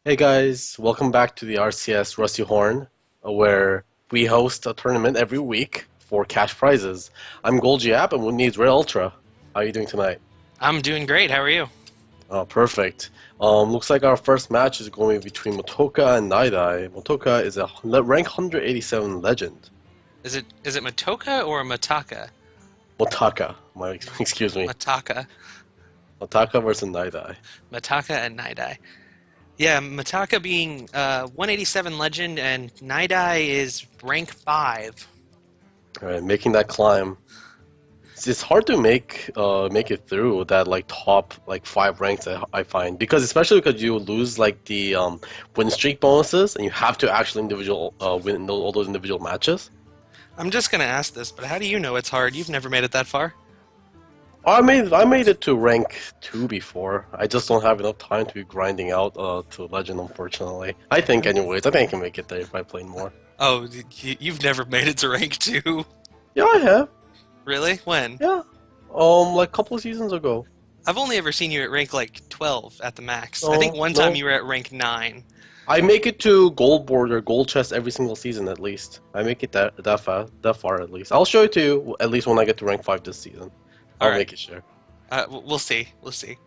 Hey guys, welcome back to the RCS Rusty Horn, where we host a tournament every week for cash prizes. I'm Golgiap and with me is Red Ultra. How are you doing tonight? I'm doing great. How are you? Oh, perfect. Looks like our first match is going between Motoka and Naidai. Motoka is a rank 187 legend. Is it Matoka or Mataka? Motaka, excuse me. Mataka. Motaka versus Naidai. Mataka and Naidai. Yeah, Mataka being 187 legend and Naidai is rank 5. All right, making that climb. It's hard to make it through that like top like five ranks I find because especially because you lose like the win streak bonuses and you have to actually individual win all those individual matches. I'm just gonna ask this, but how do you know it's hard? You've never made it that far. I made it to rank 2 before. I just don't have enough time to be grinding out to legend, unfortunately. I think anyways. I think I can make it there if I play more. Oh, you've never made it to rank 2? Yeah, I have. Really? When? Yeah. Like a couple of seasons ago. I've only ever seen you at rank like 12 at the max. I think No, one time no. you were at rank 9. I make it to gold border, gold chest every single season at least. I make it that far at least. I'll show it to you at least when I get to rank 5 this season. I'll Alright. make it sure. We'll see. We'll see.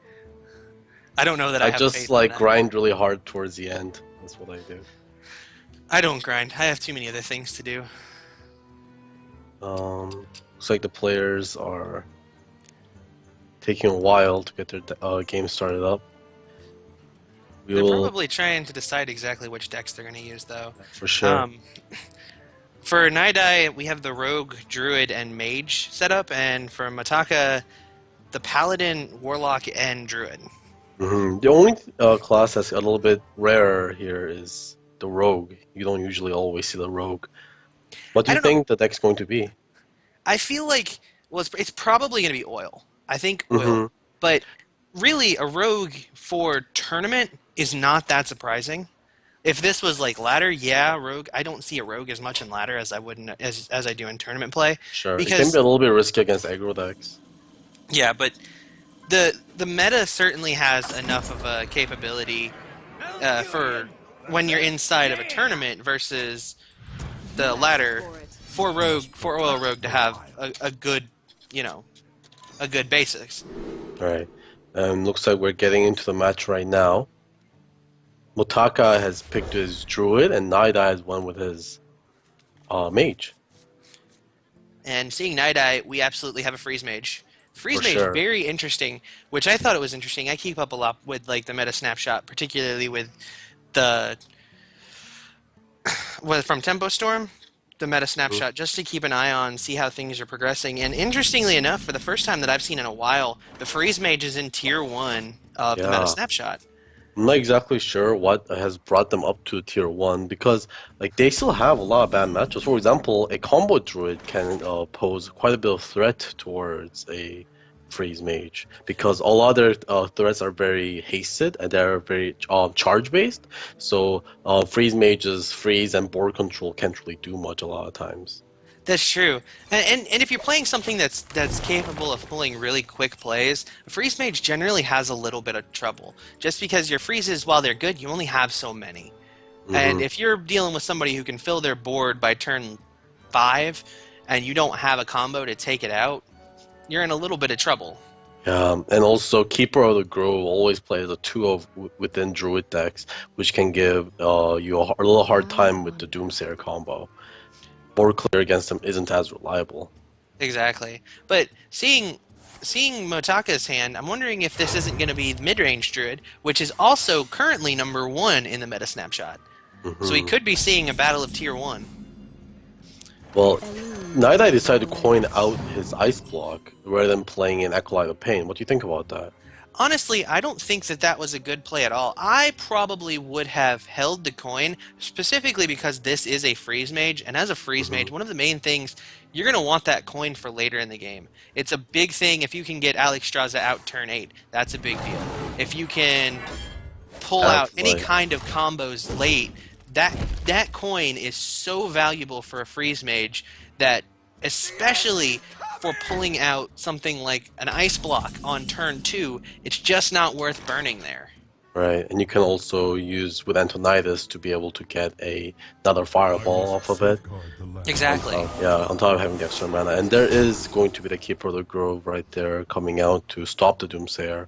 I don't know that I I have just faith in like that. grind really hard towards the end. That's what I do. I don't grind. I have too many other things to do. Looks like the players are taking a while to get their game started up. We They're will probably trying to decide exactly which decks they're going to use, though. for sure. Um, for Naidai, we have the Rogue, Druid, and Mage setup, and for Mataka, the Paladin, Warlock, and Druid. The only class that's a little bit rarer here is the rogue. You don't usually always see the rogue. What do I you don't know. think the deck's going to be? I feel like, well, it's probably going to be Oil. I think Oil. hmm But really, a Rogue for tournament is not that surprising. If this was like ladder, yeah, Rogue. I don't see a Rogue as much in ladder as I would as I do in tournament play, Sure. It can be because a little bit risky against aggro decks. yeah, but the meta certainly has enough of a capability for when you're inside of a tournament versus the ladder for Oil Rogue to have a good you know a good basics. Alright. Looks like we're getting into the match right now. Motaka has picked his druid and Naida has won with his mage. And seeing Night Eye, we absolutely have a Freeze Mage. For Freeze Mage, sure. very interesting, which I thought it was interesting. I keep up a lot with like the meta snapshot, particularly with the from Tempo Storm, the meta Mhm. snapshot, just to keep an eye on, see how things are progressing. And interestingly enough, for the first time that I've seen in a while, the Freeze Mage is in tier 1 of the meta Yeah. snapshot. I'm not exactly sure what has brought them up to tier 1 because like they still have a lot of bad matchups. For example, a combo druid can pose quite a bit of threat towards a freeze mage because all other threats are very hasted and they're very charge based. So freeze mages, freeze and board control can't really do much a lot of times. That's true, and if you're playing something that's capable of pulling really quick plays, a freeze mage generally has a little bit of trouble. Just because your freezes, while they're good, you only have so many. And hmm if you're dealing with somebody who can fill their board by turn 5, and you don't have a combo to take it out, you're in a little bit of trouble. And also Keeper of the Grove always plays a two of within druid decks, which can give you a little hard time with the Doomsayer combo. Board clear against them isn't as reliable. Exactly. But seeing Motaka's hand, I'm wondering if this isn't going to be mid-range druid, which is also currently number 1 in the meta snapshot. So we hmm could be seeing a battle of tier 1. Well, Night decided to coin out his ice block rather than playing an Acolyte of Pain. What do you think about that? Honestly, I don't think that that was a good play at all. I probably would have held the coin, specifically because this is a freeze mage, and as a freeze hmm mage, one of the main things, you're going to want that coin for later in the game. It's a big thing if you can get Alex Straza out turn 8. That's a big deal. If you can pull out any Absolutely. kind of combos late, that coin is so valuable for a freeze mage that especially for pulling out something like an ice block on turn 2, it's just not worth burning there. Right, and you can also use with Antonidas to be able to get another fireball off of it. Exactly. On top of having the extra mana. And there is going to be the Keeper of the Grove right there coming out to stop the Doomsayer.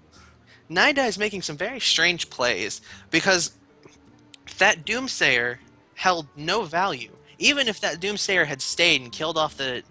Nida is making some very strange plays because that Doomsayer held no value. Even if that Doomsayer had stayed and killed off the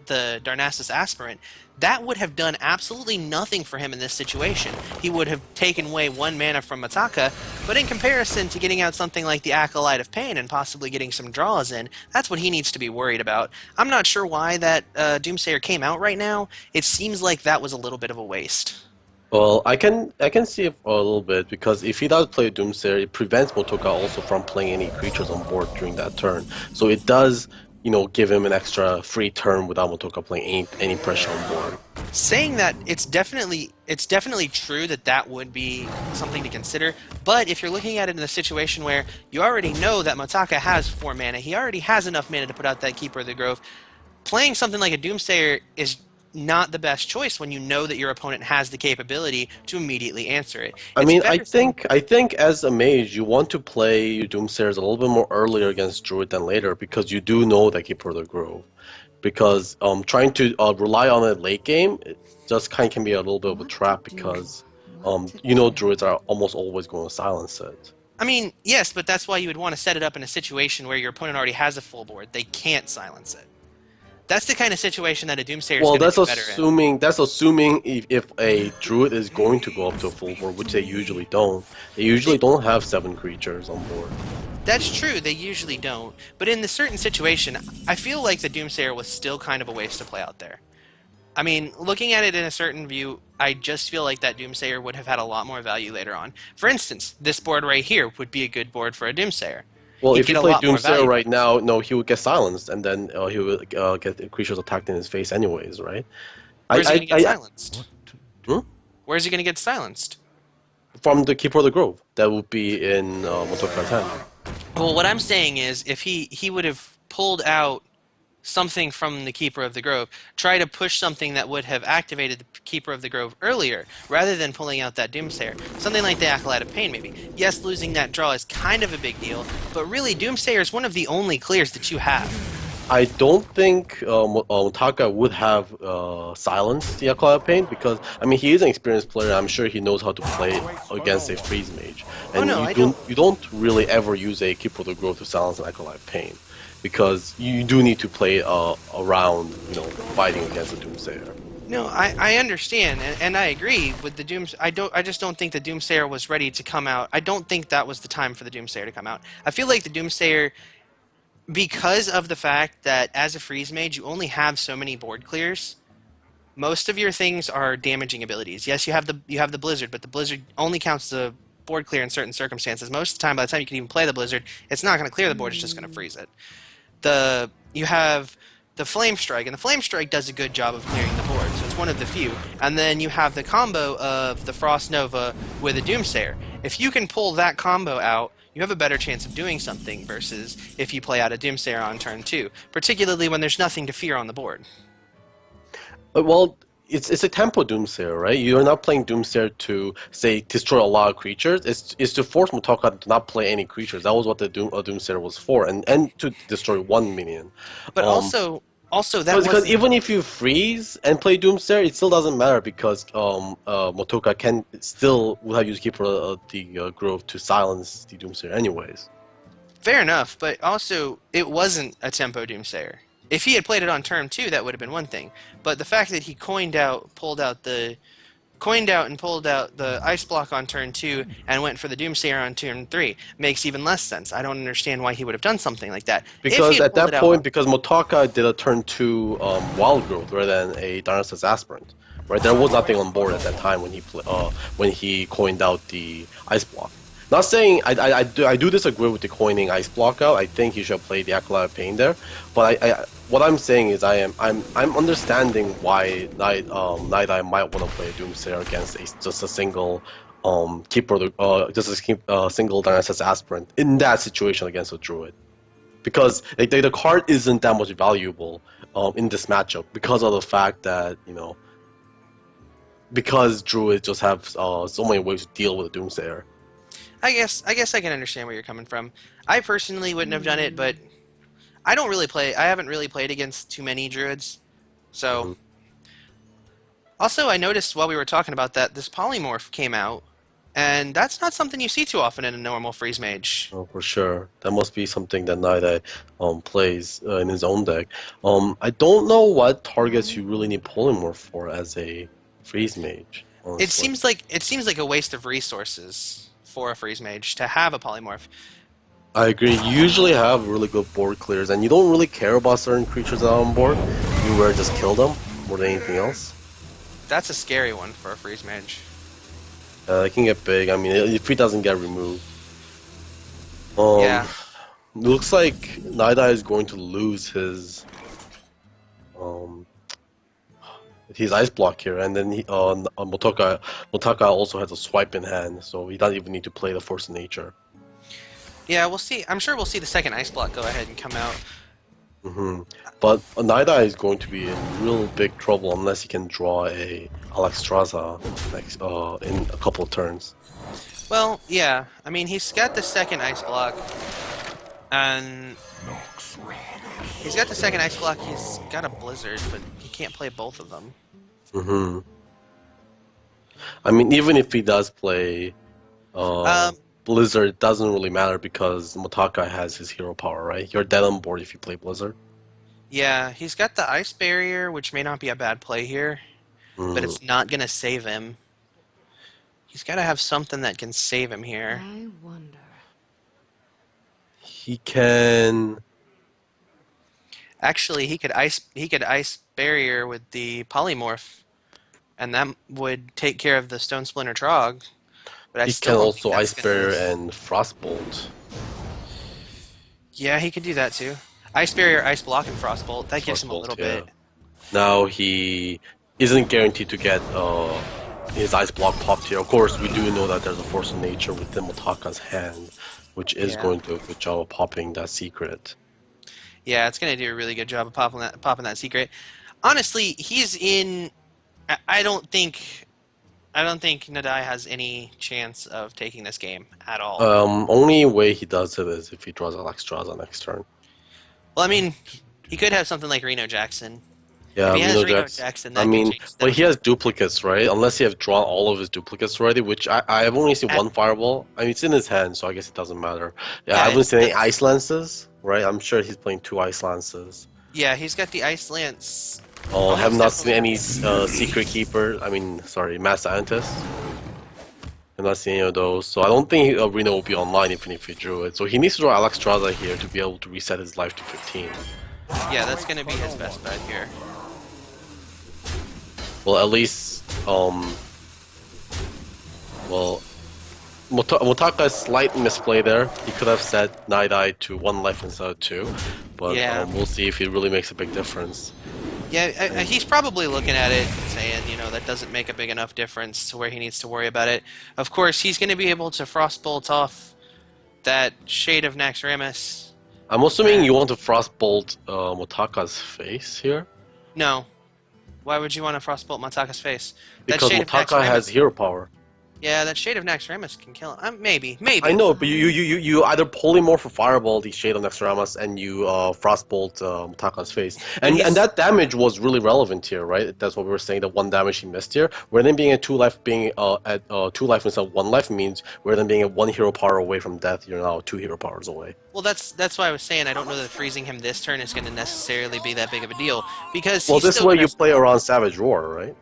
Darnassus Aspirant, that would have done absolutely nothing for him in this situation. He would have taken away 1 mana from Mataka, but in comparison to getting out something like the Acolyte of Pain and possibly getting some draws in, that's what he needs to be worried about. I'm not sure why that Doomsayer came out right now. It seems like that was a little bit of a waste. Well, I can see it a little bit because if he does play Doomsayer, it prevents Motoka also from playing any creatures on board during that turn. So it does, give him an extra free turn without Motoka playing any pressure on board. Saying that, it's definitely true that that would be something to consider. But if you're looking at it in a situation where you already know that Motaka has 4 mana, he already has enough mana to put out that Keeper of the Grove, playing something like a Doomsayer is not the best choice when you know that your opponent has the capability to immediately answer it. I mean, I think as a mage, you want to play your Doomsayers a little bit more earlier against Druid than later because you do know that Keeper of the Grove. Because trying to rely on it late game, it just kind of can be a little bit of a trap because Druids are almost always going to silence it. I mean, yes, but that's why you would want to set it up in a situation where your opponent already has a full board. They can't silence it. That's the kind of situation that a Doomsayer is going to do better in. That's assuming if a Druid is going to go up to a full board, which they usually don't. They usually don't have 7 creatures on board. That's true, they usually don't. But in the certain situation, I feel like the Doomsayer was still kind of a waste to play out there. I mean, looking at it in a certain view, I just feel like that Doomsayer would have had a lot more value later on. For instance, this board right here would be a good board for a Doomsayer. Well, if you play Doomsayer right now, no, he would get silenced, and then he would get creatures attacked in his face anyways, right? Where's he going to get silenced? Hmm? Where's he going to get silenced? From the Keeper of the Grove. That would be in Motoka 10. Well, what I'm saying is, if he would have pulled out something from the Keeper of the Grove, try to push something that would have activated the Keeper of the Grove earlier, rather than pulling out that Doomsayer. Something like the Acolyte of Pain, maybe. Yes, losing that draw is kind of a big deal, but really, Doomsayer is one of the only clears that you have. I don't think Motaka would have silenced the Acolyte of Pain because, I mean, he is an experienced player. I'm sure he knows how to play against a Freeze Mage. And you don't really ever use a Keeper of the Grove to silence an Acolyte of Pain. Because you do need to play around, fighting against the Doomsayer. No, I understand, and I agree with the Dooms. I just don't think the Doomsayer was ready to come out. I don't think that was the time for the Doomsayer to come out. I feel like the Doomsayer, because of the fact that as a Freeze Mage you only have so many board clears, most of your things are damaging abilities. Yes, you have the Blizzard, but the Blizzard only counts the board clear in certain circumstances. Most of the time, by the time you can even play the Blizzard, it's not going to clear the board, it's just going to freeze it. You have the Flame Strike, and the Flame Strike does a good job of clearing the board, so it's one of the few. And then you have the combo of the Frost Nova with a Doomsayer. If you can pull that combo out, you have a better chance of doing something versus if you play out a Doomsayer on turn 2, particularly when there's nothing to fear on the board. Well, it's a tempo Doomsayer, right? You're not playing Doomsayer to, say, destroy a lot of creatures. It's to force Motoka to not play any creatures. That was what the Doomsayer was for, and to destroy 1 minion. But also that because even if you freeze and play Doomsayer, it still doesn't matter because Motoka would have used Keeper of the Grove to silence the Doomsayer anyways. Fair enough, but also it wasn't a tempo Doomsayer. If he had played it on turn 2, that would have been one thing. But the fact that he pulled out the Ice Block on turn 2 and went for the Doomsayer on turn 3 makes even less sense. I don't understand why he would have done something like that. Because at that point, because Motaka did a turn 2 Wild Growth rather than a Darnassus Aspirant, right? There was nothing on board at that time when he coined out the Ice Block. Not saying I do disagree with the coining Ice Block out. I think he should play the Acolyte of Pain there. But what I'm saying is I'm understanding why Night Eye might want to play a Doomsayer against just a single Keeper, single Darnassus Aspirant in that situation against a Druid, because the card isn't that much valuable in this matchup because of the fact that because Druids just have so many ways to deal with a Doomsayer. I guess I can understand where you're coming from. I personally wouldn't have done it, but I don't really play. I haven't really played against too many druids. So Hmm. also, I noticed while we were talking about that, this polymorph came out, and that's not something you see too often in a normal freeze mage. Oh, for sure. That must be something that Night plays in his own deck. I don't know what targets you really need Polymorph for as a freeze mage, It honestly. seems like it seems like a waste of resources for a freeze mage to have a polymorph. I agree. You usually have really good board clears, and you don't really care about certain creatures that are on board. You rather just kill them more than anything else. That's a scary one for a freeze mage. It can get big. I mean, if he doesn't get removed. Um, Yeah, looks like Night is going to lose um his ice block here, and then Motaka also has a swipe in hand, so he doesn't even need to play the Force of Nature. yeah, we'll see. I'm sure we'll see the second ice block go ahead and come out. Hmm. But Night is going to be in real big trouble unless he can draw a Alexstrasza next in a couple of turns. Well, yeah. I mean, he's got the second ice block, and he's got the second ice block. He's got a blizzard, but he can't play both of them. Hmm. I mean, even if he does play Um, Blizzard, it doesn't really matter because Motaka has his hero power, right? You're dead on board if you play Blizzard. yeah, he's got the ice barrier, which may not be a bad play here, but Mm. it's not gonna save him. He's got to have something that can save him here. I wonder. He can. Actually, he could ice barrier with the polymorph, and that would take care of the stone splinter trog. But I He can still don't think also that's Ice gonna. Barrier and Frostbolt. Yeah, he could do that too. Ice barrier, ice block, and frostbolt. That gives him a Frostbolt, little yeah. bit. Now he isn't guaranteed to get his Ice Block popped here. Of course, we do know that there's a Force of Nature within Motaka's hand, which is Yeah, going to do a good job of popping that secret. yeah, it's gonna do a really good job of popping that secret. Honestly, he's in. I don't think. I don't think Nadai has any chance of taking this game at all. Only way he does it is if he draws Alexstrasza next turn. Well, I mean, he could have something like Reno Jackson. If Yeah, he has Reno Reno Jax. Jackson, I that could mean, change but he things. has duplicates, right? Unless you have drawn all of his duplicates already, which I have only seen At- one Fireball. I mean, it's in his hand, so I guess it doesn't matter. Yeah, I Yeah, haven't seen any that's, Ice Lances, right? I'm sure he's playing two Ice Lances. yeah, he's got the Ice Lance. Oh, have Almost not seen definitely. any Secret Keeper. I mean, sorry, Mass Scientist. I've not seen any of those, so I don't think Reno will be online even if he drew it. So he needs to draw Alexstrasza here to be able to reset his life to 15. Yeah, that's gonna be his best bet here. Well, at least, well, Motaka's slight misplay there. He could have set Night Eye to one life instead of two, but Yeah. we'll see if it really makes a big difference. Yeah, he's probably looking at it and saying, that doesn't make a big enough difference to where he needs to worry about it. Of course, he's going to be able to frostbolt off that Shade of Naxxramas. I'm assuming you want to Frostbolt Motaka's face here, No. Why would you want to frostbolt Mataka's face? That because Shade of Motaka has Naxxramas. hero power. Yeah, that Shade of Naxxramas can kill him. Maybe. I know, but you either polymorph or fireball the Shade of Naxxramas and you frostbolt Motaka's face, But and he's- that damage was really relevant here, right? That's what we were saying. The one damage he missed here, rather than being at two life, being at two life instead of one life means rather than being at one hero power away from death, you're now two hero powers away. Well, that's why I was saying I don't know that freezing him this turn is going to necessarily be that big of a deal because Well, he's this is still where gonna, you play around Savage Roar, right?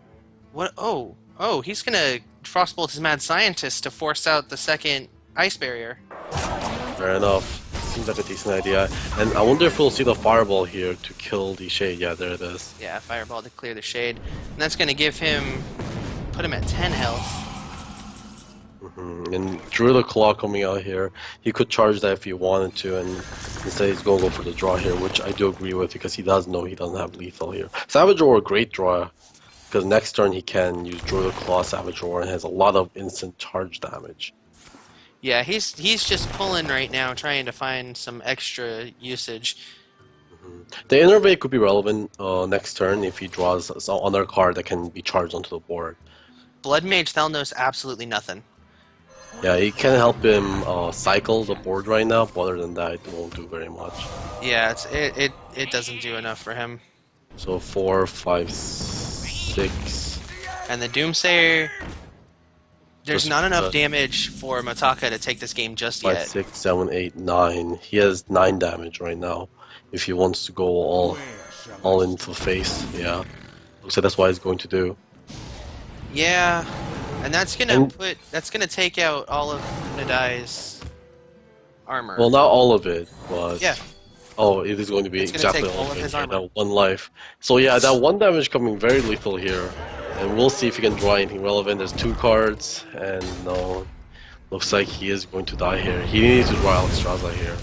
What? Oh, he's gonna frostbolt his mad scientist to force out the second ice barrier. Fair enough. Seems like a decent idea. And I wonder if we'll see the fireball here to kill the Shade. Yeah, there it is. Yeah, fireball to clear the shade, and that's gonna put him at 10 health. And Druid Claw coming out here. He could charge that if he wanted to, and instead he's going to go for the draw here, which I do agree with because he does know he doesn't have lethal here. Savage Roar, a great draw, because next turn he can use Druid Claw, Savage Roar, and has a lot of instant charge damage. Yeah, he's just pulling right now, trying to find some extra usage. The Innervate could be relevant next turn if he draws another card that can be charged onto the board. Blood Mage Thel knows absolutely nothing. Yeah, it can help him cycle the board right now, but other than that, it won't do very much. Yeah, it doesn't do enough for him. So 4, 5, 6. And the Doomsayer, there's Just not enough damage for Motaka to take this game just 5, yet. 6, 7, 8, 9. He has 9 damage right now. If he wants to go all into the face, yeah. Looks like that's what he's going to do. Yeah, and that's gonna take out all of Nadai's armor. Well, not all of it, but Yeah. Oh, it is going to be It's gonna exactly take all of it. his Yeah, armor. that 1 life. So yeah, that 1 damage coming very lethal here, and we'll see if he can draw anything relevant. There's 2 cards, and no, looks like he is going to die here. He needs to draw Alexstrasza here.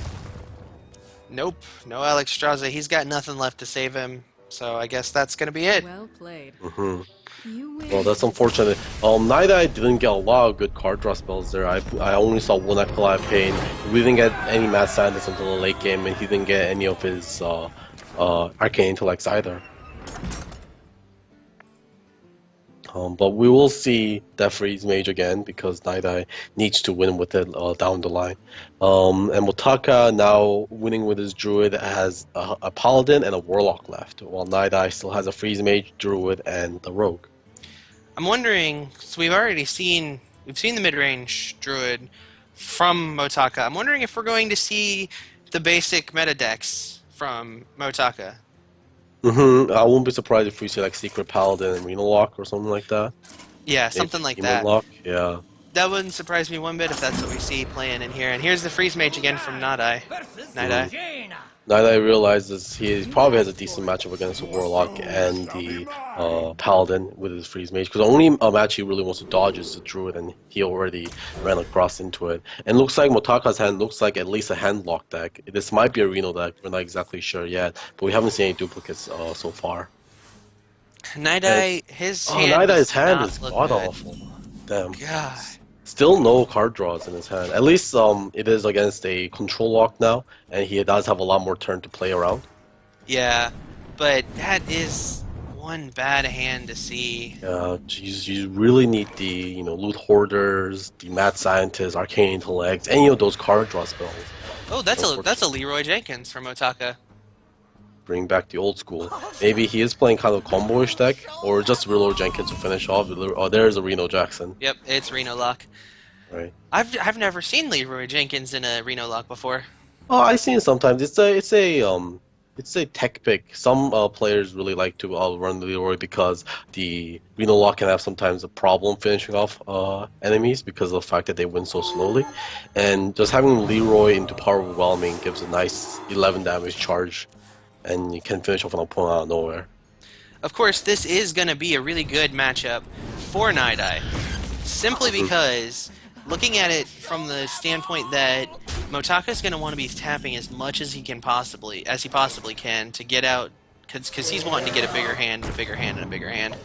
Nope, no Alexstrasza. He's got nothing left to save him. So I guess that's gonna be it. Well played. Hmm. You win. Well, that's unfortunate. Night Eye didn't get a lot of good card draw spells there. I only saw 1 Echolite Pain. We didn't get any Mad Scientist until the late game, and he didn't get any of his Arcane Intellects either. But we will see Death Freeze Mage again because Night Eye needs to win with it down the line. And Motaka now winning with his Druid has a Paladin and a Warlock left, while Night Eye still has a Freeze Mage, Druid, and the Rogue. I'm wondering. So we've seen the mid-range druid from Motaka. I'm wondering if we're going to see the basic meta decks from Motaka. I won't be surprised if we see like Secret Paladin and Reno Lock or something like that. Yeah, Maybe something like Demon that. Lock, yeah. That wouldn't surprise me one bit if that's what we see playing in here. And here's the Freeze Mage again from Night Eye. Night Eye realizes he probably has a decent matchup against the Warlock and the Paladin with his Freeze Mage, because the only match he really wants to dodge is the Druid, and he already ran across into it. And looks like Motaka's hand looks like at least a Handlock deck. This might be a Reno deck, we're not exactly sure yet, but we haven't seen any duplicates so far. Night Eye, his hand. Night does Eye's hand not is look god good. awful. Damn. God. Still no card draws in his hand. At least it is against a control lock now, and he does have a lot more turn to play around. Yeah, but that is one bad hand to see. You really need the loot hoarders, the mad scientists, arcane intellects, any of those card draw spells. Oh, that's a Leroy Jenkins from Otaka. Bring back the old school. Maybe he is playing kind of combo-ish deck, or just Leroy Jenkins to finish off. Oh, there's a Reno Jackson. Yep, it's Reno Lock. Right. I've never seen Leroy Jenkins in a Reno Lock before. Oh, I've seen it sometimes. It's a tech pick. Some players really like to run Leroy because the Reno Lock can have sometimes a problem finishing off enemies because of the fact that they win so slowly. And just having Leroy into Power Overwhelming gives a nice 11 damage charge, and you can finish off an opponent out of nowhere. Of course, this is going to be a really good matchup for Night Eye, simply because looking at it from the standpoint that Motaka is going to want to be tapping as much as he possibly can to get out, because he's wanting to get a bigger hand, and a bigger hand, and a bigger hand.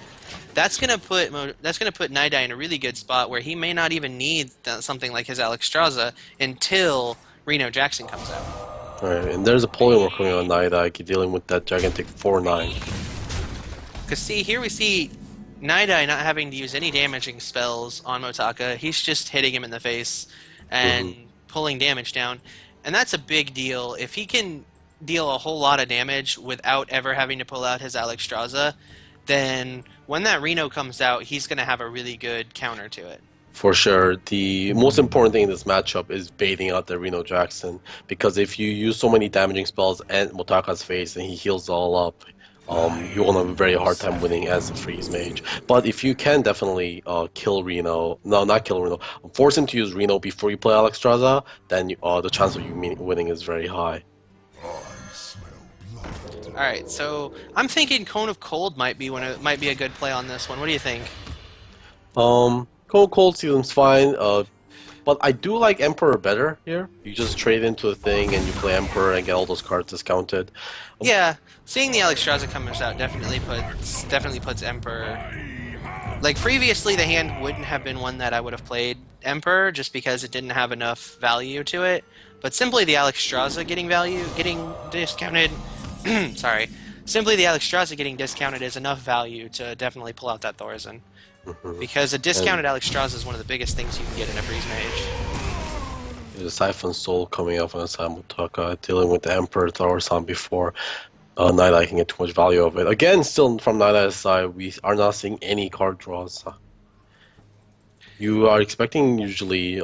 That's going to put Night Eye in a really good spot where he may not even need something like his Alexstrasza until Reno Jackson comes out. Alright, and there's a polymorph coming on Night Eye dealing with that gigantic 4/9. Because see, here we see Night Eye not having to use any damaging spells on Motaka. He's just hitting him in the face and pulling damage down. And that's a big deal. If he can deal a whole lot of damage without ever having to pull out his Alexstrasza, then when that Reno comes out, he's going to have a really good counter to it. For sure. The most important thing in this matchup is baiting out the Reno Jackson, because if you use so many damaging spells at Motaka's face and he heals all up, you're going to have a very hard time winning as a Freeze Mage. But if you can definitely kill Reno, no, not kill Reno, force him to use Reno before you play Alexstrasza, then the chance of you winning is very high. Alright, so I'm thinking Cone of Cold might be a good play on this one. What do you think? Cold seems fine, but I do like Emperor better here. You just trade into a thing and you play Emperor and get all those cards discounted. Yeah, seeing the Alexstrasza comes out definitely puts Emperor. Like previously, the hand wouldn't have been one that I would have played Emperor just because it didn't have enough value to it. But simply the Alexstrasza getting discounted, sorry, Simply the Alexstrasza getting discounted is enough value to definitely pull out that Thaurissan. Hmm. Because a And discounted Alexstrasza is one of the biggest things you can get in a Freeze Mage. the Siphon Soul coming up on Samotaka, dealing with the Emperor Thorson before Night Eye can get too much value of it. Again, still from Night Eye's side, we are not seeing any card draws. You are expecting usually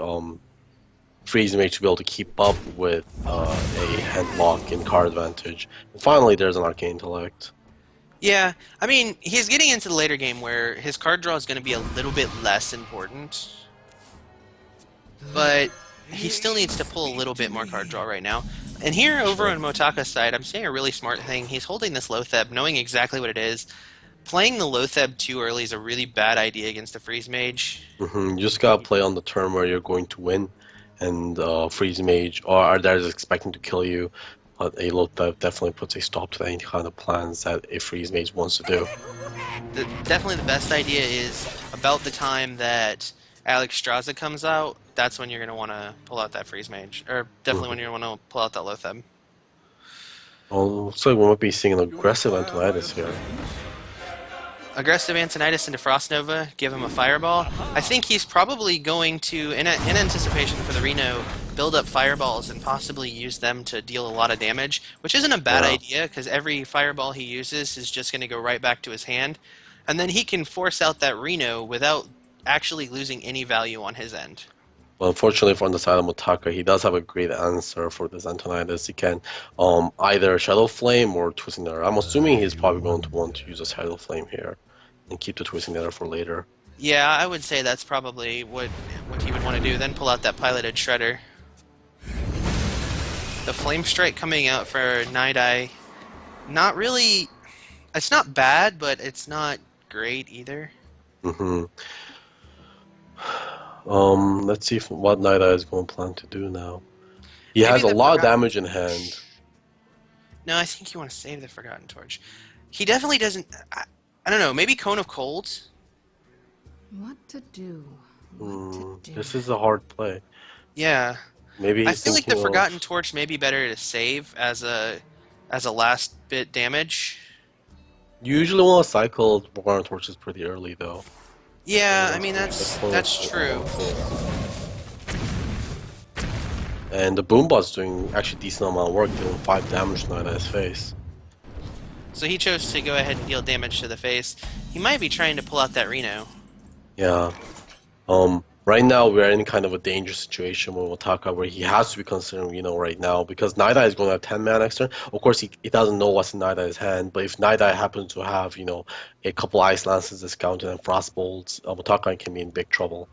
Freeze Mage to be able to keep up with a Handlock and card advantage. And finally, there's an Arcane Intellect. Yeah, I mean, he's getting into the later game where his card draw is going to be a little bit less important. But he still needs to pull a little bit more card draw right now. And here over on Motaka's side, I'm seeing a really smart thing. He's holding this Lotheb, knowing exactly what it is. Playing the Lotheb too early is a really bad idea against a Freeze Mage. You just gotta play on the turn where you're going to win, and Freeze Mage or that is expecting to kill you. But a Lotheb definitely puts a stop to any kind of plans that a Freeze Mage wants to do. Definitely the best idea is about the time that Alexstrasza comes out, that's when you're going to want to pull out that Freeze Mage. Or definitely when you're going to want to pull out that Lotheb. Well, looks like we might be seeing an aggressive Antonidas here. Aggressive Antonidas into Frost Nova, give him a Fireball. I think he's probably going to, in anticipation for the Reno, build up Fireballs and possibly use them to deal a lot of damage, which isn't a bad idea, because every Fireball he uses is just going to go right back to his hand. And then he can force out that Reno without actually losing any value on his end. Well, unfortunately for on the side of Motaka, he does have a great answer for this Antonidas. He can either Shadow Flame or Twisting Nether. I'm assuming he's probably going to want to use a Shadow Flame here and keep the Twisting Nether for later. Yeah, I would say that's probably what he would want to do. Then pull out that Piloted Shredder. The Flame Strike coming out for Night Eye. Not really... It's not bad, but it's not great either. Let's see what Night Eye is going to plan to do now. He Maybe has a the lot of Forgotten damage in hand. No, I think you want to save the Forgotten Torch. He definitely doesn't... I don't know, maybe Cone of Colds? What to do? What to do? This is a hard play. Yeah. Maybe I he's feel like the thinking of- Forgotten Torch may be better to save as a last bit damage. You usually want to cycle Forgotten Torches pretty early, though. Yeah, I mean, that's true. And the Boombot's doing actually decent amount of work, dealing 5 damage to Night Eye's face. So he chose to go ahead and deal damage to the face. He might be trying to pull out that Reno. Yeah. Right now we're in kind of a dangerous situation with Otaka where he has to be considering Reno right now because Night Eye is going to have 10 mana next turn. Of course, he doesn't know what's in Night Eye's hand, but if Night Eye happens to have, a couple Ice Lances discounted and Frost Bolts, Otaka can be in big trouble.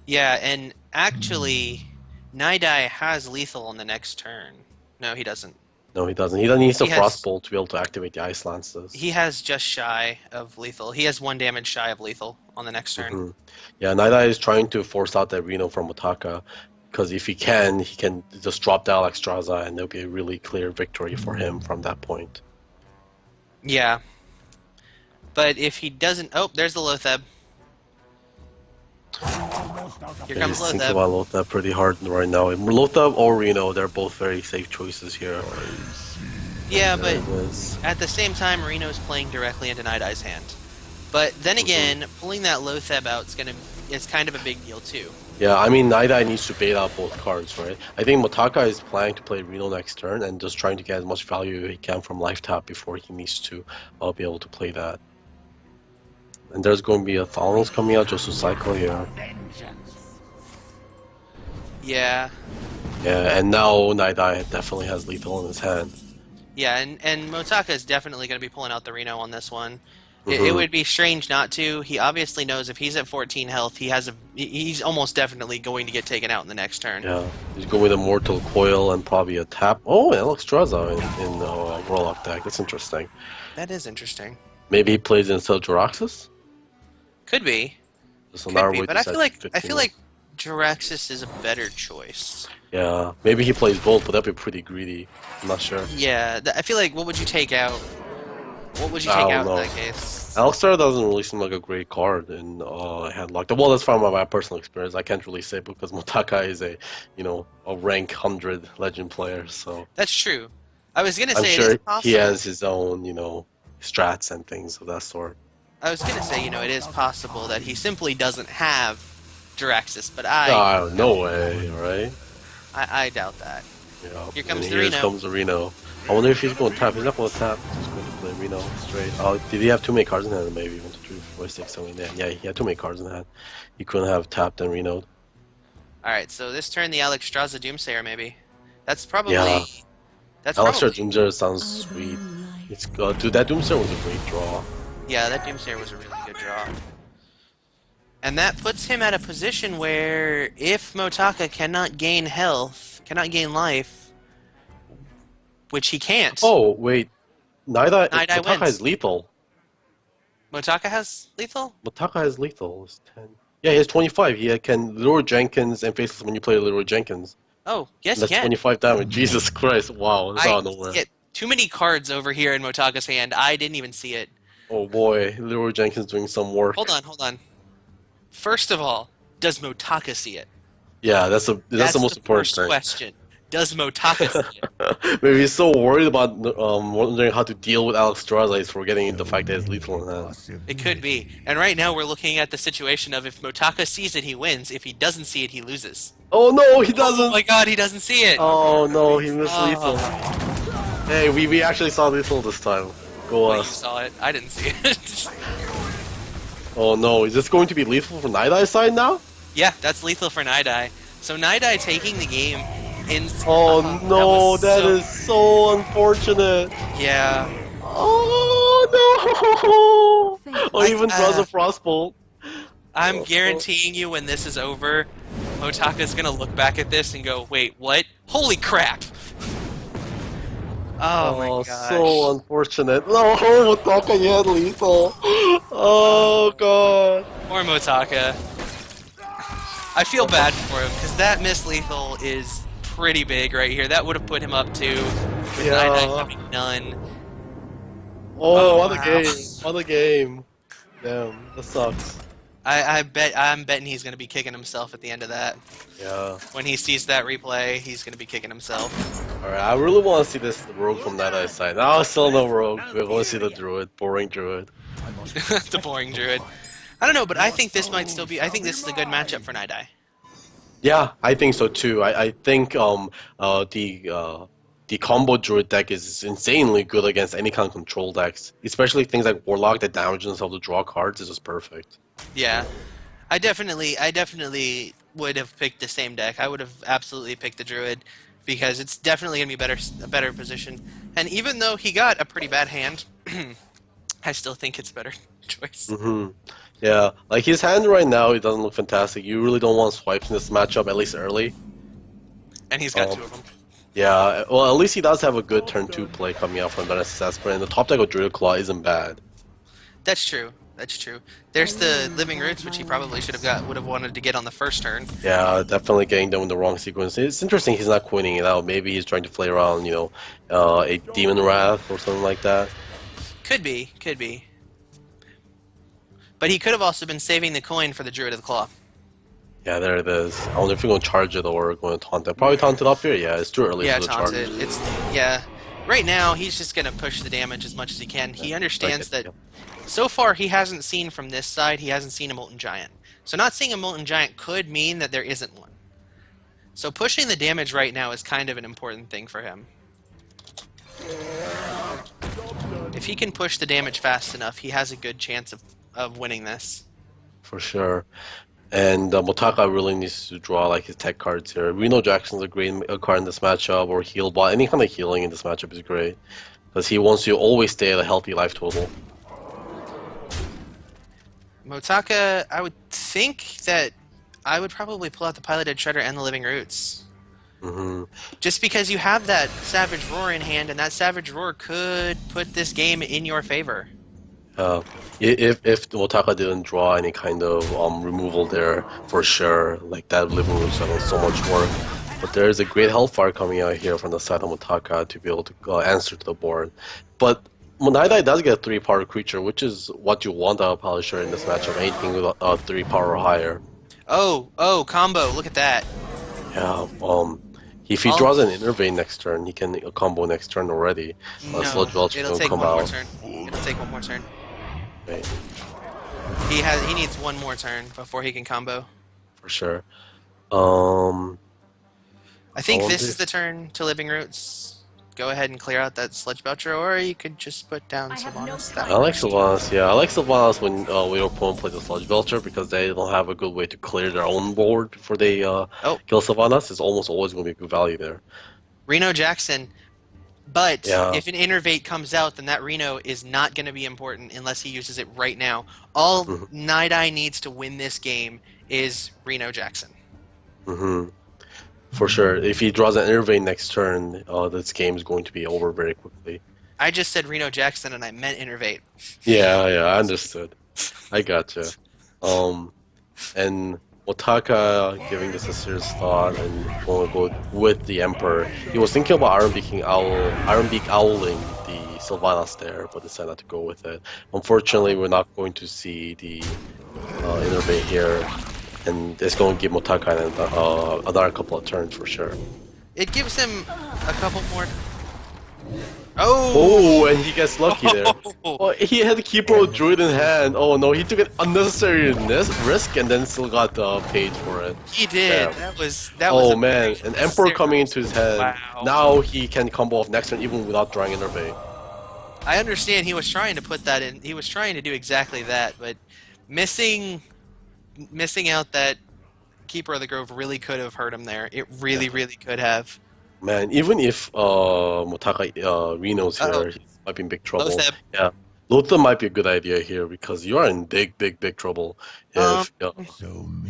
Yeah, and actually, Night Eye has lethal on the next turn. No, he doesn't. No, he doesn't. He needs a He has- Frost Bolt to be able to activate the Ice Lances. He has just shy of lethal. He has 1 damage shy of lethal on the next turn. Mhm. Yeah, Night Eye is trying to force out that Reno from Otaka because if he can just drop the Alexstrasza and there'll be a really clear victory for him from that point. Yeah. But if he doesn't... Oh, there's the Lotheb. Here Yeah, comes he's thinking Lotheb. about Lotheb pretty hard right now. Lotheb or Reno, they're both very safe choices here. Yeah, There but it is. at the same time, Reno's playing directly into Night Eye's hand. But then again, pulling that Lotheb out is kind of a big deal too. Yeah, I mean, Night Eye needs to bait out both cards, right? I think Motaka is planning to play Reno next turn and just trying to get as much value he can from life tap before he needs to be able to play that. And there's going to be a Thalnos coming out just to cycle here. Yeah. Yeah, and now Night Eye definitely has lethal in his hand. Yeah, and Motaka is definitely going to be pulling out the Reno on this one. It would be strange not to. He obviously knows if he's at 14 health, he's almost definitely going to get taken out in the next turn. Yeah, he's going with a Mortal Coil and probably a tap. Oh, and Alexstrasza in Warlock deck. That's interesting. That is interesting. Maybe he plays instead of Jiraxis? Could be. Just Could another be. way But to I set feel like 15. Jiraxis is a better choice. Yeah, maybe he plays both, but that'd be pretty greedy. I'm not sure. Yeah, I feel like what would you take out? What would you I take don't out know. in that case? Alexa doesn't really seem like a great card in Handlock. Well, that's from my personal experience. I can't really say because Motaka is a rank 100 legend player. So That's true. I was gonna I'm say it sure is possible. he has his own, strats and things of that sort. I was gonna say, it is possible that he simply doesn't have Jiraxis, but I Oh, no way, right? I doubt that. Yeah. Here comes and the here Reno. comes the Reno. I wonder if he's going to tap. He's not going to tap. He's going to play Reno straight. Oh, did he have too many cards in hand? Maybe 1, 2, 3, 4, 6, 7, 8, 9. Yeah, he had too many cards in hand. He couldn't have tapped and Reno'd. Alright, so this turn the Alex Straza Doomsayer maybe. That's probably Yeah. that's Alistair probably Doomsayer sounds sweet. It's dude, that Doomsayer was a great draw. yeah, that Doomsayer was a really good draw. And that puts him at a position where if Motaka cannot gain health, cannot gain life, which he can't. Oh, wait. Night Eye Motaka wins. is lethal. Motaka has lethal? Motaka is lethal. It's 10. Yeah, he has 25. He can Leroy Jenkins and Faceless when you play Leroy Jenkins. Oh, yes, That's he can. 25 damage. Jesus Christ. Wow, it's out of nowhere. get too many cards over here in Motaka's hand. I didn't even see it. Oh boy, Leroy Jenkins doing some work. Hold on. First of all, does Motaka see it? Yeah, that's the most important first thing. question. Does Motaka see it? Maybe he's so worried about wondering how to deal with Alex Straza, he's forgetting the fact that it's lethal in hand. It could be. And right now we're looking at the situation of if Motaka sees it, he wins. If he doesn't see it, he loses. Oh no, he doesn't! Oh my god, he doesn't see it! Oh no, he missed Oh. lethal. Hey, we actually saw lethal this time. Go Well, you us. saw it. I didn't see it. Oh no, is this going to be lethal for Night Eye's side now? Yeah, that's lethal for Night-Eye. So Night-Eye taking the game in... Oh no, was that is so unfortunate. Yeah. Oh no! Oh, even draws a frostbolt. I'm guaranteeing you when this is over, Motaka's gonna look back at this and go, wait, what? Holy crap! Oh my gosh. So unfortunate. No, Motaka, you had lethal. Oh god. Poor Motaka. I feel bad for him, because that miss lethal is pretty big right here. That would have put him up to with Yeah. Night-Eye having none. Oh, Oh, what a wow. game. What a game. Damn, that sucks. I'm betting he's gonna be kicking himself at the end of that. Yeah. When he sees that replay, he's gonna be kicking himself. Alright, I really want to see this Rogue from Night Eye's side. No, still no Rogue. We want to see the Druid. Boring Druid. The boring druid. I don't know, but I think this might still be. I think this is a good matchup for Night-Eye. Yeah, I think so too. I think the combo Druid deck is insanely good against any kind of control decks. Especially things like Warlock that damage themselves to draw cards is just perfect. Yeah, I definitely would have picked the same deck. I would have absolutely picked the druid because it's definitely gonna be a better position. And even though he got a pretty bad hand, I still think it's a better choice. Yeah, like his hand right now, it doesn't look fantastic. You really don't want swipes in this matchup, at least early. And he's got two of them. Yeah, well, at least he does have a good turn 2 play coming out from Genesis Esper, and the top deck of Druid Claw isn't bad. That's true. That's true. There's the Living Roots, which he probably would have wanted to get on the first turn. Yeah, definitely getting them in the wrong sequence. It's interesting he's not quitting it out. Maybe he's trying to play around, a Demon Wrath or something like that. Could be. But he could have also been saving the coin for the Druid of the Claw. Yeah, there it is. I wonder if we're going to charge it or going to taunt it. Probably taunt it up here. Yeah, it's too early Yeah, for the charge. taunted. Right now, he's just gonna push the damage as much as he can. He understands Like that. it, So far, he hasn't seen from this side. He hasn't seen a Molten Giant. So not seeing a Molten Giant could mean that there isn't one. So pushing the damage right now is kind of an important thing for him. If he can push the damage fast enough, he has a good chance of winning this. For sure. And Motaka really needs to draw like his tech cards here. Reno Jackson's a great card in this matchup, or Heal Bot. Any kind of healing in this matchup is great. Because he wants you to always stay at a healthy life total. Motaka, I would think that I would probably pull out the Piloted Shredder and the Living Roots. Just because you have that Savage Roar in hand, and that Savage Roar could put this game in your favor. If Motaka didn't draw any kind of removal there, for sure, like that Living Room has done so much work. But there is a great Hellfire coming out here from the side of Motaka to be able to answer to the board. But Night Eye does get a 3-power creature, which is what you want out of Polisher in this matchup, anything with a 3-power or higher. Oh, combo, look at that. Yeah, If he All- draws an Innervate next turn, he can combo next turn already. No, Sludge Belcher it'll will take come one more out. turn. It'll take one more turn. Right, He needs one more turn before he can combo. for sure. Um, I think this wonder is the turn to Living Roots. Go ahead and clear out that Sludge Belcher, or you could just put down I have no Sylvanas. time. I like Sylvanas, yeah. I like Sylvanas when your opponent plays a Sludge Belcher because they don't have a good way to clear their own board before they kill Sylvanas. It's almost always going to be good value there. Reno Jackson. But Yeah. if an Innervate comes out, then that Reno is not going to be important unless he uses it right now. All Night-Eye needs to win this game is Reno Jackson. Mm-hmm. For sure. If he draws an Innervate next turn, this game is going to be over very quickly. I just said Reno Jackson and I meant Innervate. Yeah, I understood. I gotcha. And Otaka giving this a serious thought and going to go with the Emperor. He was thinking about Iron Beak Owling the Sylvanas there, but decided not to go with it. Unfortunately, we're not going to see the Innervate here, and it's going to give Otaka another couple of turns for sure. It gives him a couple more. Oh! Oh, and he gets lucky there. Oh, he had to keep a Druid in hand. Oh no, he took an unnecessary risk and then still got paid for it. He did. Yeah. That was. Oh a man, very an Emperor coming into his head. Wow. Now he can combo off next turn even without drawing Innervate. I understand he was trying to put that in. He was trying to do exactly that, but missing out that Keeper of the Grove really could have hurt him there. It really, really could have. Man, even if Motaka Reno's here, Uh-oh. he might be in big trouble. Lotheb. Yeah, Lotheb might be a good idea here because you are in big trouble. If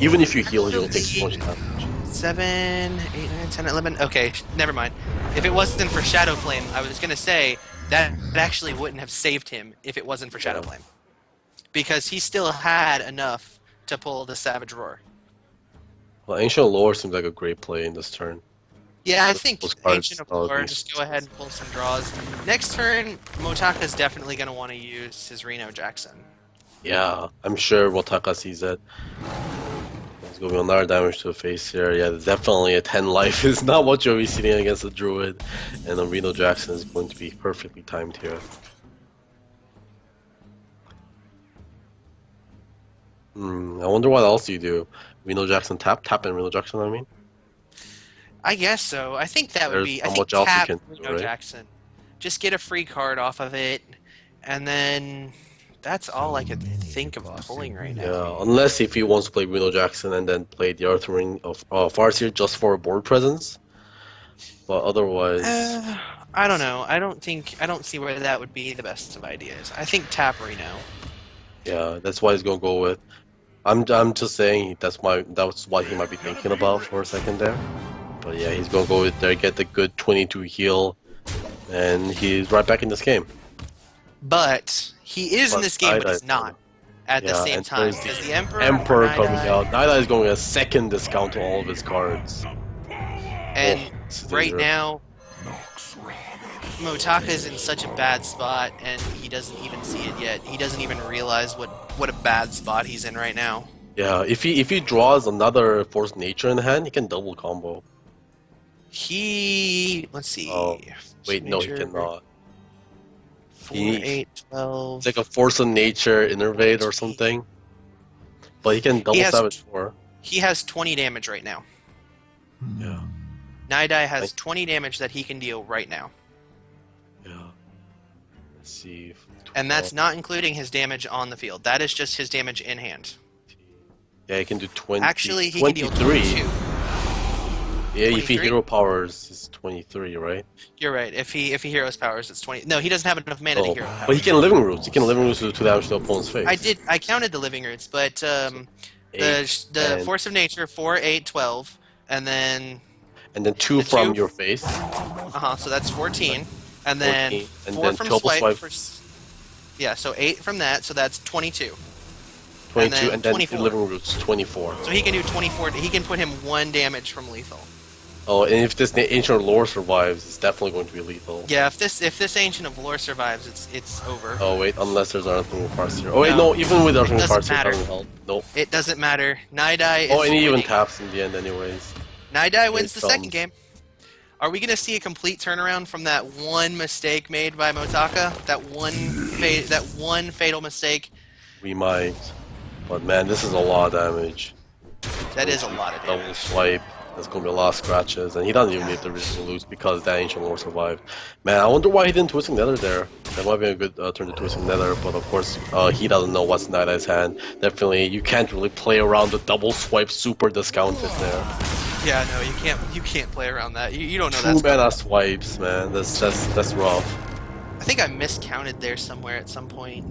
even if you heal, you'll take so much damage. 7, 8, 9, 10, 11. Okay, never mind. If it wasn't for Shadow Flame, I was going to say that actually wouldn't have saved him if it wasn't for Shadow Flame. Because he still had enough to pull the Savage Roar. Well, Ancient Lore seems like a great play in this turn. Yeah, I think Those cards Ancient of are Lore, decent. just go ahead and pull some draws. Next turn, Motaka's definitely going to want to use his Reno Jackson. Yeah, I'm sure Motaka sees it. There's going to be another damage to the face here. Yeah, definitely a 10 life is not what you'll be sitting against a Druid. And then Reno Jackson is going to be perfectly timed here. I wonder what else you do. Reno Jackson tap and Reno Jackson, I mean? I guess so. I think that would There's be. not I think much else you tap can do, Reno right? Jackson. Just get a free card off of it, and then that's all I could think of pulling right now. Yeah, unless if he wants to play Reno Jackson and then play the Earth Ring of Farseer just for board presence. But otherwise, I don't know. I don't see where that would be the best of ideas. I think tap Reno. yeah, that's why he's gonna go with. I'm just saying that's what he might be thinking about for a second there. But yeah, he's gonna go with there, get the good 22 heal, and he's right back in this game. But he is in But this game, but he's Night-Eye's not at the Yeah, same and time there's because the Emperor, Emperor coming Night-Eye, out. Night-Eye is going to get a second discount to all of his cards. and Oh, this is right dangerous. now, Motaka's in such a bad spot, and he doesn't even see it yet. He doesn't even realize what a bad spot he's in right now. Yeah, if he draws another Force Nature in hand, he can double combo. Let's see. Oh, wait, no, he Nature, cannot. 4, He- 8, 12. It's like a Force of Nature Innervate or something. But he can double has Savage 4. He has 20 damage right now. Yeah, Night-Eye has Like- 20 damage that he can deal right now. yeah. Let's see. And that's not including his damage on the field. That is just his damage in hand. Yeah, he can do 20. Actually, he can deal 23. 22. Yeah, if he 23? hero powers, it's 23, right? You're right. If he heroes powers, it's 20. No, he doesn't have enough mana to Oh, hero power. but he can Living Roots. He can Living Roots to do 2 damage to the opponent's face. I counted the living roots, but the Eight, and- force of nature 4, 8, 12, and then And then 2 the from 2 your face. so that's 14, and then 14, and 4 then from double swipe. swipe. Yeah, so 8 from that, so that's 22. 22, and then 24. Living Roots, 24. So he can do 24. He can put him 1 damage from lethal. Oh, and if this Ancient Lore survives, it's definitely going to be lethal. Yeah, if this Ancient of Lore survives, it's over. Oh, wait, unless there's Earthling Farseer. Oh, wait, No. no, even with Earthling Doesn't Farseer, it matter. doesn't help. Nope. It doesn't matter. Night-Eye is Oh, and he even winning. taps in the end anyways. Night-Eye Here wins it the second comes. game. Are we going to see a complete turnaround from that one mistake made by Motaka? That one fatal mistake? We might. But man, this is a lot of damage. That is a lot of Double damage. swipe. There's gonna be a lot of scratches, and he doesn't even need the risk to lose because that Ancient Lord survived. Man, I wonder why he didn't Twisting Nether there. That might be a good turn to Twisting Nether, but of course, he doesn't know what's in Night-Eye's hand. Definitely, you can't really play around the double swipe super discounted there. Yeah, no, you can't play around that. You don't know True that's mana swipes, man. That's rough. I think I miscounted there somewhere at some point.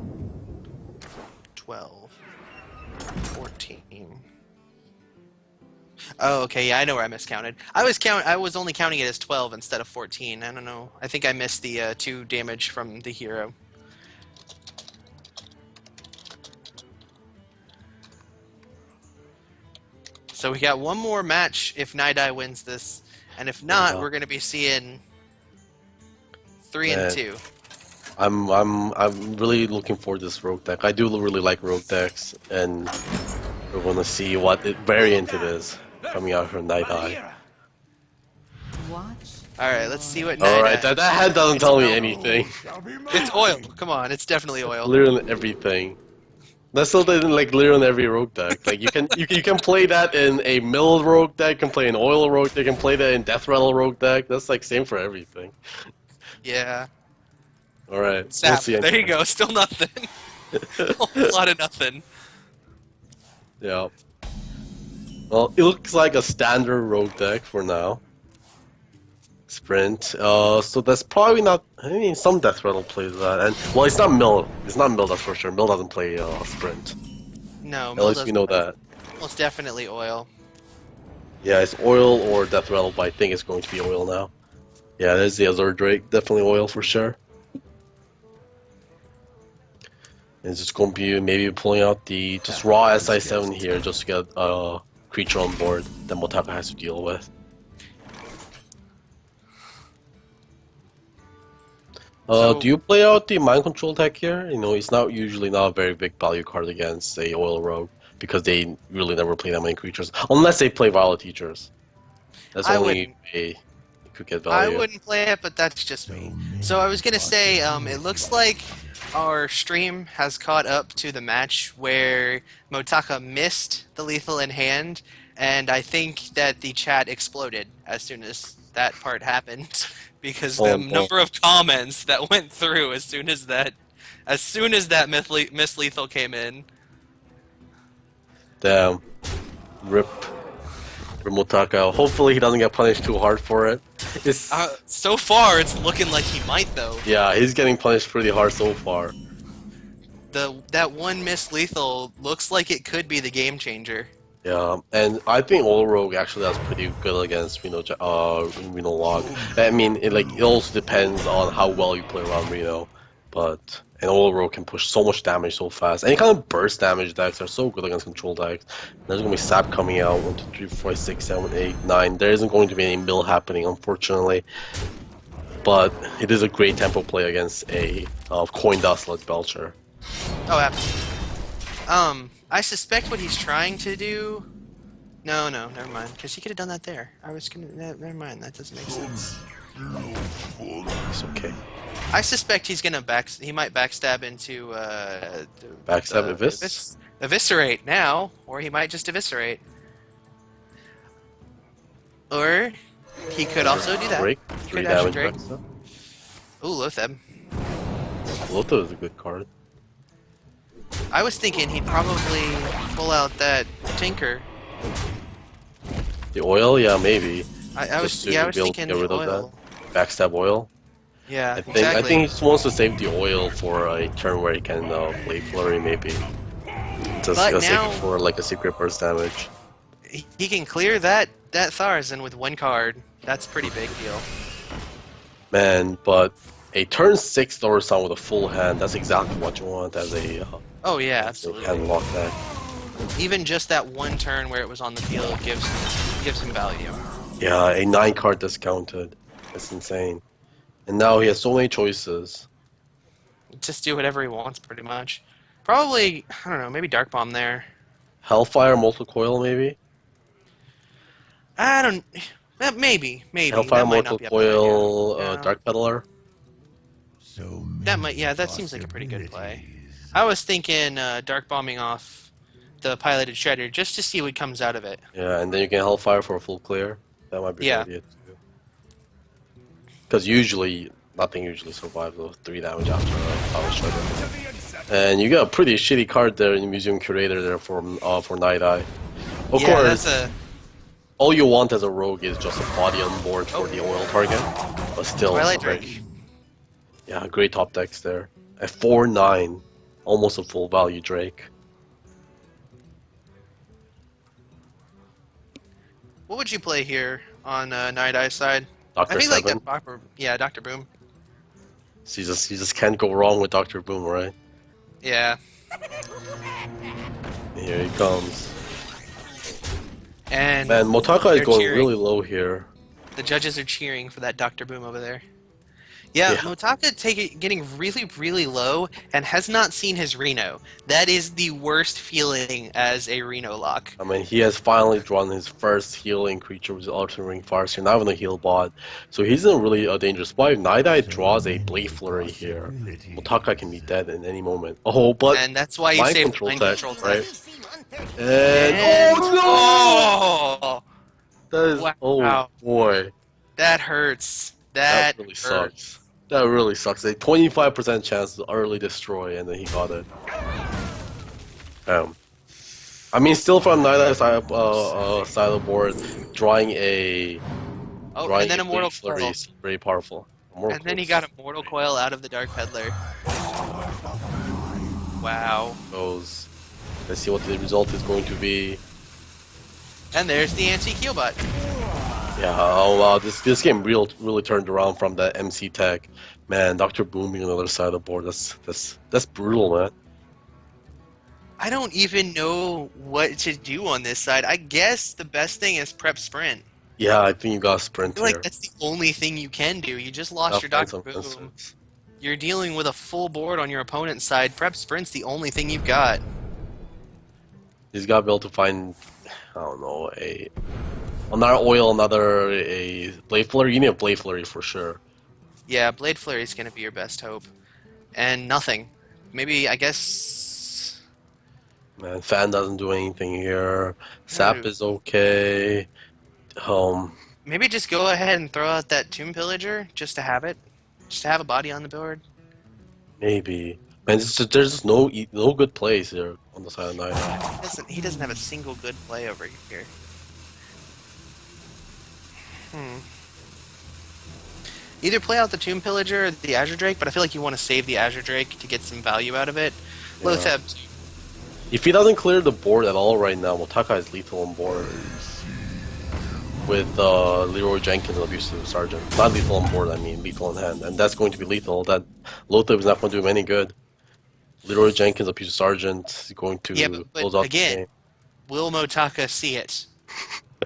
12. 14. Oh, okay, yeah, I know where I miscounted. I was only counting it as 12 instead of 14. I don't know. I think I missed the 2 damage from the hero. So we got one more match if Night-Eye wins this, and if not, Yeah. we're going to be seeing 3 Man. and 2. I'm really looking forward to this rogue deck. I do really like rogue decks, and we're gonna see what variant it is coming out from Night-Eye. Watch. All right, let's see what Night-Eye... Alright, that head doesn't tell me anything. It's oil. Come on, it's definitely oil. Literally everything. That's still like literally every rogue deck. Like you can play that in a mill rogue deck, you can play an oil rogue deck, you can play that in death rattle rogue deck. That's like same for everything. Yeah. Alright, we'll Sap. see. There you go. Still nothing. A whole lot of nothing. Yeah. Well, it looks like a standard rogue deck for now. Sprint. So that's probably not. I mean, some death rattle plays that, and well, it's not mill. It's not mill. That's for sure. Mill doesn't play sprint. No, At Mill least we know that. Well, it's definitely oil. Yeah, it's oil or death rattle, but I think it's going to be oil now. Yeah, there's the Azure Drake. Definitely oil for sure. It's just going to be maybe pulling out the just raw SI7 here just to get a creature on board that Motaka has to deal with. So- Do you play out the mind control deck here? You know, it's not usually not a very big value card against a oil rogue because they really never play that many creatures unless they play Violet Teachers. That's I only a could get I value. wouldn't play it, but that's just me. So I was gonna say, it looks like our stream has caught up to the match where Motaka missed the lethal in hand, and I think that the chat exploded as soon as that part happened because the Oh, boy. number of comments that went through as soon as that miss lethal came in. Damn. Rip. For Motaka. Hopefully he doesn't get punished too hard for it. It's, So far, it's looking like he might though. yeah, he's getting punished pretty hard so far. That one miss lethal looks like it could be the game changer. Yeah, and I think Oil Rogue actually does pretty good against Reno Log. I mean, it also depends on how well you play around Reno, but an Oil Rogue can push so much damage so fast. Any kind of burst damage decks are so good against control decks. There's gonna be Sap coming out 1, 2, 3, 4, 5, 6, 7, 8, 9. There isn't going to be any mill happening, unfortunately. But it is a great tempo play against a Coin Dustlet Belcher. Oh, absolutely. I suspect what he's trying to do. No, never mind. Because he could have done that there. I was gonna. Never mind. That doesn't make sense. It's okay. I suspect he's gonna He might backstab into. Backstab Evis? Eviscerate now, or he might just eviscerate. Or he could also do that. Break. He 3 could actually damage break. backstab. Ooh, Lotheb. Lotho is a good card. I was thinking he'd probably pull out that Tinker. The oil? Yeah, maybe. I was Just to yeah, I was be able to thinking get rid the of that. oil. Backstab oil. Yeah, I think exactly. I think he just wants to save the oil for a turn where he can play flurry maybe. Just But save now- it for like a secret burst damage. He can clear that Tharzan with one card. That's a pretty big deal. Man, but a turn 6 Thorson with a full hand, that's exactly what you want as a Oh yeah, hand absolutely. lock deck. Even just that one turn where it was on the field gives him value. Yeah, a 9 card discounted. That's insane. And now he has so many choices. Just do whatever he wants, pretty much. Probably, I don't know, maybe Dark Bomb there. Hellfire multi-coil maybe? I don't. Maybe. Hellfire, That might Mortal not be a bad idea. Coil, Yeah. Dark Peddler. That might, yeah, that seems like a pretty good play. I was thinking dark bombing off the piloted shredder just to see what comes out of it. Yeah, and then you can Hellfire for a full clear. That might be a Yeah. good idea too. Because usually, nothing usually survives those 3 damage after a power shredder. And you got a pretty shitty card there in the Museum Curator there for Night Eye. Of Yeah, course, that's a all you want as a rogue is just a body on board for the oil target. But still, Twilight great. Drake. Yeah, great top decks there. At 4-9, almost a full value Drake. What would you play here on Night Eye's side? Doctor I think like 7. that Dr. Boom. So you just can't go wrong with Dr. Boom, right? Yeah. Here he comes. And Man, Motaka is they're going cheering. really low here. The judges are cheering for that Dr. Boom over there. Yeah, Yeah. Motaka getting really, really low and has not seen his Reno. That is the worst feeling as a Reno lock. I mean, he has finally drawn his first healing creature with Alternate Ring Fire, so not even a heal bot. So he's in really a dangerous spot. If Night Eye draws a Blade Flurry here, Motaka can be dead in any moment. Oh, but And that's why you mind save control mind tech, control tech. right? And And- oh no! Oh, That is Wow. oh boy, that hurts. that That really hurts. sucks. That really sucks. A 25% chance to early destroy, and then he got it. I mean, still from Night Eye's side of the board, drawing a Oh, drawing and then a Blade Mortal Flurry Coil. is very powerful. And then he got a Mortal Coil out of the Dark Peddler. Wow. goes. Let's see what the result is going to be. And there's the anti-heal bot. Yeah, oh wow, this game really turned around from that MC tech. Man, Dr. Boom being on the other side of the board, that's brutal, man. I don't even know what to do on this side. I guess the best thing is prep sprint. Yeah, I think you got a sprint I feel here. like that's the only thing you can do. You just lost your Gotta Dr. find some Boom. fences. You're dealing with a full board on your opponent's side. Prep sprint's the only thing you've got. He's got to be able to find, I don't know, another oil, a Blade Flurry. You need a Blade Flurry for sure. Yeah, Blade Flurry is going to be your best hope. And nothing. Maybe, I guess... Man, Fan doesn't do anything here. Sap is okay. Maybe just go ahead and throw out that Tomb Pillager just to have it. Just to have a body on the board. Maybe. Man, there's just no good plays here on the side of Night Eye. He doesn't have a single good play over here. Either play out the Tomb Pillager or the Azure Drake, but I feel like you want to save the Azure Drake to get some value out of it. Yeah. Lotheb, If he doesn't clear the board at all right now, Motaka is lethal on board. With Leroy Jenkins and Abusive Sergeant. Not lethal on board, I mean lethal in hand. And that's going to be lethal. That Lotheb is not going to do him any good. Leroy Jenkins, Abusive Sergeant is going to Yeah, but close out again, will Motaka see it?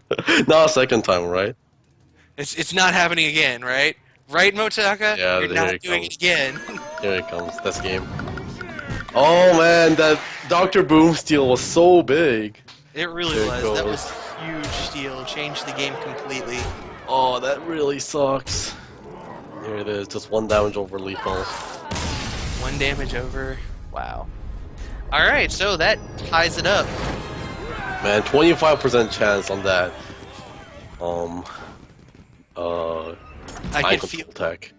the game. Not a second time, right? It's not happening again, right? Right, Motaka? Yeah, You're there not it doing comes. it again. Here it comes. That's game. Oh man, that Dr. Boom steal was so big. It really There it was. That goes. was a huge steal. Changed the game completely. Oh, that really sucks. Here it is, just 1 damage over lethal. 1 damage over. Wow. Alright, so that ties it up. Man, 25% chance on that. I Mind could feel control tech.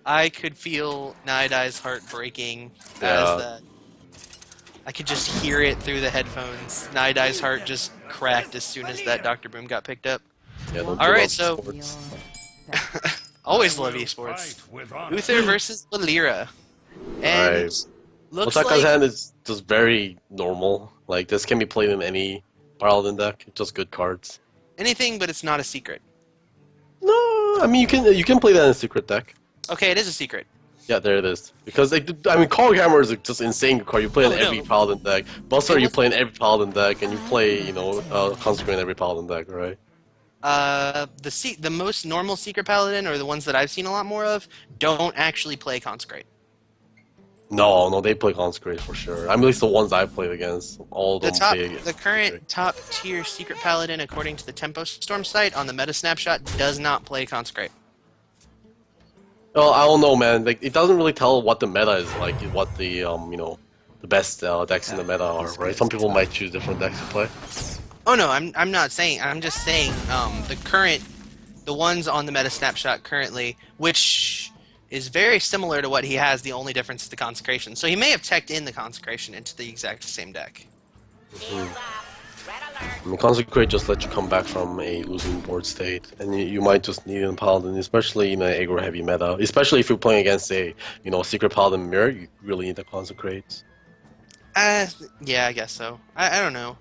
I could feel Night Eye's heart breaking Yeah. as that. I could just hear it through the headphones. Night Eye's heart just cracked as soon as that Dr. Boom got picked up. Yeah, don't All give right, up so- sports. Always love esports. Uther versus Valera. And Right. looks Motaka's like hand is just very normal. Like, this can be played in any Paladin deck. Just good cards. anything, but it's not a secret. No, I mean, you can play that in a secret deck. Okay, it is a secret. Yeah, there it is. Because, like, I mean, Call Hammer is just insane card. You play in Oh, every no. Paladin deck. Buster, It you was- play in every Paladin deck, and you play, you know, Consecrate in every Paladin deck, right? The most normal Secret Paladin, or the ones that I've seen a lot more of, don't actually play Consecrate. No, they play Consecrate for sure. I mean, at least the ones I played against, all of them play. The current top tier Secret Paladin, according to the Tempo Storm site on the Meta Snapshot, does not play Consecrate. Well, I don't know, man. Like, it doesn't really tell what the meta is like, what the the best decks in the meta are, right? Some people might choose different decks to play. Oh no, I'm not saying. I'm just saying the ones on the Meta Snapshot currently, which is very similar to what he has. The only difference is the Consecration. So he may have teched in the Consecration into the exact same deck. I mean, Consecrate just let you come back from a losing board state, and you might just need a Paladin, especially in an aggro-heavy meta. Especially if you're playing against a Secret Paladin mirror, you really need the Consecrate. Yeah, I guess so. I don't know.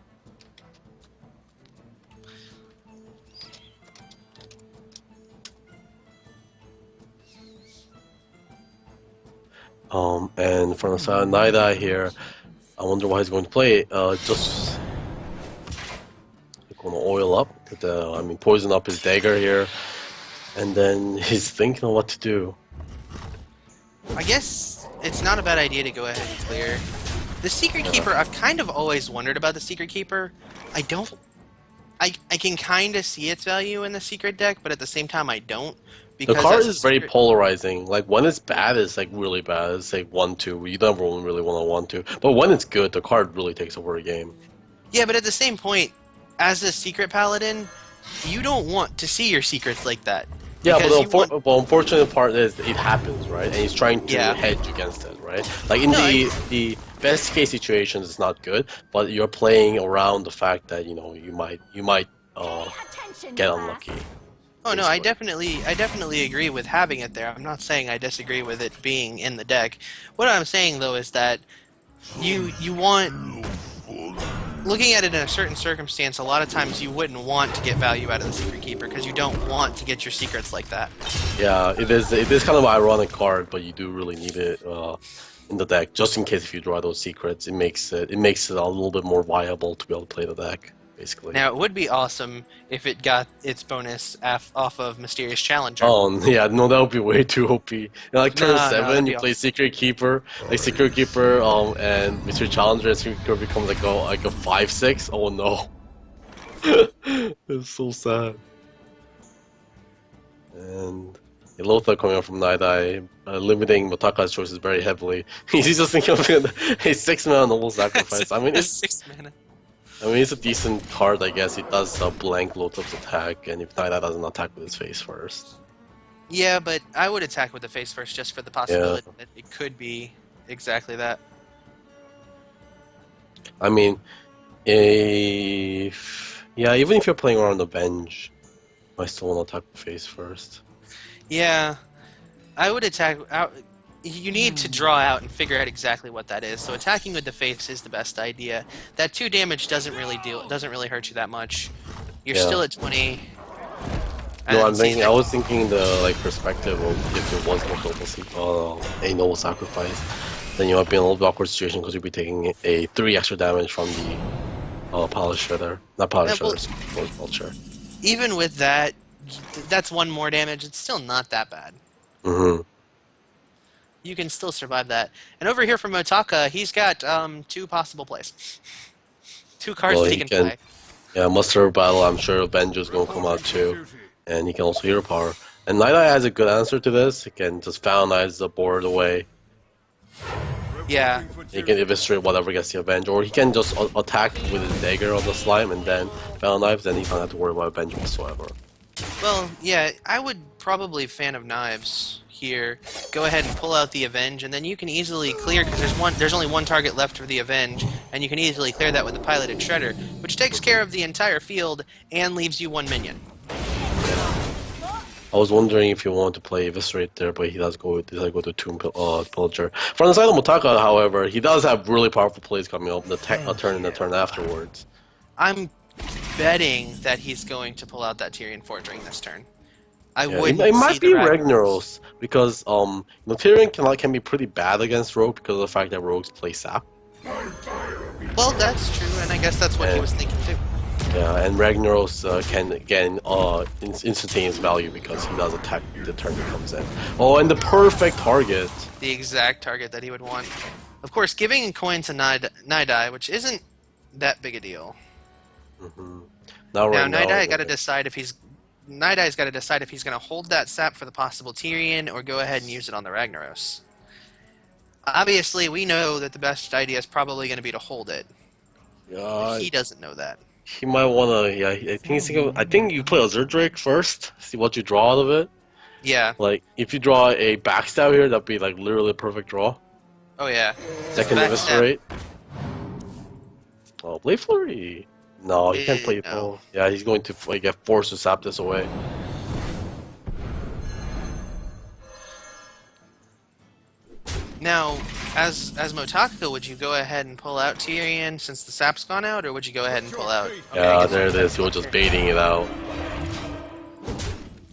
And from the side of Night Eye here, I wonder why he's going to play. Just going to oil up, poison up his dagger here, and then he's thinking of what to do. I guess it's not a bad idea to go ahead and clear. The Secret Keeper, I've kind of always wondered about the Secret Keeper. I can kind of see its value in the Secret deck, but at the same time I don't. The card is very polarizing. Like, when it's bad, it's like really bad. It's like 1-2. You never really want to 1-2. But when it's good, the card really takes over a game. Yeah, but at the same point, as a Secret Paladin, you don't want to see your secrets like that. Yeah, but the unfortunate part is it happens, right? And he's trying to hedge against it, right? Like in the best case situations, it's not good, but you're playing around the fact that you might get unlucky. Oh no, I definitely agree with having it there. I'm not saying I disagree with it being in the deck. What I'm saying though is that you want, looking at it in a certain circumstance, a lot of times you wouldn't want to get value out of the Secret Keeper because you don't want to get your secrets like that. Yeah, it is kind of an ironic card, but you do really need it in the deck just in case if you draw those secrets. It makes it a little bit more viable to be able to play the deck. Basically. Now, it would be awesome if it got its bonus off of Mysterious Challenger. Oh, yeah, no, that would be way too OP. Like turn 7, you play Secret Keeper, and Mysterious Challenger, and Secret Keeper becomes like a 5/6. Oh no. It's so sad. And Lothar coming up from Night Eye, limiting Motaka's choices very heavily. He's just thinking of a 6-mana Noble Sacrifice. I mean, it's 6 mana. I mean, it's a decent card, I guess. It does blank Lothop's attack, and if Night Eye doesn't attack with his face first. Yeah, but I would attack with the face first just for the possibility that it could be exactly that. I mean, even if you're playing around the bench, I still want to attack with face first. Yeah, I would attack out. You need to draw out and figure out exactly what that is. So attacking with the face is the best idea. That 2 damage doesn't really hurt you that much. You're still at 20. No, I was thinking the perspective of if it was a Noble Sacrifice, then you might be in a little bit awkward situation because you'll be taking a 3 extra damage from the Polish Shredder. Not Polish Shredder, Vulture. Even with that, that's 1 more damage. It's still not that bad. Mm-hmm. You can still survive that. And over here from Motaka, he's got 2 possible plays. 2 cards that he can play. Yeah, Muster Battle, I'm sure Benjo's going to come out too. And he can also Hero Power. And Night Eye has a good answer to this. He can just Foul-Knives the board away. Yeah. He can eviscerate whatever gets the Avenge. Or he can just attack with his dagger on the slime and then Foul-Knives, then he doesn't have to worry about Avenge whatsoever. Well, yeah, I would probably Fan of Knives here. Go ahead and pull out the Avenge, and then you can easily clear, because there's only 1 target left for the Avenge, and you can easily clear that with the Piloted Shredder, which takes care of the entire field and leaves you 1 minion. I was wondering if you wanted to play Eviscerate there, but he does go to Tomb Pillager. From the side of Motaka, however, he does have really powerful plays coming up, a turn and the turn afterwards. I'm betting that he's going to pull out that Tyrion Fort during this turn. It might be Ragnaros, because Tyrion can be pretty bad against Rogue because of the fact that Rogues play Sap. Well, that's true, and I guess that's what he was thinking too. Yeah, and Ragnaros can gain instantaneous value because he does attack the turn he comes in. Oh, and the perfect target. The exact target that he would want. Of course, giving a coin to Nidai, which isn't that big a deal. Mm-hmm. Now, right now, Nidai's got to decide if he's going to hold that sap for the possible Tyrion or go ahead and use it on the Ragnaros. Obviously, we know that the best idea is probably going to be to hold it. Yeah, He doesn't know that. he might wanna. Yeah, I think you play Azure Drake first. See what you draw out of it. Yeah. Like if you draw a backstab here, that'd be like literally a perfect draw. Oh yeah. That can Backstab. eviscerate. Oh, Blade Flurry. No, he can't play it. No. Oh, yeah, he's going to like get forced to sap this away. Now, as Motaka, would you go ahead and pull out Tyrion since the sap's gone out, or would you go ahead and pull out? Okay, I Yeah, guess there it is. He was just baiting it out.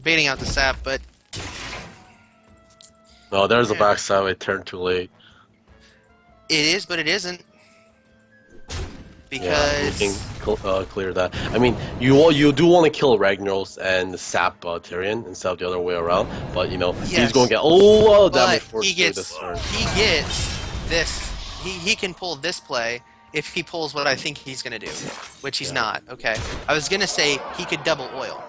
baiting out the sap, but No, there's a Yeah. backstab. I turned too late. it is, but it isn't. Yeah, you Because can clear that. I mean, you do want to kill Ragnaros and sap Tyrion instead of the other way around, but you know he's Yes. going to get a lot of but damage for he this gets turn. this. He can pull this play if he pulls what I think he's gonna do, which he's Yeah. not. Okay, I was gonna say he could double oil.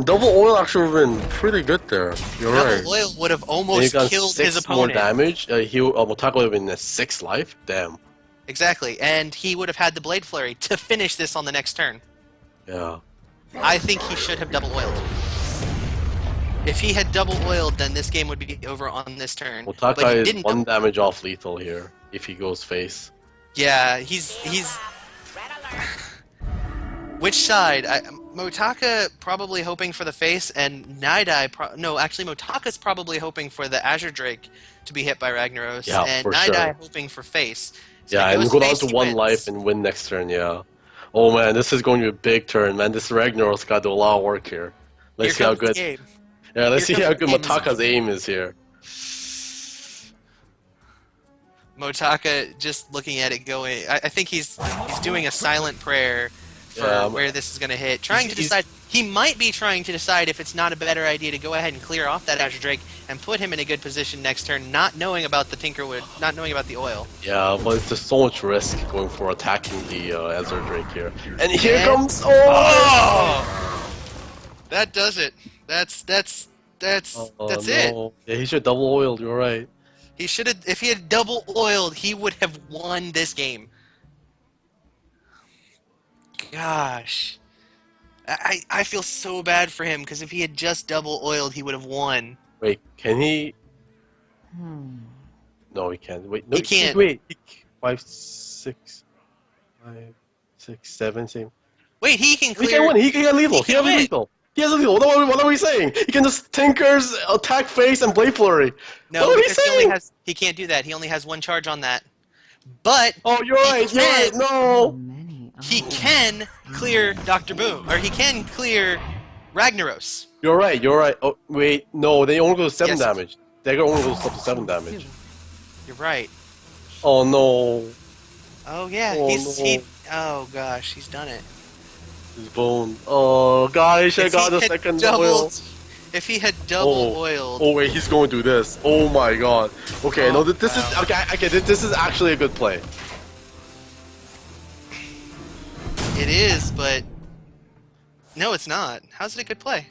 Double oil actually would have been pretty good there. You're right. Double oil would have And he almost got killed 6 his more opponent. damage. Motaka would have been at 6 life. Damn. Exactly, and he would have had the Blade Flurry to finish this on the next turn. Yeah. I think he should have double oiled. If he had double oiled, then this game would be over on this turn. But Motaka he is didn't. 1 damage off lethal here if he goes face. Yeah, he's. Which side? Motaka probably hoping for the face, and Nidai. No, actually, Motaka's probably hoping for the Azure Drake to be hit by Ragnaros, Yeah, and for Nidai sure. hoping for face. So Yeah, he and goes go down face, to he 1 wins. life and win next turn, yeah. Oh man, this is going to be a big turn, man. This Ragnaros got to do a lot of work here. Let's see Here how comes the good. game. Yeah, let's see Here how comes good the Motaka's aim is here. Motaka just looking at it going. I think he's doing a silent prayer for Yeah, where this is going to hit. Trying to he's- decide. He might be trying to decide if it's not a better idea to go ahead and clear off that Azure Drake and put him in a good position next turn, not knowing about the Tinkerwood, not knowing about the oil. Yeah, but it's just so much risk going for attacking the Azure Drake here. And here And- comes. Oh! That does it. That's Oh, it. no. Yeah, he should double oiled. You're right. He should have. If he had double oiled, he would have won this game. Gosh, I feel so bad for him because if he had just double oiled, he would have won. Wait, can he? Hmm. No, he can't. Wait, no, He can't. Wait, 5, 6, 5, 6, 7, same. Wait, he can He clear. can win. He can get lethal. He He can has win. lethal. He has lethal. What are we saying? He can just Tinkers, attack face, and Blade Flurry. No, what are we because he only saying? has. He can't do that. He only has one charge on that. But Oh, you're right. You're right. No. Many. he can clear Dr. Boom, or he can clear Ragnaros. You're right. You're right. Oh, wait. No, they only go to 7 Yes. damage. They only go up to 7 damage. You're right. Oh no. Oh yeah, Oh, he. no. Oh gosh, he's done it. His bone. Oh, God, he should have If he got the had second doubled- oil. If he had double Oh. oiled, Oh wait, he's going to do this. Oh my God. Okay, Oh, no, this wow. is okay. Okay, this is actually a good play. it is, but no, it's not. How's it a good play?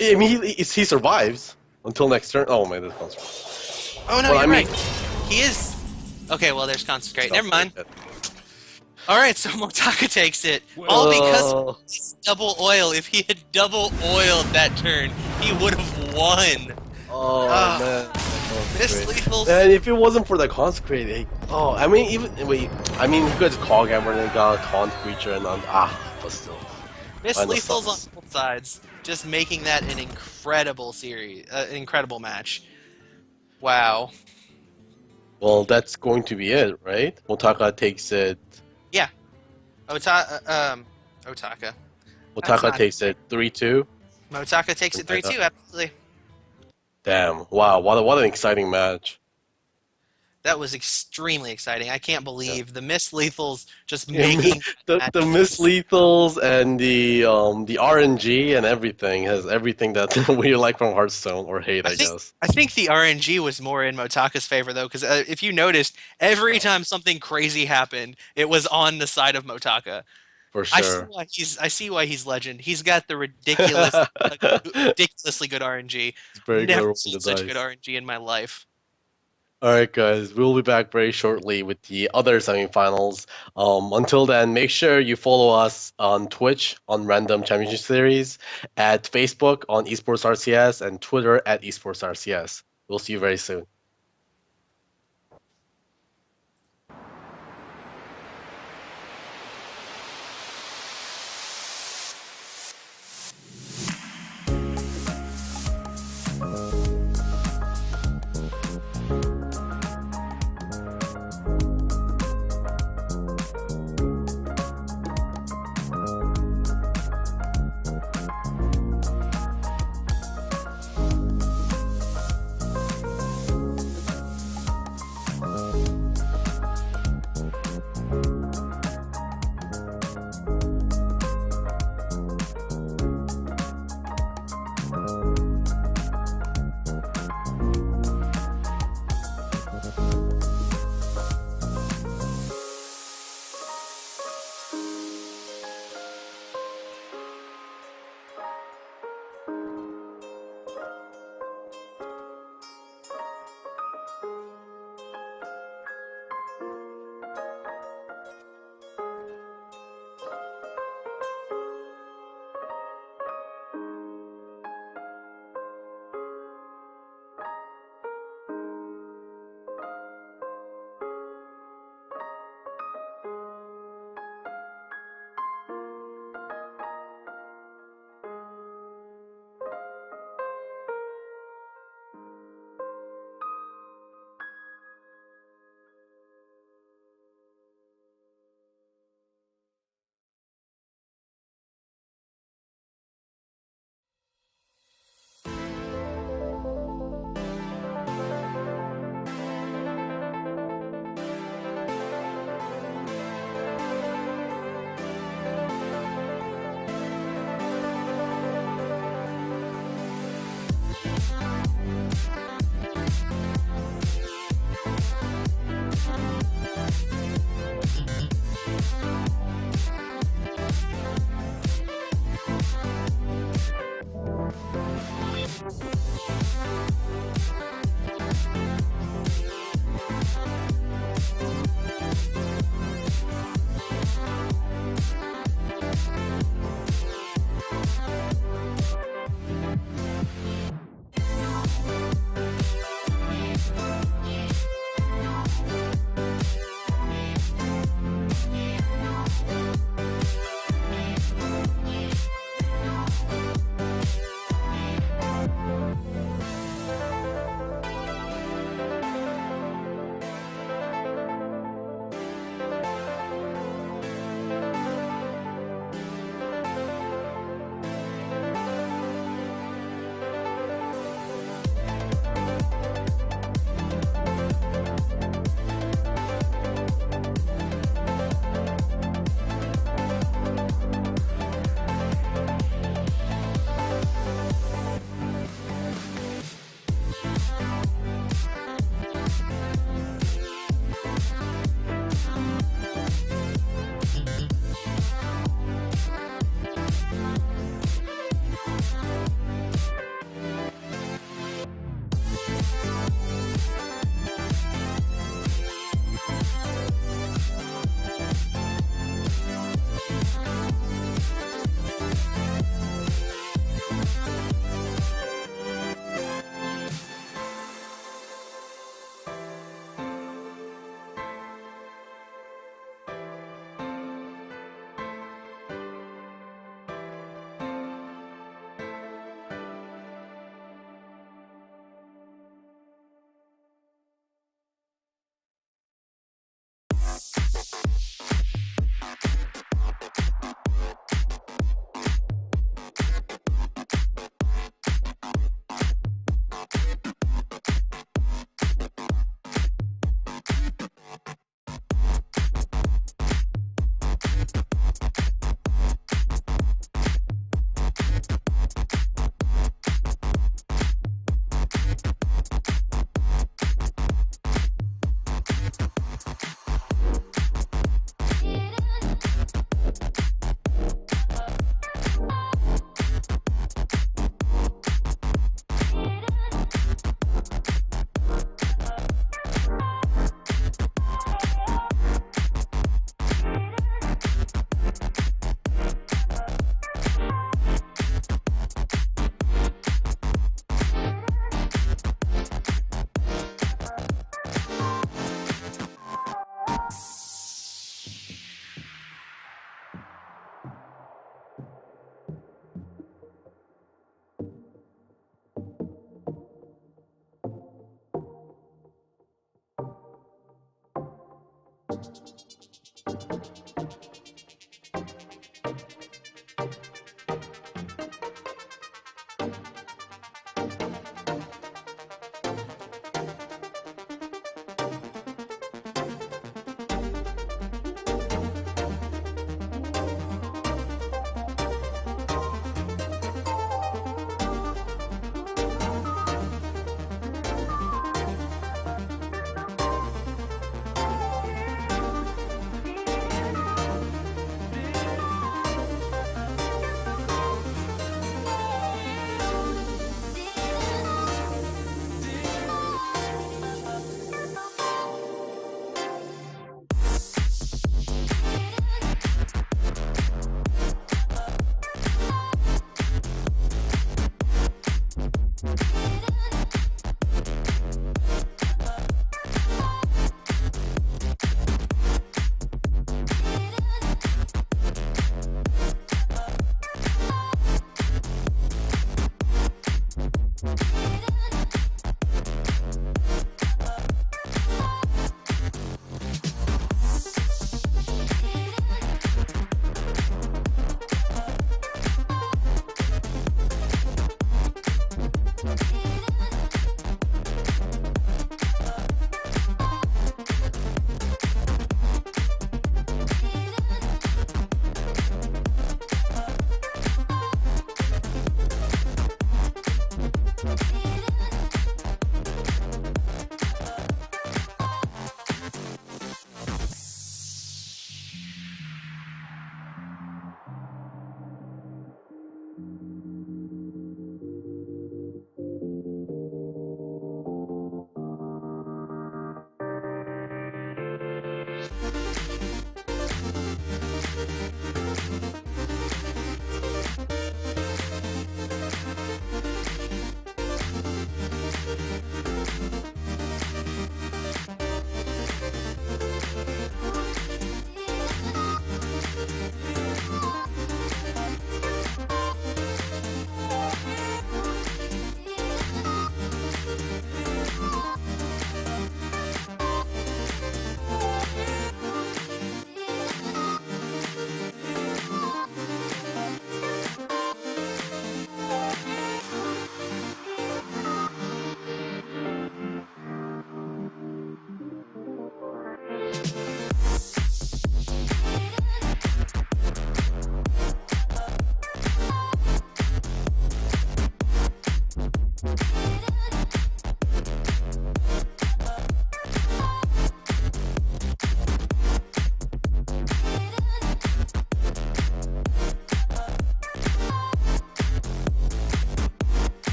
I mean, he survives until next turn. Oh man, this one's Oh no, Well, you're I mean- right. He is. Okay, well, there's concentrate. Never mind. All right, so Motaka takes it. All because of his double oil. If he had double oiled that turn, he would have won. Oh Ah. man. This Great. lethal. And if it wasn't for the consecrate, oh, I mean, he could just call hammer and then got a taunt creature and but still. Miss I know Lethal's on sucks. both sides, just making that an incredible series, an incredible match. Wow. Well, that's going to be it, right? Motaka takes it. Otaka. Motaka not- takes it 3-2. Motaka takes it 3-2. Absolutely. Damn! Wow! What an exciting match. That was extremely exciting. I can't Yeah. believe the Miss Lethals just Yeah, making that the Miss match. Lethals and the RNG and everything has everything that we like from Hearthstone or hate, I I think guess. I think the RNG was more in Motaka's favor though, because if you noticed, every time something crazy happened, it was on the side of Motaka. For sure. I see why he's legend. He's got the It's ridiculously good RNG. very good Never rolling seen the such good dice. RNG in my life. All right, guys, we'll be back very shortly with the other semifinals. Until then, make sure you follow us on Twitch on Random Championship Series, at Facebook on Esports RCS, and Twitter at Esports RCS. We'll see you very soon.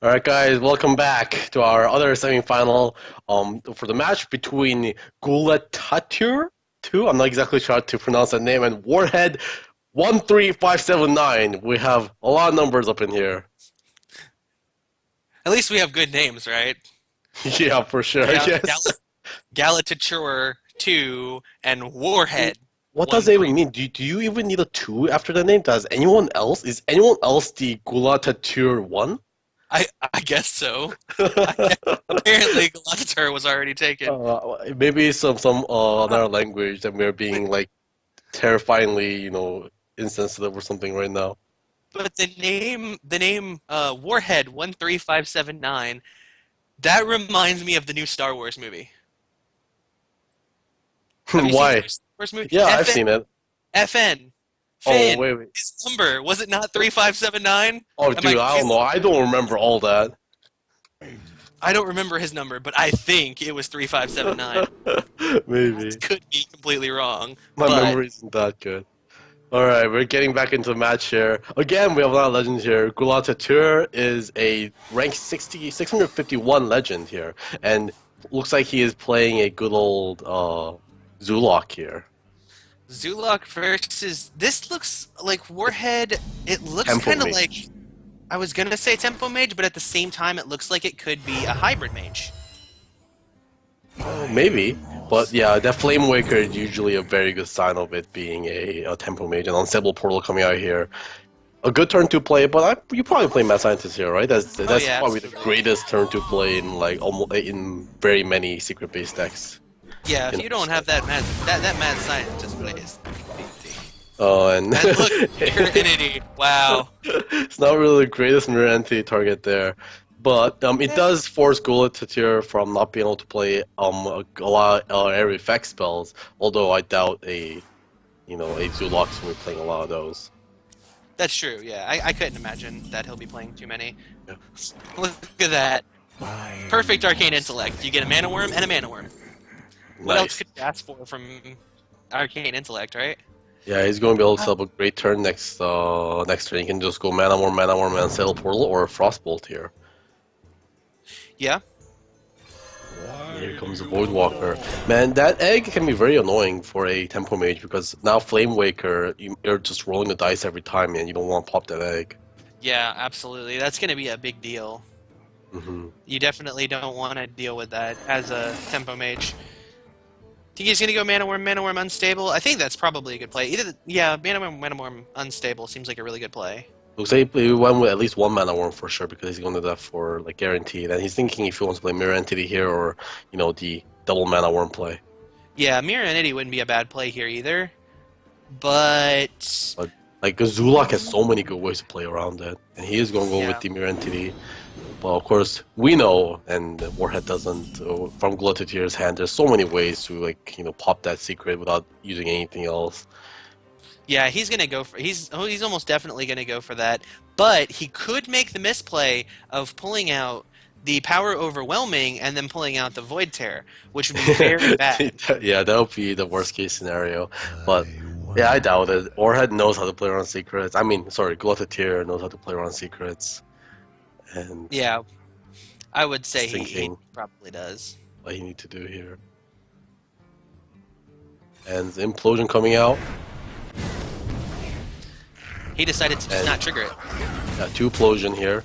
All right, guys, welcome back to our other semifinal. For the match between Gulatatur, I'm not exactly sure how to pronounce that name, and Warhead 13579. We have a lot of numbers up in here. At least we have good names, right? Yeah, for sure. Yes. Galatature 2 and Warhead. What does it even mean? Do you even need a 2 after the name? Is anyone else the Gulatatur 1? I guess so. Apparently, Galatature was already taken. Maybe some other language that we're being like terrifyingly, insensitive or something right now. But the name Warhead 13579, that reminds me of the new Star Wars movie. Have you seen Why? the new Star Wars movie? Yeah, I've seen it. FN. Oh, Finn. wait. His number, was it not 3579? Oh, dude, I don't know. I don't remember all that. I don't remember his number, but I think it was 3579. Maybe. Could be completely wrong. My but memory isn't that good. Alright, we're getting back into the match here. Again, we have a lot of legends here. Gulatatur is a rank 651 legend here. And looks like he is playing a good old Zulok here. Zulok versus... This looks like Warhead... It looks Tempo kind of Mage. like... I was going to say Tempo Mage, but at the same time it looks like it could be a hybrid mage. Maybe. But yeah, that Flame Waker is usually a very good sign of it being a Tempo Mage. An Unstable Portal coming out here. A good turn to play, but you probably play Mad Scientist here, right? That's yeah, probably the greatest turn to play in in very many secret based decks. Yeah, if you don't have that Mad Scientist plays. And And look, Mirror Entity. Wow. it's not really the greatest Mirror Entity target there, but it does force Gulatatur from not being able to play a lot of area effect spells. Although I doubt a Zulok's will be playing a lot of those. That's true, yeah. I couldn't imagine that he'll be playing too many. Yeah. Look at that. Perfect Arcane Intellect. You get a Mana Worm and a Mana Worm. What else Nice. could you ask for from Arcane Intellect, right? Yeah, he's going to be able to set up a great turn next turn. He can just go Mana Worm, and Sail Portal, or Frostbolt here. Yeah. Here comes the Voidwalker. Man, that egg can be very annoying for a Tempo Mage because now Flame Waker, you're just rolling the dice every time, and you don't want to pop that egg. Yeah, absolutely. That's going to be a big deal. Mm-hmm. You definitely don't want to deal with that as a Tempo Mage. Think he's going to go Mana Worm Unstable? I think that's probably a good play. Mana Worm Unstable seems like a really good play. Looks like he went with at least one Mana Worm for sure because he's going to do that for like guaranteed. And he's thinking if he wants to play Mirror Entity here or the double Mana Worm play. Yeah, Mirror Entity wouldn't be a bad play here either. But Like Zulok has so many good ways to play around it, and he is going to go with the Mirror Entity. But of course, we know, and Warhead doesn't. From Gulatatur's hand, there's so many ways to pop that secret without using anything else. yeah, he's gonna go for he's almost definitely gonna go for that. But he could make the misplay of pulling out the Power Overwhelming and then pulling out the Void Tear, which would be very bad. Yeah, that would be the worst case scenario. But yeah, I doubt it. Warhead knows how to play around secrets. Glutatir knows how to play around secrets. And Yeah, I would say he thinking probably does. what he need to do here. And the Implosion coming out. He decided to just not trigger it. Got 2 Implosion here.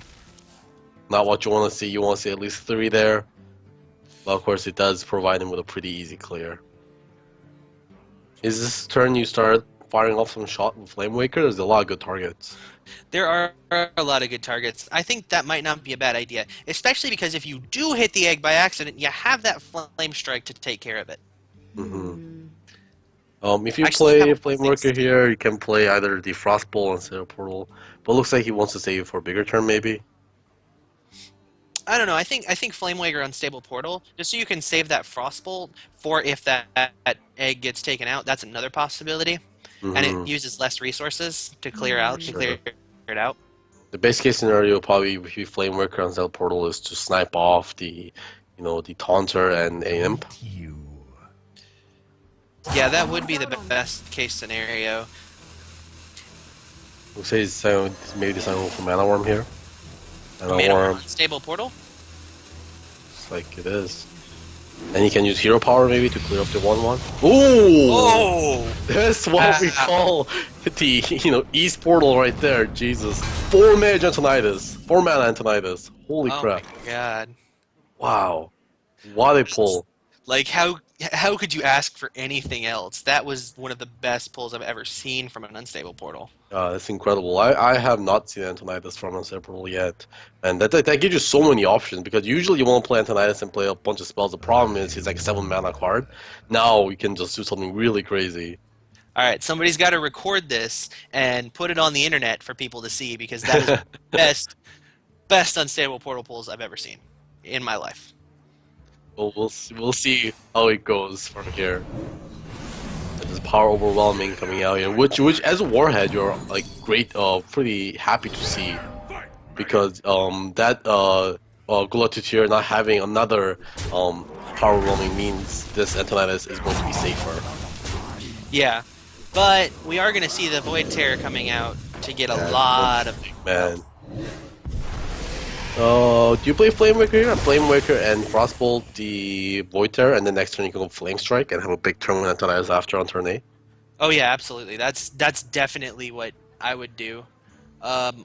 Not what you want to see. You want to see at least 3 there. But of course, it does provide him with a pretty easy clear. Is this turn you start firing off some shot with Flame Waker? There's a lot of good targets. There are a lot of good targets. I think that might not be a bad idea, especially because if you do hit the egg by accident, you have that Flame Strike to take care of it. Mm-hmm. If you Actually, play have Flame things Worker to do. here, you can play either the Frostbolt instead of Portal. But it looks like he wants to save it for a bigger turn, maybe. I don't know. I think Flamewaker Unstable Portal, just so you can save that Frostbolt for if that egg gets taken out. That's another possibility, and Mhm. it uses less resources to clear out to clear it out. The best case scenario probably if you Flame Worker on Cell Portal is to snipe off the Taunter and a Imp. Yeah, that would be the best case scenario. Looks like he's maybe deciding for Mana Worm here. And a Made a worm, unstable portal. just like it is. And you can use hero power maybe to clear up the 1/1. Ooh! Oh! That's what we call the, East portal right there. Jesus. 4 mana Antonidas. 4 mana Antonidas. Holy Oh crap. my god! Wow. What a pull. Like how could you ask for anything else? That was one of the best pulls I've ever seen from an unstable portal. That's incredible. I have not seen Antonidas from Unstable Portal yet. And that gives you so many options because usually you want to play Antonidas and play a bunch of spells. The problem is he's like a 7 mana card. Now you can just do something really crazy. All right, somebody's got to record this and put it on the internet for people to see because that is best unstable portal pulls I've ever seen in my life. Well, we'll see how it goes from here. There's power overwhelming coming out here, which as a warhead you're like pretty happy to see, because that Gulatitir not having another power overwhelming means this Antonidas is going to be safer. Yeah, but we are going to see the Void Terror coming out to get a lot of Man. Do you play Flamewaker here? Flamewaker and Frostbolt the Void Terror, and then next turn you can go Flame Strike and have a big turn with Antonidas after on turn 8? Oh yeah, absolutely. That's definitely what I would do.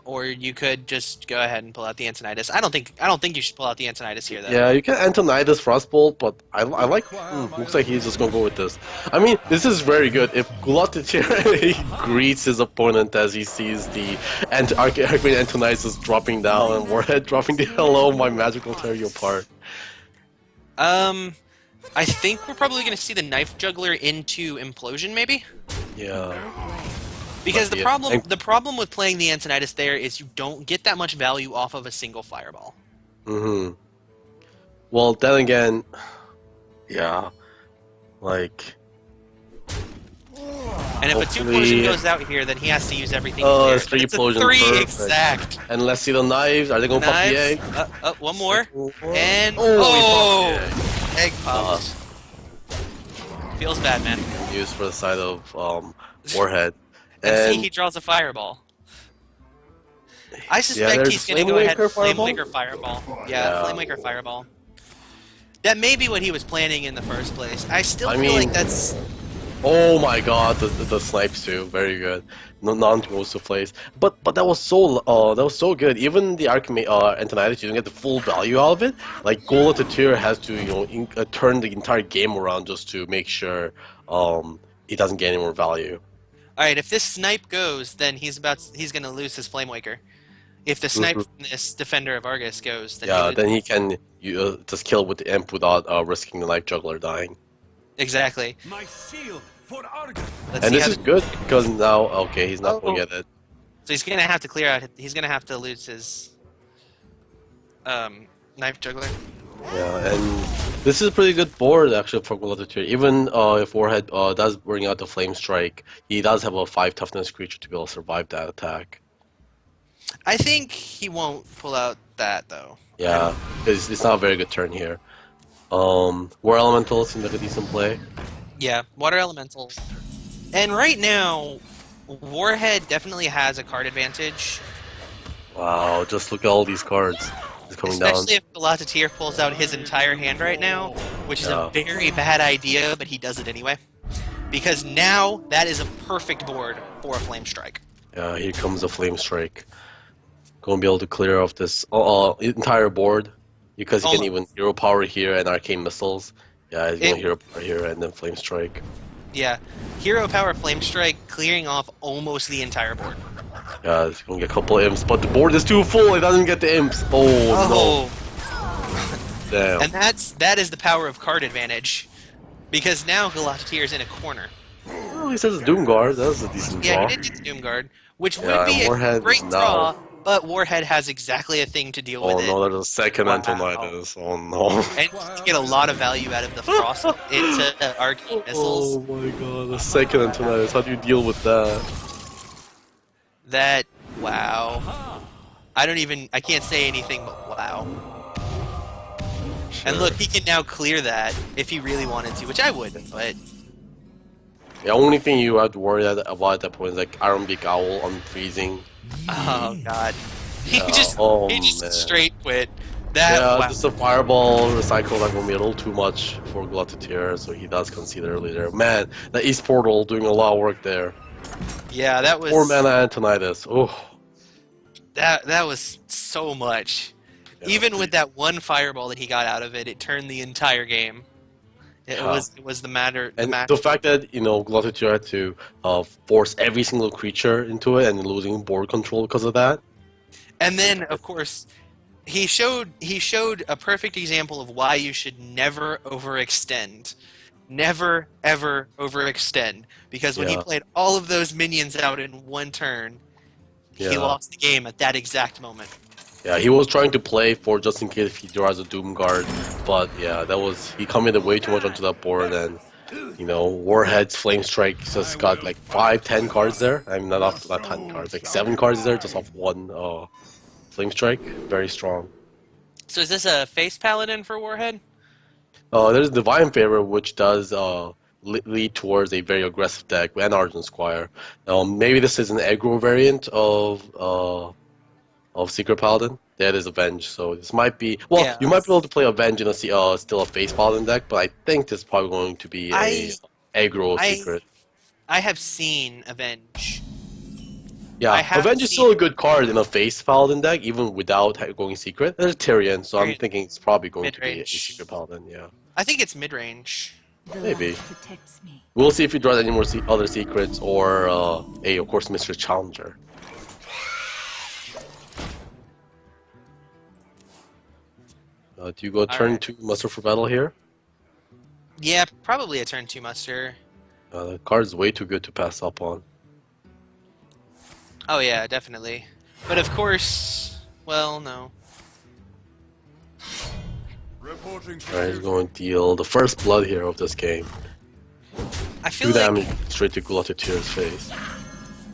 Or you could just go ahead and pull out the Antonidas. I don't think you should pull out the Antonidas here though. Yeah, you can Antonidas Frostbolt, but I like. Looks like he's just gonna go with this. I mean, this is very good. If Gulatitir greets his opponent as he sees the Arcane Antonidas dropping down and Warhead dropping the hello, my magic will tear you apart. I think we're probably going to see the Knife Juggler into Implosion, maybe. Yeah. Because But the problem with playing the Antonidas there is you don't get that much value off of a single Fireball. Mm-hmm. Well, then again, yeah, like. And if a 2-Plosion goes out here, then he has to use everything. Oh, it's it's 3-Plosion, 3 perfect. exact. And let's see the knives. Are they gonna pop the egg? One more. And Oh, egg pops. Feels bad, man. Used for the side of Warhead. And see, he draws a Fireball. I suspect there's he's going to go ahead and Flamemaker Flamemaker Fireball. Yeah, Flamemaker Fireball. That may be what he was planning in the first place. I still feel like that's... Oh my god, the snipes too, very good. Non-explosive plays, but that was so good. Even the Antonidas, you don't get the full value out of it. Like Gulatitir has to turn the entire game around just to make sure he doesn't get any more value. All right, if this snipe goes, then he's going to lose his Flamewaker. If the snipe from this Defender of Argus goes, then then he can just kill with the imp without risking the Knife Juggler dying. Exactly. My shield for Argus. And this is good because now, he's not going to get it. So he's going to have to clear out. He's going to have to lose his Knife Juggler. Yeah, and this is a pretty good board actually for Gulatitir. Even if Warhead does bring out the Flame Strike, he does have a 5 toughness creature to be able to survive that attack. I think he won't pull out that though. Yeah, because it's not a very good turn here. War Elemental seems like a decent play. Yeah, Water Elemental. And right now, Warhead definitely has a card advantage. Wow, just look at all these cards. It's coming Especially down. if Gulatitir pulls out his entire hand right now, which is a very bad idea, but he does it anyway. Because now, that is a perfect board for a Flame Strike. Yeah, here comes a Flame Strike. Gonna be able to clear off this entire board. Because he can even Hero Power here and Arcane Missiles. Yeah, he's gonna Hero Power here and then Flame Strike. Yeah, Hero Power Flame Strike clearing off almost the entire board. Yeah, he's gonna get a couple of imps, but the board is too full, it doesn't get the imps. Oh. No. Damn. And that is the power of card advantage. Because now Gulatitir is in a corner. Well, he says Doomguard, that's a decent draw. Yeah, he did get the Doomguard, which would be a great draw, but Warhead has exactly a thing to deal with it. Oh no, there's a second Antonidas. Oh no. And you get a lot of value out of the Frost into Arcane Missiles. Oh my god, the second Antonidas. How do you deal with that? Wow. I can't say anything but wow. Sure. And look, he can now clear that if he really wanted to, which I wouldn't, but... The only thing you have to worry about at that point is like Iron Beak Owl unfreezing. Oh god. He Yeah, just oh, he just man. straight quit. That Yeah, wow. just a fireball recycle that will be a little too much for Glottier, so he does concede early there. Man, the East Portal doing a lot of work there. Yeah, that Poor was mana Antonidas. Oh, that was so much. yeah, Even with pretty- that one fireball that he got out of it, it turned the entire game. It yeah. was the And match. the fact that, Glottier had to force every single creature into it and losing board control because of that. And then of course he showed a perfect example of why you should never overextend. Never ever overextend, because when he Yeah, played all of those minions out in one turn, he yeah. lost the game at that exact moment. Yeah, he was trying to play for just in case if he draws a Doom Guard, but yeah, he committed way too much onto that board, and Warhead's Flame Strike just got like 5, 10 cards there. I mean, not 10 cards, like 7 cards there just off one Flame Strike. Very strong. So is this a face paladin for Warhead? There's Divine Favor, which does lead towards a very aggressive deck, and Argent Squire. Maybe this is an aggro variant of Secret Paladin. That is Avenge, so this might be... Well, Yeah. you might be able to play Avenge in still a Face Paladin deck, but I think this is probably going to be a aggro Secret. I have seen Avenge. Yeah, I have Avenge is seen- still a good card in a Face Paladin deck, even without going Secret. There's Tyrion, so I'm Tyrion. thinking it's probably going to be a Mid-range. Secret Paladin, yeah. I think it's mid-range. The Maybe. light protects me. We'll see if he draws any more other secrets or, of course, Mr. Challenger. Do you go turn Alright. 2 muster for battle here? Yeah, probably a turn 2 muster. The card's way too good to pass up on. Oh yeah, definitely. But of course, well, no. Reporting to Alright, he's duty. going to deal the first blood here of this game. I 2 feel like damage straight to Glottotier's face.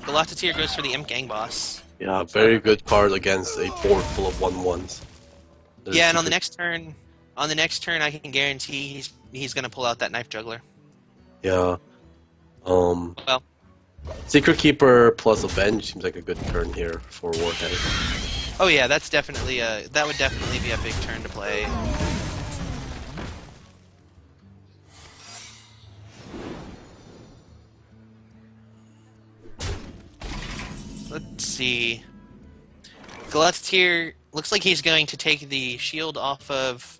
Galactateer goes for the Imp Gang Boss. Yeah, very good card against a board full of 1/1s. There's Yeah, and on the secret- next turn, I can guarantee he's gonna pull out that Knife Juggler. Yeah. Well. Secret Keeper plus Avenge seems like a good turn here for Warhead. Oh yeah, that would definitely be a big turn to play. Let's see. Galactateer looks like he's going to take the shield off of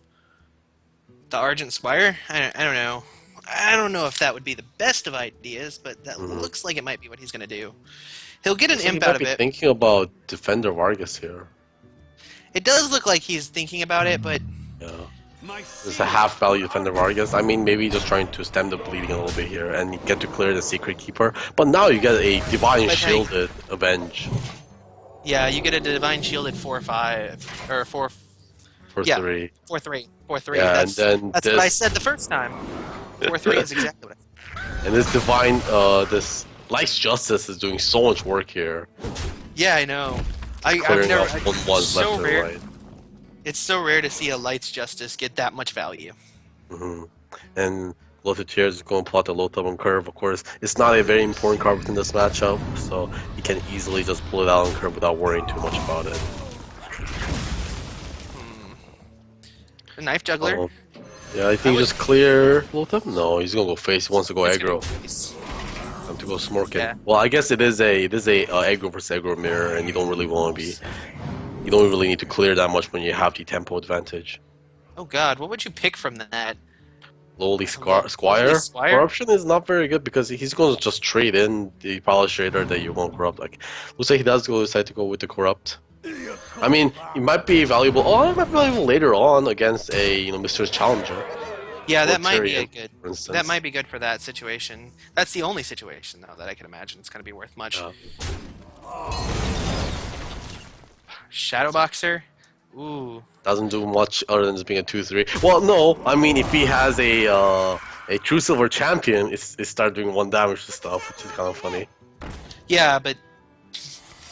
the Argent Squire. I don't know. I don't know if that would be the best of ideas, but that Mhm. looks like it might be what he's going to do. He'll get an Looks like he imp might out of be it. thinking about Defender Vargas here. It does look like he's thinking about it, but Yeah. My There's a half value Defender Vargas. I mean, maybe just trying to stem the bleeding a little bit here and get to clear the Secret Keeper. But now you get a Divine But hey- Shielded Avenge yeah, you get a Divine Shielded 4/5 or 4 for Yeah. 3. 4/3. 4/3. Yeah, That's and then what I said the first time. 4/3 is exactly what I said. And this Divine, this Light's Justice is doing so much work here. Yeah, I know. I've Clearing never. off 1/1s so left rare. and right. It's so rare to see a Light's Justice get that much value. Hmm. And Glottier is going to plot the Lothar curve, of course. It's not a very important card within this matchup, so he can easily just pull it out on curve without worrying too much about it. The Knife Juggler. Oh. Yeah, I think would- just clear Lothar? No, he's going to go face. He wants to go It's gonna aggro. be nice. Time to go Smorkin. Yeah. Well, I guess it is a aggro versus aggro mirror, and you don't really want to be... You don't really need to clear that much when you have the tempo advantage. Oh God, what would you pick from that? Lowly Lowly Squire. Squire? Corruption is not very good because he's going to just trade in the Polish Trader that you won't corrupt. Like, looks like he does decide to go with the corrupt. I mean, it might be valuable. Oh, it might be valuable later on against a Mr. Challenger, Yeah, Or that might be a Tyrion, good. for instance. That might be good for that situation. That's the only situation though that I can imagine it's going to be worth much. Yeah. Shadowboxer. Ooh. Doesn't do much other than just being a 2/3. Well, no, I mean if he has a True Silver Champion, it starts doing 1 damage to stuff, which is kind of funny. Yeah, but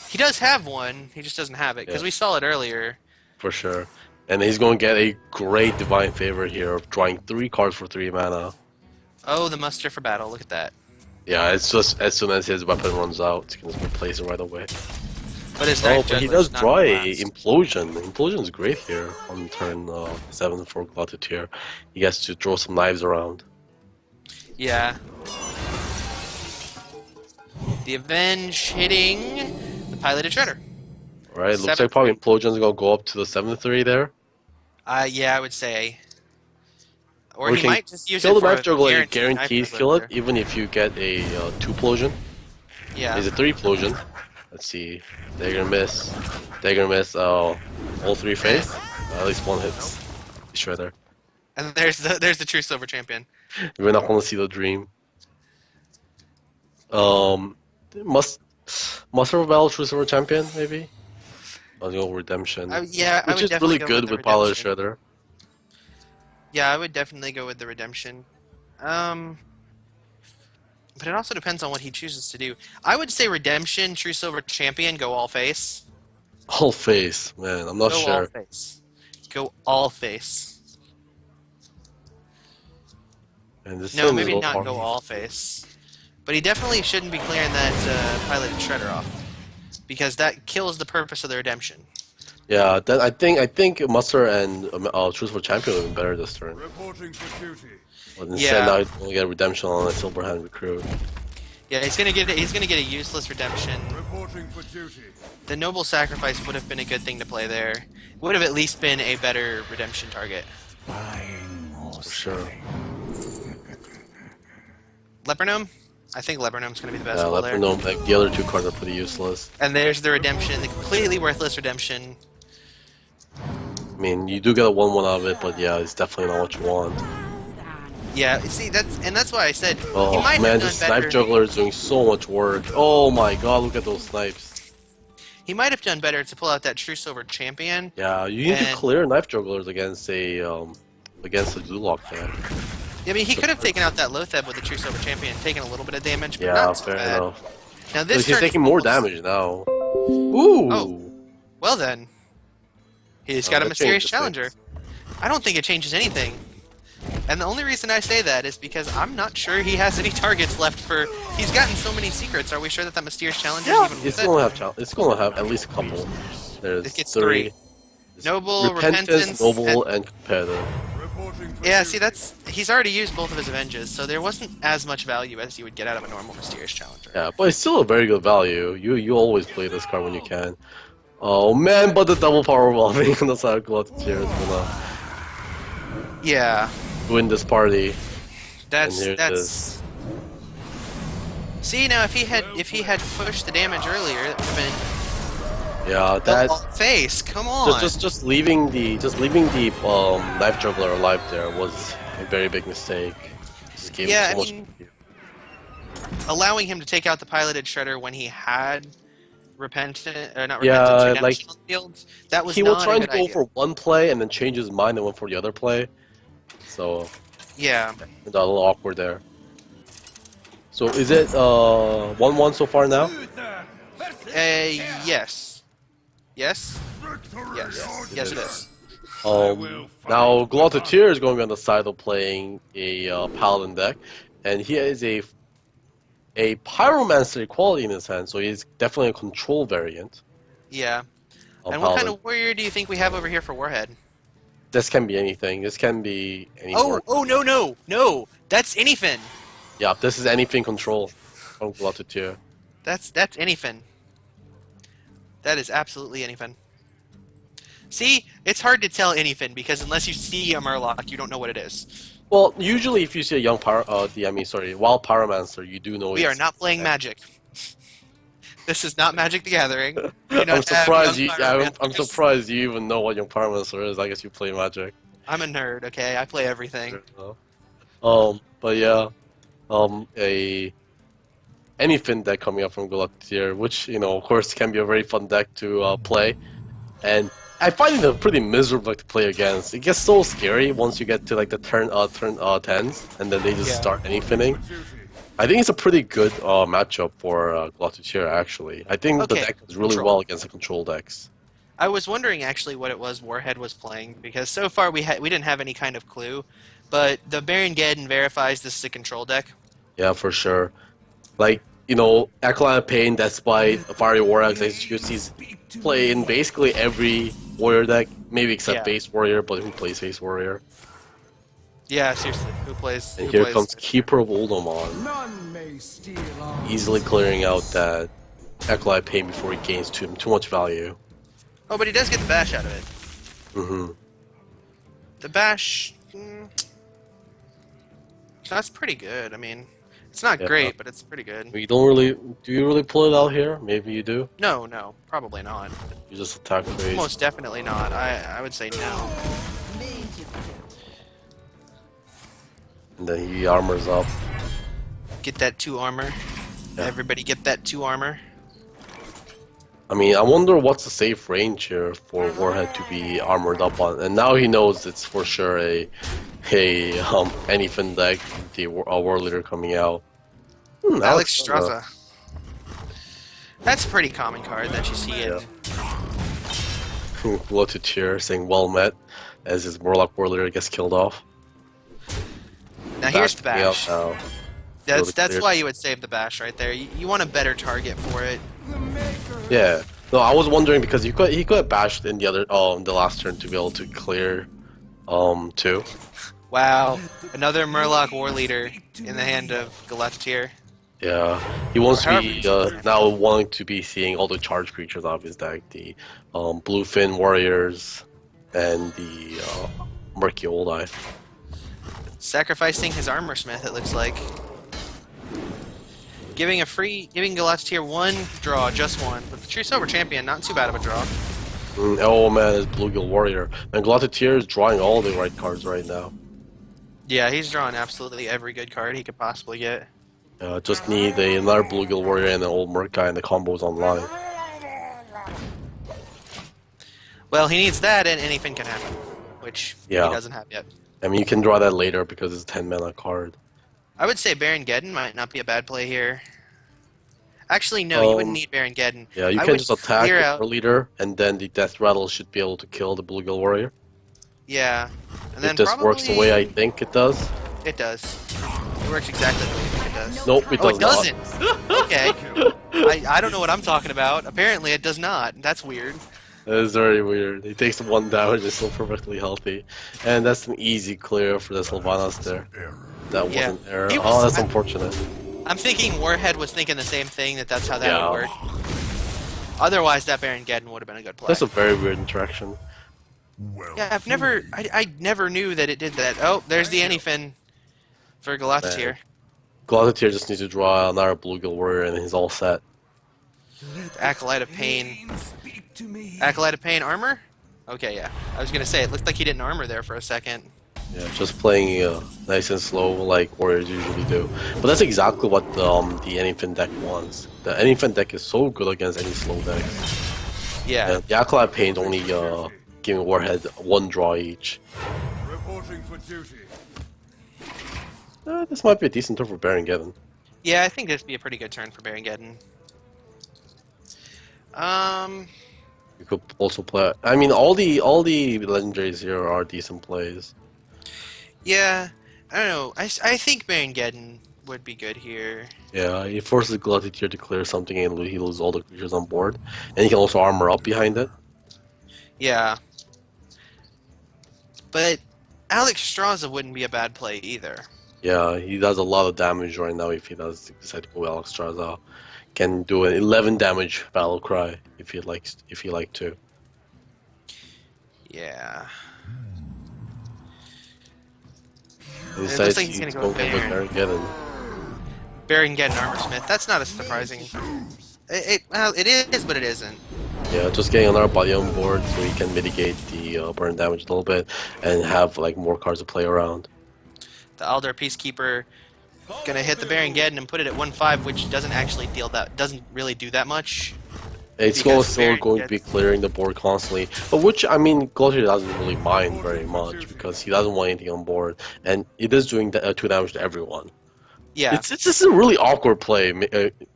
he does have one. He just doesn't have it because Yeah. we saw it earlier. For sure. And he's going to get a great Divine Favor here of drawing 3 cards for 3 mana. Oh, the muster for battle. Look at that. Yeah, it's just as soon as his weapon runs out, he can just replace it right away. But his Oh, knife but he juggler's does not draw gonna a last. implosion. Implosion is great here on turn 7 for Gladiator. He gets to throw some knives around. Yeah. The Avenge hitting the piloted shredder. Alright, looks like probably 7-3. Implosion's gonna go up to the 7-3 there. Yeah, I would say. Or Or he you can might just use kill it the for knife a juggler and it guaranteed knife guarantees juggler kill it, later. even if you get a 2-plosion. Yeah. Is a 3-plosion. Let's see. They're gonna miss. They're gonna miss all 3 face. At least one hits. Shredder. And there's the true silver champion. We're not gonna see the dream. Must Master of Battle True Silver Champion, maybe? I'll go Redemption. Yeah, I Which would is definitely really go good with the with Pilot redemption. Shredder. Yeah, I would definitely go with the redemption. But it also depends on what he chooses to do. I would say redemption, true silver champion, go all face. Whole face, man. I'm not Go all sure. face. Go all face. And this No, turn is maybe a little not hard. go all face. But he definitely shouldn't be clearing that piloted shredder off, because that kills the purpose of the redemption. Yeah, then I think Master and True Silver Champion would have been better this turn. Reporting for duty. But instead Yeah. now he's gonna get Redemption on a Silverhand recruit. Yeah, he's gonna get a useless redemption. Reporting for duty. The noble sacrifice would have been a good thing to play there. Would have at least been a better redemption target. For sure. Lepernome? I think Lepernome's gonna be the best Yeah, pull let there. me know. Like the other 2 cards are pretty useless. And there's the redemption, the completely worthless redemption. I mean, you do get a 1-1 out of it, but yeah, it's definitely not what you want. Yeah, see that's why I said he Oh might man, have this done better. Snipe Juggler is doing so much work. Oh my god, look at those snipes. He might have done better to pull out that true silver champion. Yeah, you need to And- clear Knife Jugglers against a Zulok deck. I mean, he could have taken out that Lotheb with the true silver champion and taken a little bit of damage, but Yeah, not too fair bad. enough. Now But this he's turn taking more almost- damage now. Ooh. Oh. Well then, he's Oh, got a that mysterious changes challenger. things. I don't think it changes anything. And the only reason I say that is because I'm not sure he has any targets left for. He's gotten so many secrets. Are we sure that that mysterious challenger is even It's worth gonna it? have it's gonna have at least a couple. There's It gets 3. Noble, Repentance, Noble, and Competitive. Reporting for Yeah, duty. see, he's already used both of his Avenges, so there wasn't as much value as you would get out of a normal mysterious challenger. Yeah, but it's still a very good value. You always play this card when you can. Oh man, but the double power evolving on the side of Gladiator is gonna Yeah, win this party. that's And here it that's. See now, if he had pushed the damage earlier, it would have been Yeah, that's face. Come on. just leaving the Knife Juggler alive there was a very big mistake. Just gave Yeah, him so I much. mean, allowing him to take out the piloted shredder when he had not Yeah, repentance, redemption like, on the field. That was He not was trying a to good go idea. for one play and then change his mind and went for the other play. So Yeah, it got a little awkward there. So is it 1-1 so far now? yes, yes, yes, it is. Now Gladiator is going to be on the side of playing a Paladin deck, and he has a Pyromancer equality in his hand, so he's definitely a control variant. Yeah. Of And what kind Paladin. of warrior do you think we have over here for Warhead? This can be anything. This can be any more. Oh, no! That's Anyfin. Yeah, this is anything control from Gladiator. That's Anyfin. That is absolutely Anyfin. See, it's hard to tell Anyfin because unless you see a Murloc, you don't know what it is. Well, usually if you see a young Wild Pyromancer, you do know We are it's- not playing Magic. This is not Magic the Gathering. We do not I'm have surprised young I'm Pyromancers. surprised you even know what Young Pyromancer is. I guess you play Magic. I'm a nerd, okay? I play everything. But yeah, a anything deck coming up from Gladiator, which of course can be a very fun deck to play, and I find it a pretty miserable deck to play against. It gets so scary once you get to like the turn 10s, and then they just Yeah. start anything. I think it's a pretty good matchup for Gladiator, actually. I think the Okay, deck does really control. well against the control decks. I was wondering actually what it was Warhead was playing because so far we didn't have any kind of clue, but the Baron Geddon verifies this is a control deck. Yeah, for sure. Like, you know, Acolyte of Pain, Despite, Fiery War Axe, Executes, he's play in basically every warrior deck, maybe except Yeah. Face Warrior, but who plays Face Warrior? Yeah, seriously, who plays? And who here plays comes Keeper of Uldamon, None may steal our easily clearing out that Acolyte of Pain before he gains too much value. Oh, but he does get the bash out of it. Mm-hmm. The bash. That's pretty good. I mean, it's not Yeah. great, but it's pretty good. You don't really, do you really pull it out here? Maybe you do. No, probably not. You just attack phase. Most definitely not. I would say no. And then he armors up. Get that 2 armor. Yeah. Everybody get that 2 armor. I mean, I wonder what's the safe range here for Warhead to be armored up on. And now he knows it's for sure a anything deck, the War Leader coming out. Alex Straza. That's a pretty common card that you see in. Blow to Cheer saying well met as his Warlock War Leader gets killed off. Now here's the Backing out bash. now. That's clear. why you would save the bash right there. You want a better target for it. Yeah. No, I was wondering because he could have bashed in the last turn to be able to clear 2. Wow, another Murloc War Leader in the hand of Galactier. Yeah, he wants to be However, now wanting to be seeing all the charge creatures out of his deck, the Bluefin Warriors and the Murky Old Eye. Sacrificing his Armor Smith, it looks like. Giving Galactier 1 draw, just 1. But the True Silver Champion, not too bad of a draw. Oh man, his Bluegill Warrior. And Galactier is drawing all the right cards right now. Yeah, he's drawing absolutely every good card he could possibly get. Just need another Bluegill Warrior and an old Merc guy and the combos online. Well, he needs that and anything can happen, which Yeah. he doesn't have yet. I mean, you can draw that later because it's a 10 mana card. I would say Baron Geddon might not be a bad play here. Actually, no, you wouldn't need Baron Geddon. Yeah, you I can would just attack clear the out- War Leader and then the Death Rattle should be able to kill the Bluegill Warrior. Yeah, and then If this works the way I probably- think it does. It does. It works exactly the way you think it does. Nope, it Oh, does it not. doesn't. Okay. I don't know what I'm talking about. Apparently, it does not. That's weird. That is very weird. He takes 1 damage, is still perfectly healthy. And that's an easy clear for the Sylvanas there. That Yeah. wasn't error. He Oh, was- that's unfortunate. I'm thinking Warhead was thinking the same thing, that's how that Yeah. would work. Otherwise, that Baron Geddon would have been a good play. That's a very weird interaction. Yeah, I never knew that it did that. Oh, there's the Anyfin for Galactier. Galactier just needs to draw another Bluegill Warrior and he's all set. Acolyte of Pain. Acolyte of Pain armor? Okay, yeah. I was gonna say, it looked like he didn't armor there for a second. Yeah, just playing nice and slow like Warriors usually do. But that's exactly what the Anyfin deck wants. The Anyfin deck is so good against any slow decks. Yeah. And the Acolyte Pain's only giving Warhead 1 draw each. Reporting for duty. This might be a decent turn for Baron Geddon. Yeah, I think this would be a pretty good turn for Baron Geddon. You could also play. I mean, all the legendaries here are decent plays. Yeah, I don't know. I think Baron Geddon would be good here. Yeah, he forces Galactier to clear something and he loses all the creatures on board, and he can also armor up behind it. Yeah. But Alex Straza wouldn't be a bad play either. Yeah, he does a lot of damage right now if he does decide to go Alex Straza. Can do an 11 damage battle cry if he like to. Yeah. He It decides looks like he's he's gonna go going with Baron. Baron Geddon. Baron Geddon Armor Smith. That's not a surprising. Well, it is, but it isn't. Yeah, just getting another body on board so he can mitigate the burn damage a little bit and have like more cards to play around. The Aldar Peacekeeper gonna hit the Baron Geddon and put it at 1/5, which doesn't really do that much. It's Because still Baron going to be gets- clearing the board constantly, but which, I mean, Galtier doesn't really mind very much because he doesn't want anything on board, and it is doing 2 damage to everyone. Yeah. It's just a really awkward play,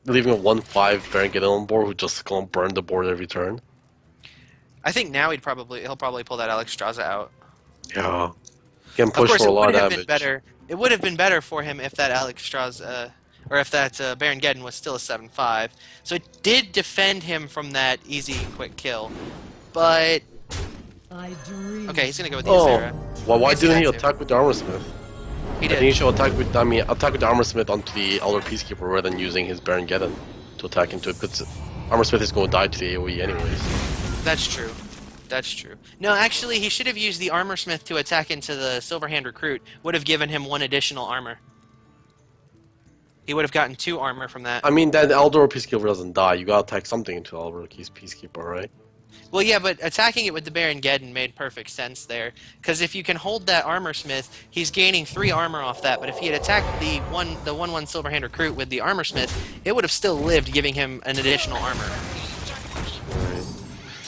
leaving a 1/5 Baron Geddon on board who just gonna burn the board every turn. I think now he'll probably pull that Alex Straza out. Yeah, he can Of push course, for a it lot would of have damage. been better. It would have been better for him if that Alex Straza or if that Baron Geddon was still a 7-5. So it did defend him from that easy, quick kill. But I dream. okay, he's gonna go with the Oh, Azera. well, why Guess he didn't he had to. attack with the Armor Smith? He I think did. he should attack with the Armor Smith onto the Elder Peacekeeper rather than using his Baron Geddon to attack into it, because Armor Smith is going to die to the AoE anyways. That's true. That's true. No, actually, he should have used the Armor Smith to attack into the Silverhand Recruit. Would have given him 1 additional armor. He would have gotten 2 armor from that. I mean, that Elder Peacekeeper doesn't die. You gotta attack something into Elder Peacekeeper, right? Well, yeah, but attacking it with the Baron Geddon made perfect sense there. Because if you can hold that Armor Smith, he's gaining 3 armor off that. But if he had attacked the 1-1 Silverhand Recruit with the Armor Smith, it would have still lived, giving him an additional armor. Right.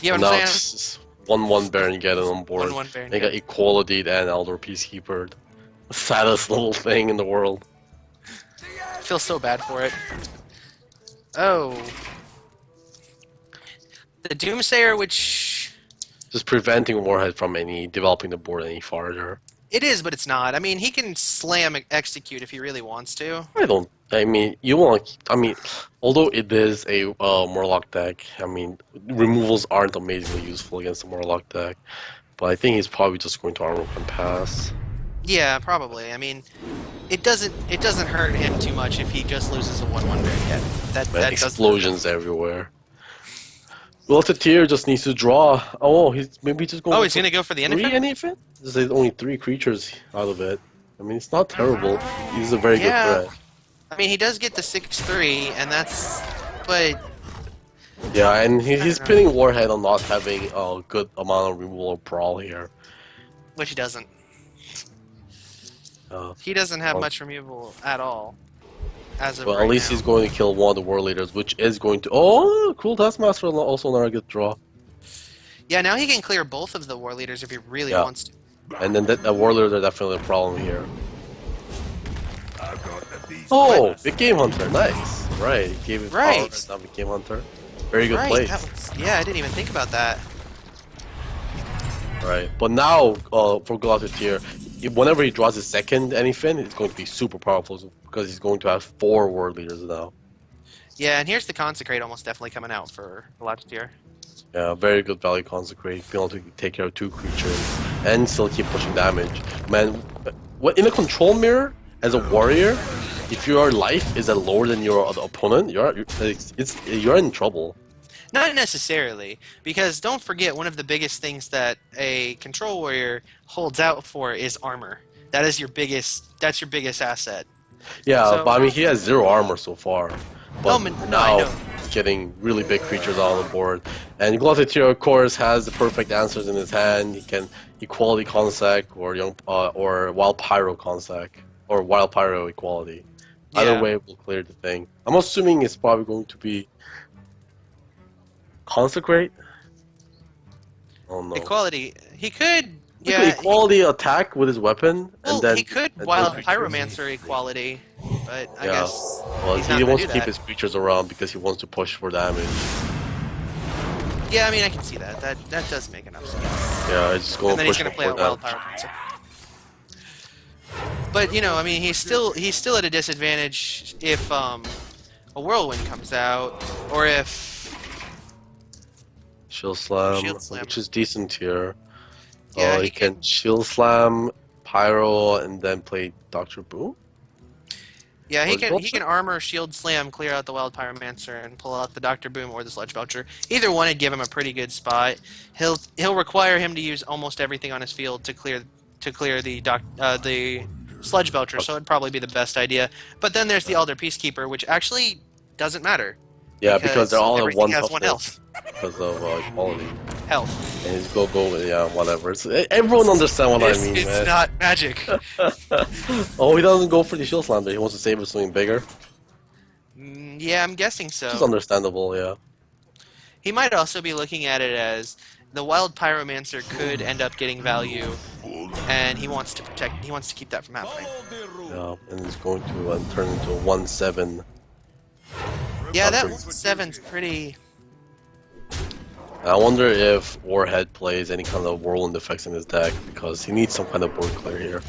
You know Now what I'm saying? it's 1-1 Baron Geddon on board. 1-1 Baron They got Geddon. Equality and Elder Peacekeeper. The saddest little thing in the world. I feel so bad for it. Oh. The Doomsayer, which... Just preventing Warhead from developing the board any farther. It is, but it's not. I mean, he can slam execute if he really wants to. I mean, although it is a Murloc deck, I mean, removals aren't amazingly useful against a Murloc deck. But I think he's probably just going to Armor and pass. Yeah, probably. I mean, it doesn't hurt him too much if he just loses a 1-1 Baron Geddon. That doesn't. Explosions everywhere. Tier just needs to draw. Oh, he's just going. Oh, he's gonna go for the 3 Enifit? Enifit? There's only 3 creatures out of it. I mean, it's not terrible. He's a very Yeah. good threat. I mean, he does get the 6-3, and that's... But, Yeah, and he's know. pinning Warhead on not having a good amount of removal or brawl here. which he doesn't. Uh, He doesn't have Well- much removal at all. As of well, right at least now. he's going to kill one of the War Leaders, which is going to. Oh, Cruel Taskmaster also another good draw. Yeah, now he can clear both of the War Leaders if he really Yeah. wants to. And then that War Leaders are definitely a problem here. I've got the beast. Oh, Big Game Hunter, nice. Right, he gave it Right. power, not Big Game Hunter. Very good Right, play. that was, yeah, I didn't even think about that. Right, but now for Tier, whenever he draws his second anything, it's going to be super powerful because he's going to have 4 War Leaders now. Yeah, and here's the Consecrate almost definitely coming out for Galactier. Yeah, very good value Consecrate, being able to take care of 2 creatures and still keep pushing damage. Man, in a control mirror as a warrior, if your life is lower than your other opponent, you're in trouble. Not necessarily, because don't forget one of the biggest things that a Control Warrior holds out for is armor. That is your biggest. That's your biggest asset. Yeah, So- but I mean he has 0 armor so far. But No, I now know. he's getting really big creatures on the board. And Tier, of course, has the perfect answers in his hand. He can Equality Consec or Wild Pyro Consec or Wild Pyro Equality. Either Yeah. way will clear the thing. I'm assuming it's probably going to be Consecrate? Oh no. Equality. He could. He could Yeah. Equality attack with his weapon, Well, and then he could and Wild then- Pyromancer Equality, but I Yeah. guess Well, he's not he gonna wants do to keep that. his creatures around because he wants to push for damage. Yeah, I mean I can see that. That does make enough sense. Yeah, it's just going And to then he's push gonna for play out Wild damage. Pyromancer. But you know, I mean, he's still at a disadvantage if a Whirlwind comes out, or if Shield Slam, Shield Slam. which is decent here. Yeah, he he can Shield Slam, Pyro, and then play Dr. Boom? yeah, he Sludge can Belcher? armor, shield slam, clear out the Wild Pyromancer, and pull out the Doctor Boom or the Sludge Belcher. Either one would give him a pretty good spot. He'll require him to use almost everything on his field to clear the Sludge Belcher, so it'd probably be the best idea. But then there's the Elder Peacekeeper, which actually doesn't matter. Yeah, because they're all at everything 1 has health. 1 health. Because of equality. Health. And he's go, yeah, whatever. Everyone understands what I mean, It's man. not magic. Oh, he doesn't go for the Shield Slam, but he wants to save it something bigger. Yeah, I'm guessing so. Which is understandable, yeah. He might also be looking at it as the Wild Pyromancer could end up getting value, and he wants to protect. He wants to keep that from happening. Yeah, and he's going to turn into a 1/7. Yeah, that Doctor- 1/7's pretty. I wonder if Warhead plays any kind of Whirlwind effects in his deck, because he needs some kind of board clear here.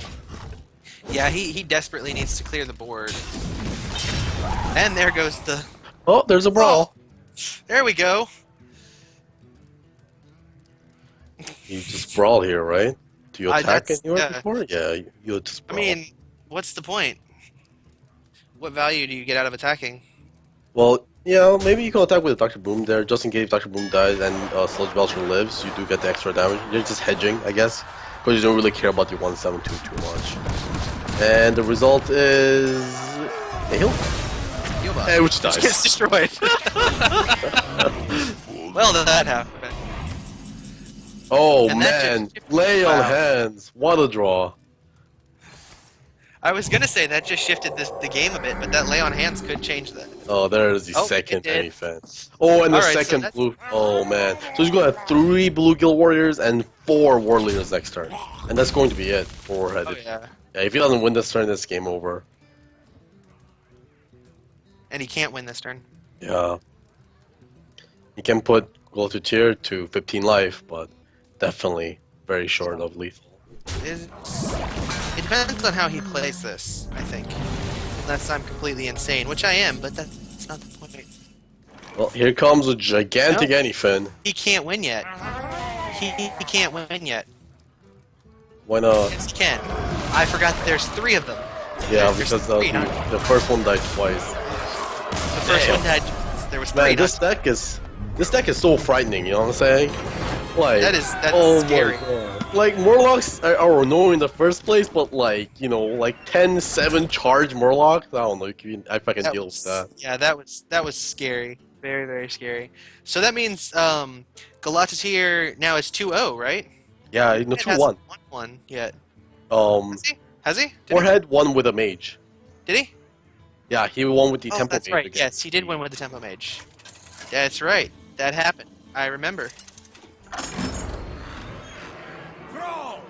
Yeah, he desperately needs to clear the board. And there goes the... Oh, there's a brawl. There we go. You just brawl here, right? Do you attack that's- anywhere yeah. before? Yeah, you just I brawl. mean, what's the point? What value do you get out of attacking? Well, yeah, maybe you can attack with Dr. Boom there, just in case Dr. Boom dies and Sludge Belcher lives. You do get the extra damage. You're just hedging, I guess, because you don't really care about your 172 too much. And the result is a heal. Hey, which dies. Gets destroyed. Well, that happened. Oh And that man, just- lay on wow. hands. What a draw. I was gonna say that just shifted the game a bit, but that lay on hands could change that. Oh, there is the Oh, second it did. enemy fence. Oh, and the Alright, so second that's- blue. Oh man. So he's going to have 3 blue guild warriors and 4 war leaders next turn. And that's going to be it for Warhead. Oh yeah, Yeah, if he doesn't win this turn, it's game over. and he can't win this turn. Yeah. He can put gold to tier to 15 life, but definitely very short of lethal. It depends on how he plays this, I think. Unless I'm completely insane, which I am, but that's not the point. Well, here comes a gigantic No. Anyfin. He can't win yet. He can't win yet. Why not? Yes, he can. I forgot that there's 3 of them. Yeah, There's because 3, not- the first one died twice. the first Damn. one died. There was 3. Man, not this deck is so frightening. You know what I'm saying? Like That's oh scary. My God. Like Murlocs are annoying in the first place, but like 10-7 charge Murlocs. I don't know if I can deal with that. Yeah, that was scary. Very, very scary. So that means Galatatir now is 2-0, right? Yeah, It 2-1. hasn't won one yet. Has he? Has he? Did he? Warhead won with a mage. Did he? Yeah, he won with the Oh, temple that's mage. right. against Yes, he did win with the Tempo Mage. That's right. That happened. I remember. Brawl!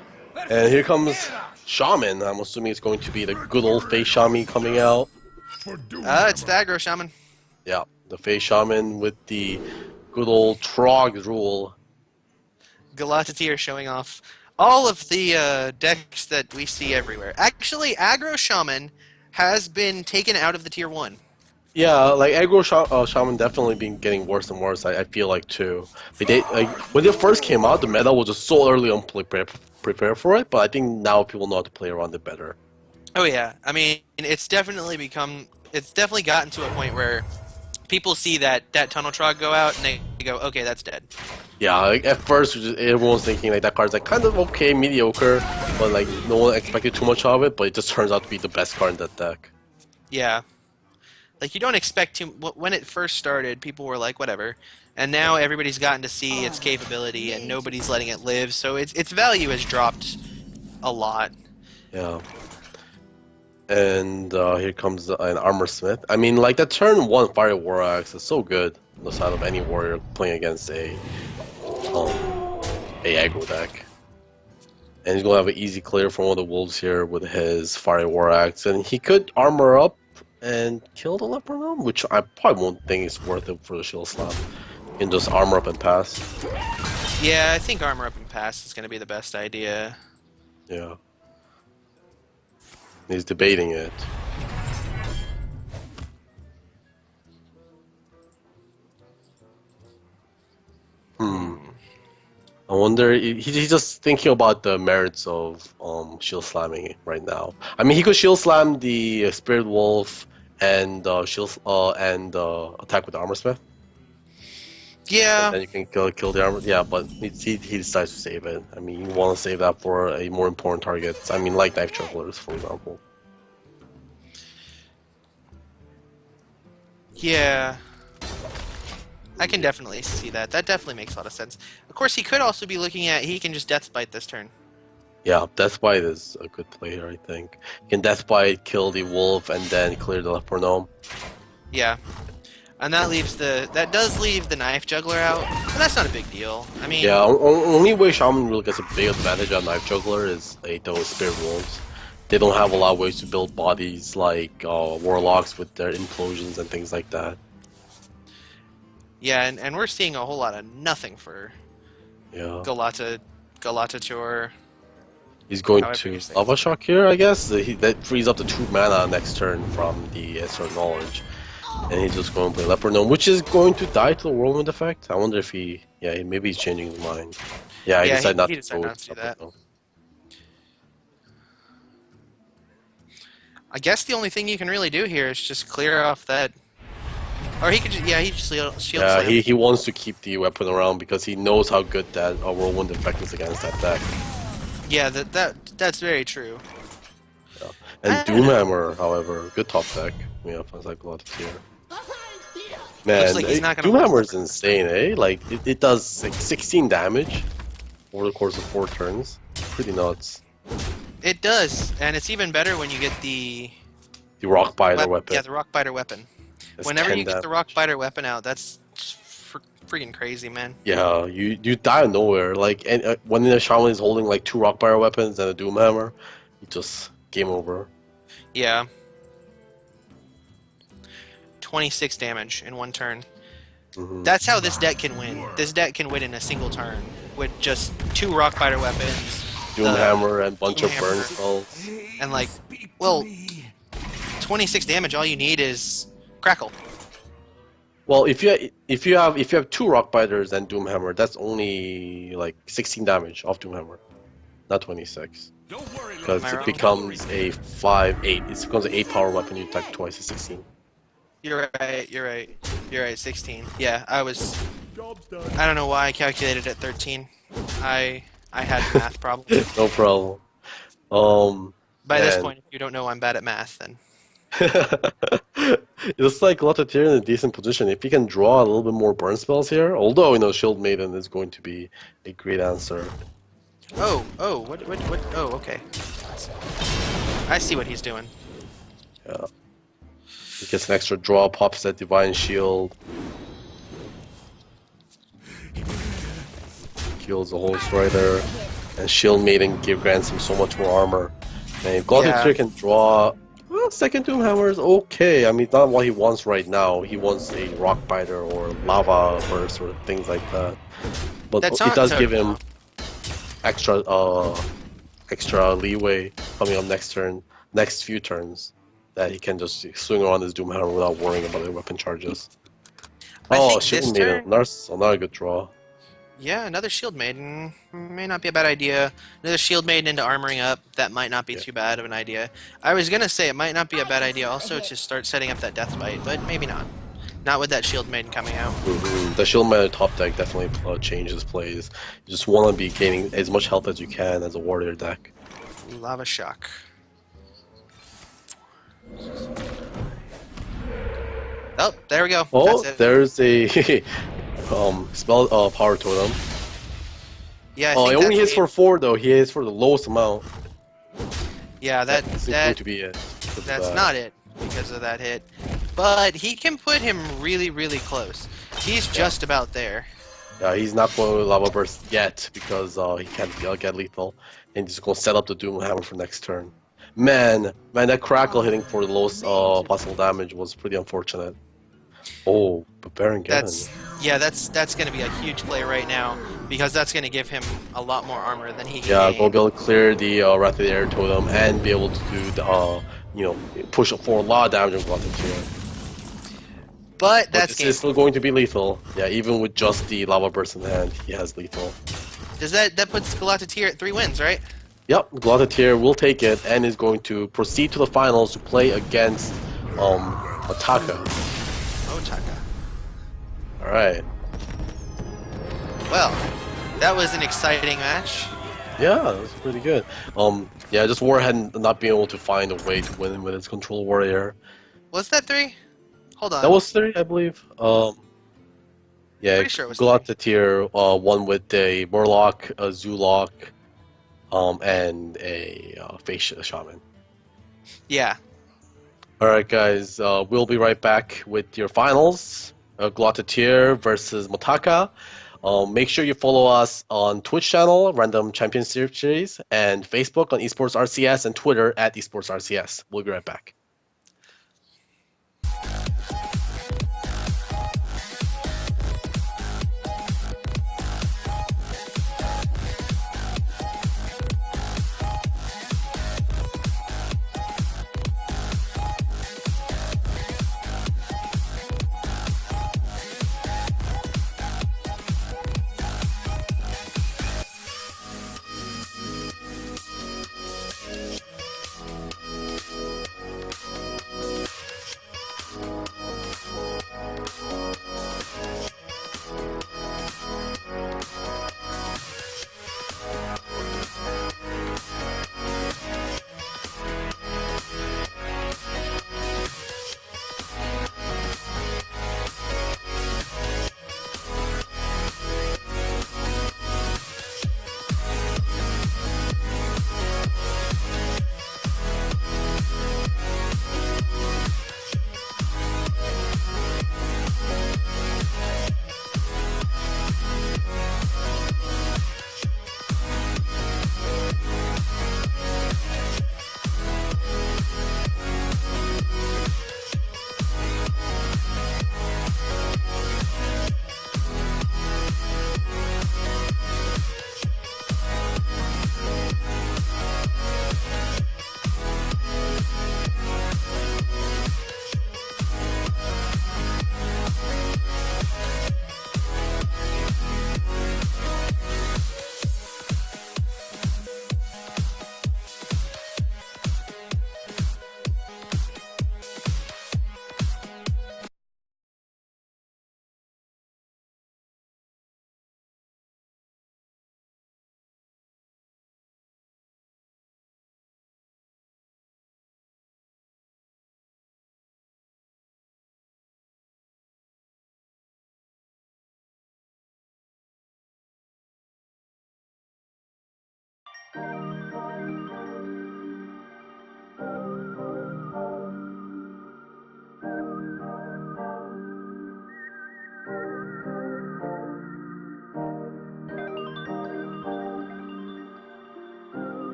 And here comes Shaman. I'm assuming it's going to be the good old face Shaman coming out. For doom It's the Aggro Shaman. Yeah, the face Shaman with the good old Trog rule. Galatatir showing off all of the decks that we see everywhere. Actually, Aggro Shaman has been taken out of the Tier 1. Yeah, like aggro shaman definitely been getting worse and worse. I feel like too. Like when it first came out, the meta was just so early on prepare for it. But I think now people know how to play around it better. Oh yeah, I mean it's definitely gotten to a point where people see that Tunnel Trog go out and they go, okay, that's dead. Yeah, like at first everyone's thinking like that card's like kind of okay, mediocre, but like no one expected too much of it. But it just turns out to be the best card in that deck. Yeah. Like, you don't expect to... When it first started, people were like, whatever. And now everybody's gotten to see its capability, and nobody's letting it live, so its value has dropped a lot. Yeah. And here comes an Armor Smith. I mean, like, that turn 1 Fire War Axe is so good on the side of any warrior playing against a aggro deck. And he's going to have an easy clear from one of the wolves here with his Fire War Axe. And he could armor up and kill the Leprechaun, which I probably won't think is worth it for the Shield Slap. You can just armor up and pass. Yeah, I think Armor Up and Pass is going to be the best idea. Yeah. He's debating it. I wonder, he's just thinking about the merits of shield slamming right now. I mean, he could shield slam the Spirit Wolf and attack with the Armor Smith. Yeah, And then you can kill the armor. Yeah, but he decides to save it. I mean, you want to save that for a more important target. I mean, like Knife Jugglers, for example. yeah. I can definitely see that. That definitely makes a lot of sense. Of course, he could also be looking at... He can just Death Bite this turn. Yeah, Death Bite is a good play here, I think. You can Death Bite, kill the wolf, and then clear the Leprechaun. Yeah. And that does leave the Knife Juggler out, but that's not a big deal. I mean... Yeah, only way Shaman really gets a big advantage on Knife Juggler is like those Spirit Wolves. They don't have a lot of ways to build bodies like Warlocks with their implosions and things like that. Yeah, and we're seeing a whole lot of nothing for Yeah. Galatator. He's going However to you say Lava it. Shock here, I guess. That frees up the 2 mana next turn from the Sword of Knowledge. And he's just going to play Leopard Gnome, which is going to die to the Whirlwind effect. I wonder if maybe he's changing his mind. Yeah, he Yeah, decided not he to decided go not to do Leopard that. Gnome. I guess the only thing you can really do here is just clear off that. Or he could just, yeah, he just shield Yeah, slam. he wants to keep the weapon around because he knows how good that Whirlwind effect is against that deck. Yeah, that's very true. And I don't know. Doomhammer, however, good top deck. Yeah, sounds like a lot of tier. Man, Looks like he's not gonna Doomhammer hold is insane, eh? Like, it does like 16 damage over the course of 4 turns. Pretty nuts. It does, and it's even better when you get the The Rock Biter weapon. Yeah, the rock biter weapon. That's Whenever 10 you get the damage. rock biter weapon out, that's freaking crazy, man. Yeah, you die out of nowhere. Like, and when the Shaman is holding like 2 Rock Biter weapons and a Doomhammer, you just game over. Yeah. 26 damage in 1 turn. Mhm. That's how this deck can win. This deck can win in a single turn with just 2 rock biter weapons. Doomhammer and bunch of burn Doomhammer. spells. And like, well, 26 damage. All you need is crackle. Well, if you have 2 Rock Biters and Doomhammer, that's only like 16 damage off Doomhammer, not 26. Don't worry, Because Am I it wrong? becomes a 5/8. It becomes an 8 power weapon. You attack twice at 16. You're right. You're right. You're right. 16. Yeah, I was. Job's done. I don't know why I calculated at 13. I had math problems. No problem. By this Man. point, if you don't know I'm bad at math, then It's like Lotteteer in a decent position. If he can draw a little bit more burn spells here, although Shield Maiden is going to be a great answer. oh, what? Oh, okay. I see what he's doing. Yeah. He gets an extra draw, pops that Divine Shield. Kills the Host Rider. And Shield Maiden grants him so much more armor. And if Glotteteer Yeah. can draw, well, second Doomhammer is okay. I mean, not what he wants right now. He wants a Rock Biter or Lava Burst or things like that. But That's it not does so- give him extra leeway coming up next few turns, that he can just swing around his Doomhammer without worrying about the weapon charges. I Oh, think Shield this Maiden, turn- another good draw. Yeah, another Shield Maiden may not be a bad idea. Another Shield Maiden into armoring up, that might not be Yeah. too bad of an idea. I was gonna say it might not be a bad idea also to start setting up that Death Bite, but maybe not. Not with that Shield Maiden coming out. The Shield Maiden top deck definitely changes plays. You just want to be gaining as much health as you can as a warrior deck. Lava Shock. Oh, there we go. Oh, That's it. there's a spell power totem. Yeah, I Oh, think it only that's hits for 4 though. He hits for the lowest amount. Yeah, That's going that to be it. that's not it because of that hit. But he can put him really, really close. He's just about there. Yeah, he's not going to Lava Burst yet because he can't get lethal. And he's going to set up the Doomhammer for next turn. Man, that Crackle hitting for the lowest possible damage was pretty unfortunate. Oh, but Baron Geddon. That's going to be a huge play right now because that's going to give him a lot more armor than he can. Yeah, gain. going to be able to clear the Wrath of the Air Totem and be able to do the, push up for a lot of damage on Glotteteer. But But that's this is still going to be lethal. Yeah, even with just the Lava Burst in hand, he has lethal. does that puts Galactier at 3 wins, right? Yep, Glotteteer will take it and is going to proceed to the finals to play against Ataka. Otaka. Alright. Well, that was an exciting match. Yeah, that was pretty good. Yeah, just Warhead not being able to find a way to win with his Control Warrior. Was that 3? Hold on. That was 3, I believe. Yeah, Pretty sure it was Glotteteer won with a Murloc, a Zoolock, and a Face Shaman. Yeah. Alright guys, we'll be right back with your finals. Glotteteer versus Motaka. Make sure you follow us on Twitch channel, Random Champion Series, and Facebook on Esports RCS, and Twitter at Esports RCS. We'll be right back.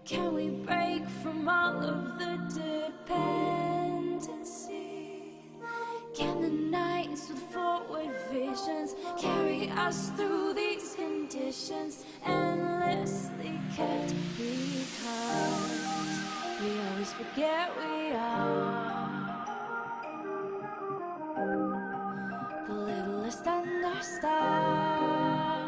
Can we break from all of the dependency? Can the nights with forward visions carry us through these conditions endlessly kept behind? We always forget we are the littlest under stars.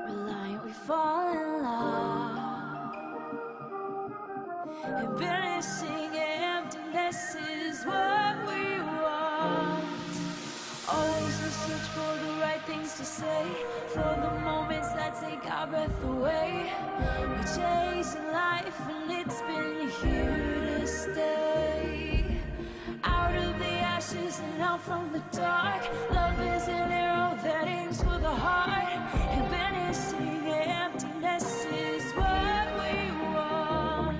Reliant, we fall in love, and banishing emptiness is what we want. Always we search for the right things to say, for the moments that take our breath away. We're chasing life and it's been here to stay. Out of the ashes and out from the dark, love is an arrow that aims for the heart, and banishing emptiness is what we want.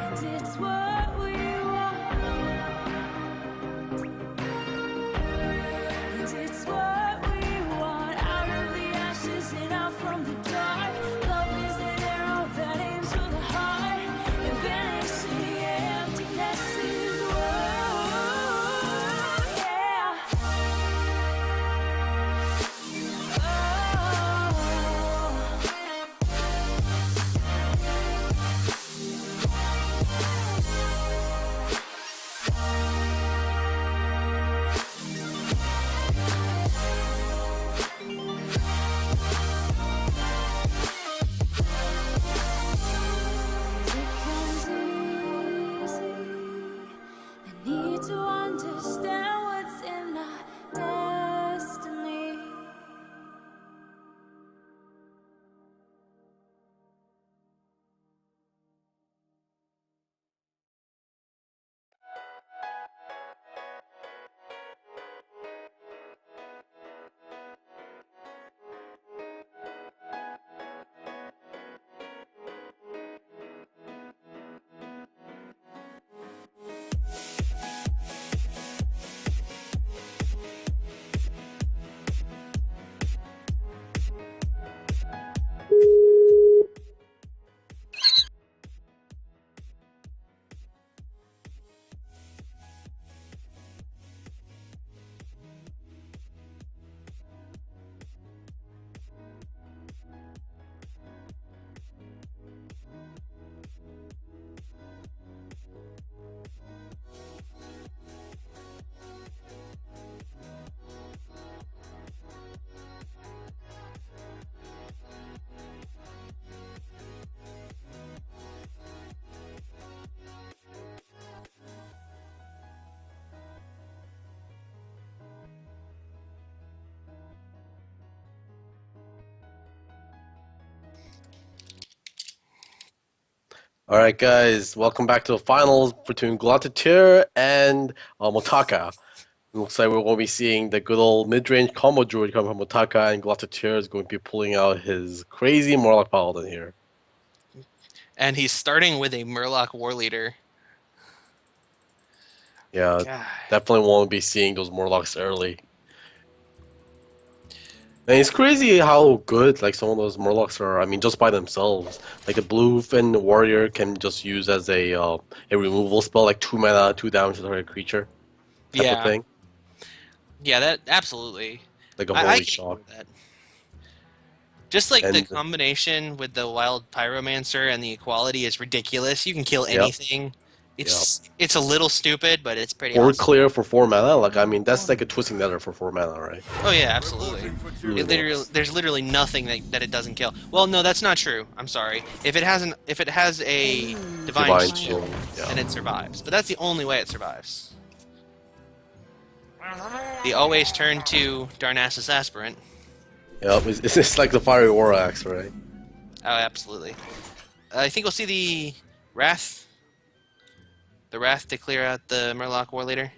And it's what we want. And it's what we want. Out of the ashes and out from the dark, love is an arrow that aims for the heart, and banishing emptiness is what, yeah. Becomes easy, the need to understand what's in our destiny. All right, guys, welcome back to the finals between Glotteteer and Motaka. Looks like we're going to be seeing the good old mid-range combo druid come from Motaka, and Glotteteer is going to be pulling out his crazy Morlock Paladin here. And he's starting with a Murloc War Leader. Yeah, God. definitely want to be seeing those Morlocks early. And it's crazy how good like some of those Murlocs are. I mean, just by themselves, like the Bluefin Warrior can just use as a removal spell, like 2 mana, 2 damage to target creature, type of Yeah. thing. Yeah, that absolutely. Like a I holy can shock. ignore that. Just like the And- combination with the Wild Pyromancer and the equality is ridiculous. You can kill Yep. anything. It's a little stupid, but it's pretty Or awesome. clear for 4 mana. Like I mean, that's like a Twisting Nether for 4 mana, right? Oh yeah, absolutely. Really It literally, works. there's literally nothing that it doesn't kill. Well, no, that's not true. I'm sorry. If it has a divine shield, Shield, yeah. then it survives. But that's the only way it survives. The always turn to Darnassus Aspirant. Yep, it's like the Fiery War Axe, right? Oh, absolutely. I think we'll see the Wrath. The Wrath to clear out the Murloc War Leader.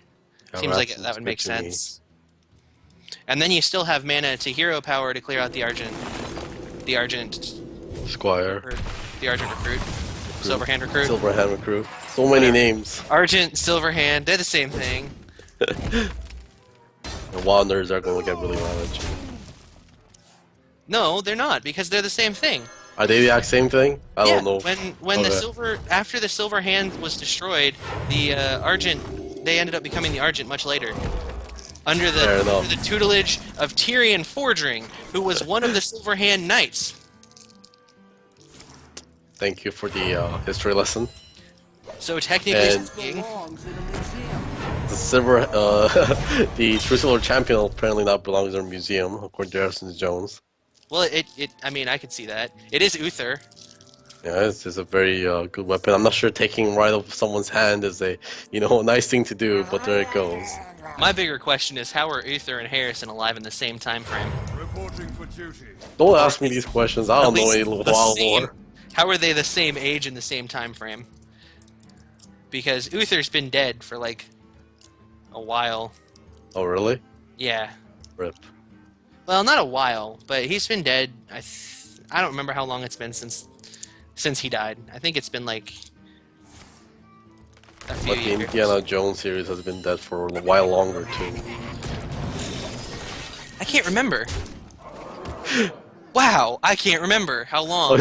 Yeah, Seems like Wrath that would make looks good to me. sense. And then you still have mana to hero power to clear out the Argent. The Argent. Squire, The Argent Recruit. Silverhand Recruit. Silverhand Recruit. So many names. Argent, Silverhand, they're the same thing. And WoW nerds are going to get really mad at you. No, they're not, because they're the same thing. Are they the exact same thing? I Yeah, don't know. when the Okay. silver after the silver hand was destroyed, the Argent they ended up becoming the Argent much later. Under Fair enough. the tutelage of Tyrion Fordring, who was one of the Silver Hand Knights. Thank you for the history lesson. So technically And- speaking, The silver, the true silver champion apparently now belongs in a museum, according to Harrison Jones. well, I mean, I could see that. It is Uther. Yeah, it's a very good weapon. I'm not sure taking right off someone's hand is a, nice thing to do, but there it goes. My bigger question is, how are Uther and Harrison alive in the same time frame? Reporting for duty. Don't ask me these questions. I don't At know least any the WoW same- lore. How are they the same age in the same time frame? Because Uther's been dead for like a while. Oh, really? Yeah. Rip. Well, not a while, but he's been dead. I don't remember how long it's been since he died. I think it's been like a few But the years. Indiana Jones series has been dead for a while longer, too. I can't remember. Wow, I can't remember how Oh, long.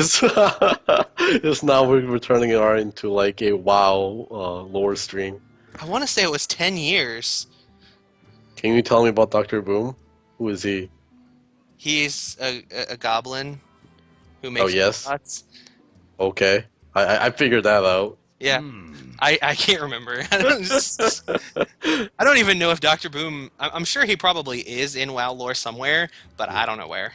it's now we're returning our into like a WoW lore stream. I want to say it was 10 years. Can you tell me about Dr. Boom? Who is he? He's a goblin who makes Oh, yes. robots. Okay. I figured that out. Yeah. I can't remember. I don't even know if Dr. Boom... I'm sure he probably is in WoW lore somewhere, but I don't know where.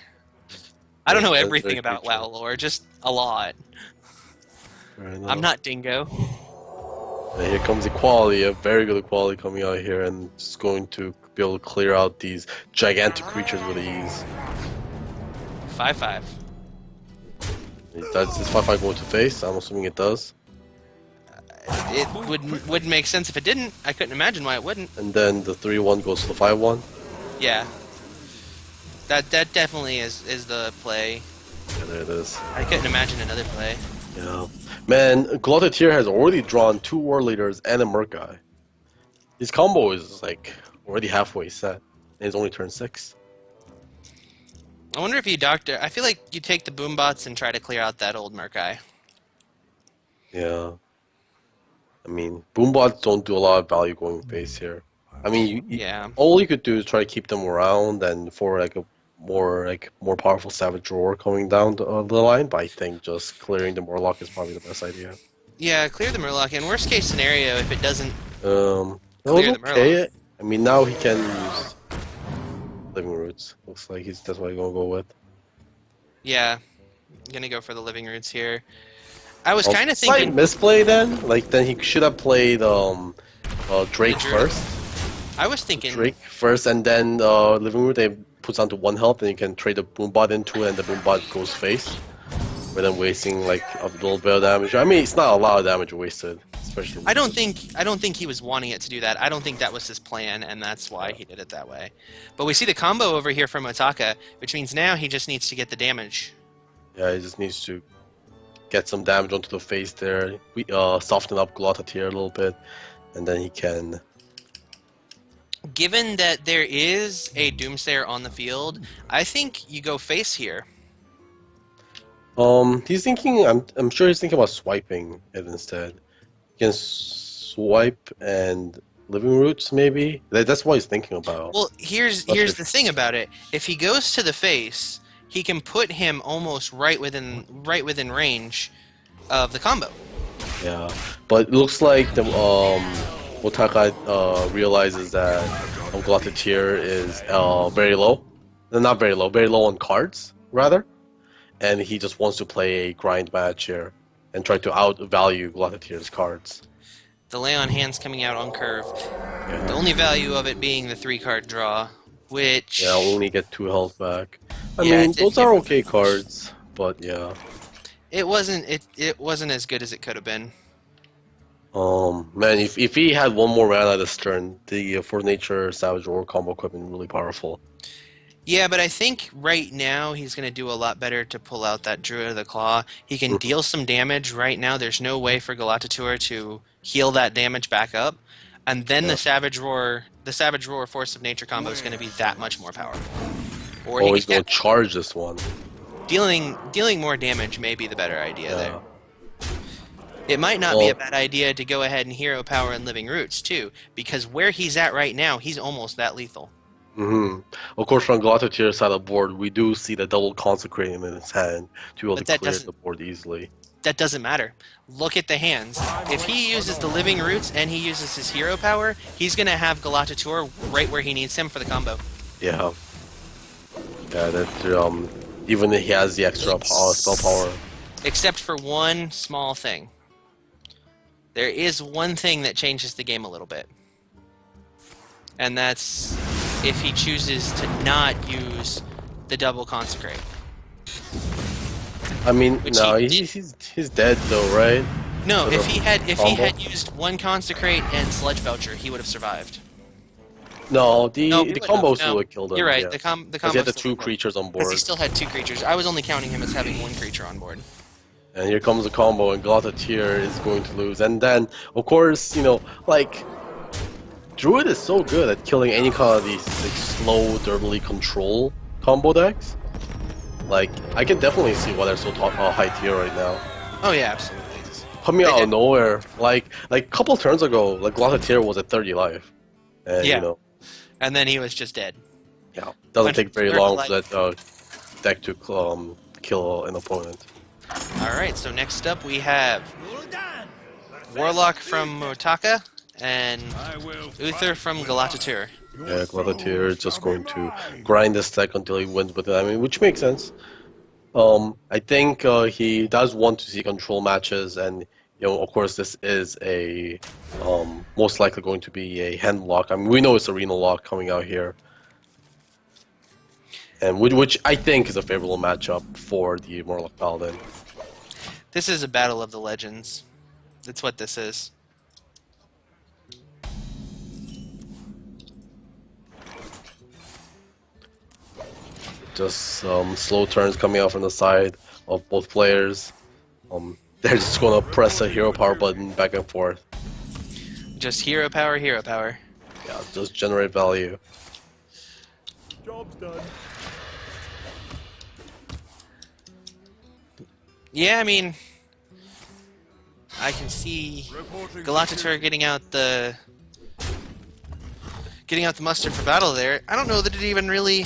I don't know That's everything very about true. WoW lore, just a lot. Fair I'm enough. not Dingo. And here comes equality, a very good equality coming out here, and it's going to be able to clear out these gigantic creatures with ease. 5-5. Does this 5-5 go to face? I'm assuming it does. It wouldn't make sense if it didn't. I couldn't imagine why it wouldn't. And then the 3-1 goes to the 5-1. Yeah. That definitely is the play. Yeah, there it is. I couldn't imagine another play. Yeah. Man, Glotteteer has already drawn 2 War Leaders and a Merc guy. His combo is like already halfway set. And he's only turned 6. I wonder if you doctor... I feel like you take the Boombots and try to clear out that old Merkai. Yeah. I mean, Boombots don't do a lot of value going face here. I mean, Yeah. all you could do is try to keep them around, and for like a more powerful Savage Roar coming down the line. But I think just clearing the Morlock is probably the best idea. Yeah, clear the Murloc. In worst case scenario, if it doesn't... That was Clear the okay. I mean, now he can use Living Roots. Looks like that's what he's gonna go with. Yeah. I'm gonna go for the Living Roots here. I was kind of Slight thinking... misplay then. Like then he should have played Drake The Druid. first. I was thinking... Drake first, and then Living Root they puts down to 1 health, and you can trade the Boombot into it, and the Boombot goes face. Rather than wasting like a little bit of damage. I mean, it's not a lot of damage wasted, especially. I don't think he was wanting it to do that. I don't think that was his plan, and that's why he did it that way. But we see the combo over here from Otaka, which means now he just needs to get the damage. Yeah, he just needs to get some damage onto the face there. We soften up Glotteteer a little bit, and then he can. Given that there is a Doomsayer on the field, I think you go face here. He's thinking. I'm sure he's thinking about swiping it instead. He can swipe and Living Roots maybe. That's what he's thinking about. Well, here's the thing about it. If he goes to the face, he can put him almost right within range of the combo. Yeah, but it looks like the Otaka realizes that Glotteteer is very low. Not very low, very low on cards rather, and he just wants to play a grind match here and try to outvalue Glotteteer's cards. The lay on hands coming out uncurved. Yeah. The only value of it being the 3-card draw, which Yeah, I'll only get 2 health back. I Yeah, mean, it did those are give him okay that. cards, but yeah. it wasn't as good as it could have been. Man, if he had one more mana this turn, the Force Nature Savage Roar combo could have been really powerful. Yeah, but I think right now he's going to do a lot better to pull out that Druid of the Claw. He can deal some damage right now. There's no way for Galactateur to heal that damage back up. and then Yeah. the Savage Roar Force of Nature combo is going to be that much more powerful. Or Oh, he he's could gonna charge this one. dealing more damage may be the better idea there. Yeah. It might not be a Well, bad idea to go ahead and hero power and Living Roots too, because where he's at right now, he's almost that lethal. hmm Of course, from Glototier's side of the board, we do see the double consecrating in his hand to be able But to that clear doesn't the board easily. that doesn't matter. Look at the hands. If he uses the Living Roots and he uses his hero power, he's gonna have Galatator right where he needs him for the combo. Yeah. Yeah, that even if he has the extra spell power. Except for one small thing. There is one thing that changes the game a little bit. And that's if he chooses to not use the double consecrate. I mean, Which no, he he's dead though, right? No, For if the he had combo? used one consecrate and Sludge Belcher, he would have survived. No, the No, he the wouldn't combo have. still No, would kill them. You're right. Yeah. The combo. Because he had the still two would have. creatures on Because board, he still had two creatures. I was only counting him as having one creature on board. and here comes the combo, and Glotatier is going to lose. And then, of course, like Druid is so good at killing any kind of these like, slow, durably control combo decks. Like, I can definitely see why they're so high tier right now. Oh yeah, absolutely. Coming out They- of nowhere, like a couple turns ago, like Glotatier was at 30 life, and Yeah. And then he was just dead. yeah, doesn't Went take very from 30 long life. for that deck to kill an opponent. All right. So next up we have Warlock from Motaka and I will Uther from Galatatur. Yeah, Glotatier is just going to grind this deck until he wins with it. I mean, which makes sense. I think he does want to see control matches, and of course, this is a most likely going to be a hand lock. I mean, we know it's arena lock coming out here, and which I think is a favorable matchup for the Morlock Paladin. This is a battle of the legends. That's what this is. Just slow turns coming out from the side of both players. They're just gonna press the hero power button back and forth. Just hero power, hero power. Yeah, just generate value. job's done. Yeah, I mean, I can see Reporting Galatatur getting out the mustard for battle there. I don't know that it even really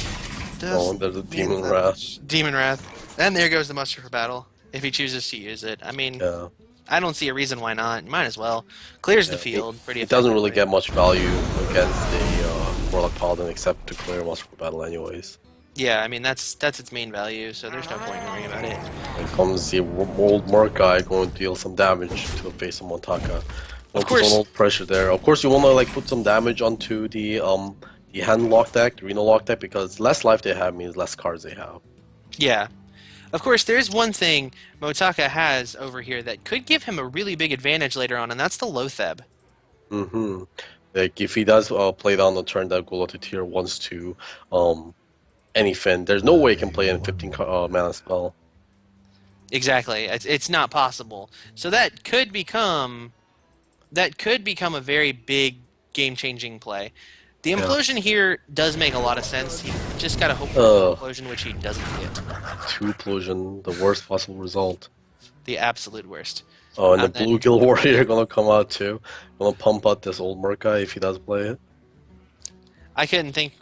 does. Oh, there's a Demon that Wrath. much. Demon Wrath. And there goes the mustard for battle. If he chooses to use it. I mean, Yeah. I don't see a reason why not. Might as well. Clears the Yeah, field pretty It doesn't really effectively. get much value against the Warlock Paladin except to clear Monster for Battle anyways. Yeah, I mean, that's its main value, so there's no point in worrying about it. Here comes the old Mark guy going to deal some damage to the face of Montaka. Of course. Some old pressure there. Of course, you want to like put some damage onto the hand lock deck, the arena lock deck, because less life they have means less cards they have. Yeah. Of course, there's one thing Motaka has over here that could give him a really big advantage later on, and that's the Lotheb. Mm-hmm. Like if he does play down the turn that Galatatir wants to anything, there's no way he can play in 15 mana spell. Exactly. It's not possible. So that could become a very big game-changing play. The implosion here does make a lot of sense. You just gotta hope for the implosion, which he doesn't get. 2 Implosion, the worst possible result. The absolute worst. Oh, and the And then- Blue Guild Warrior gonna come out too. Gonna pump out this old Merc guy if he does play it. I couldn't think.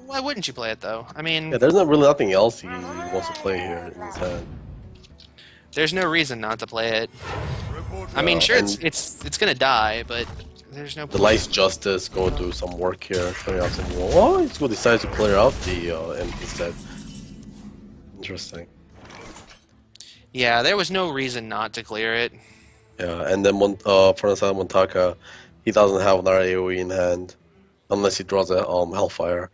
Why wouldn't you play it though? I mean, Yeah, there's not really nothing else he wants to play here in his hand. there's no reason not to play it. Reporting I mean, Yeah, sure, and- it's gonna die, but there's no. The Light's Justice go do some work here, clearing out some wall. Oh, he's gonna decide to clear out the empty set. Interesting. Yeah, there was no reason not to clear it. Yeah, and then for the side of Montaka, he doesn't have another AoE in hand, unless he draws a Hellfire.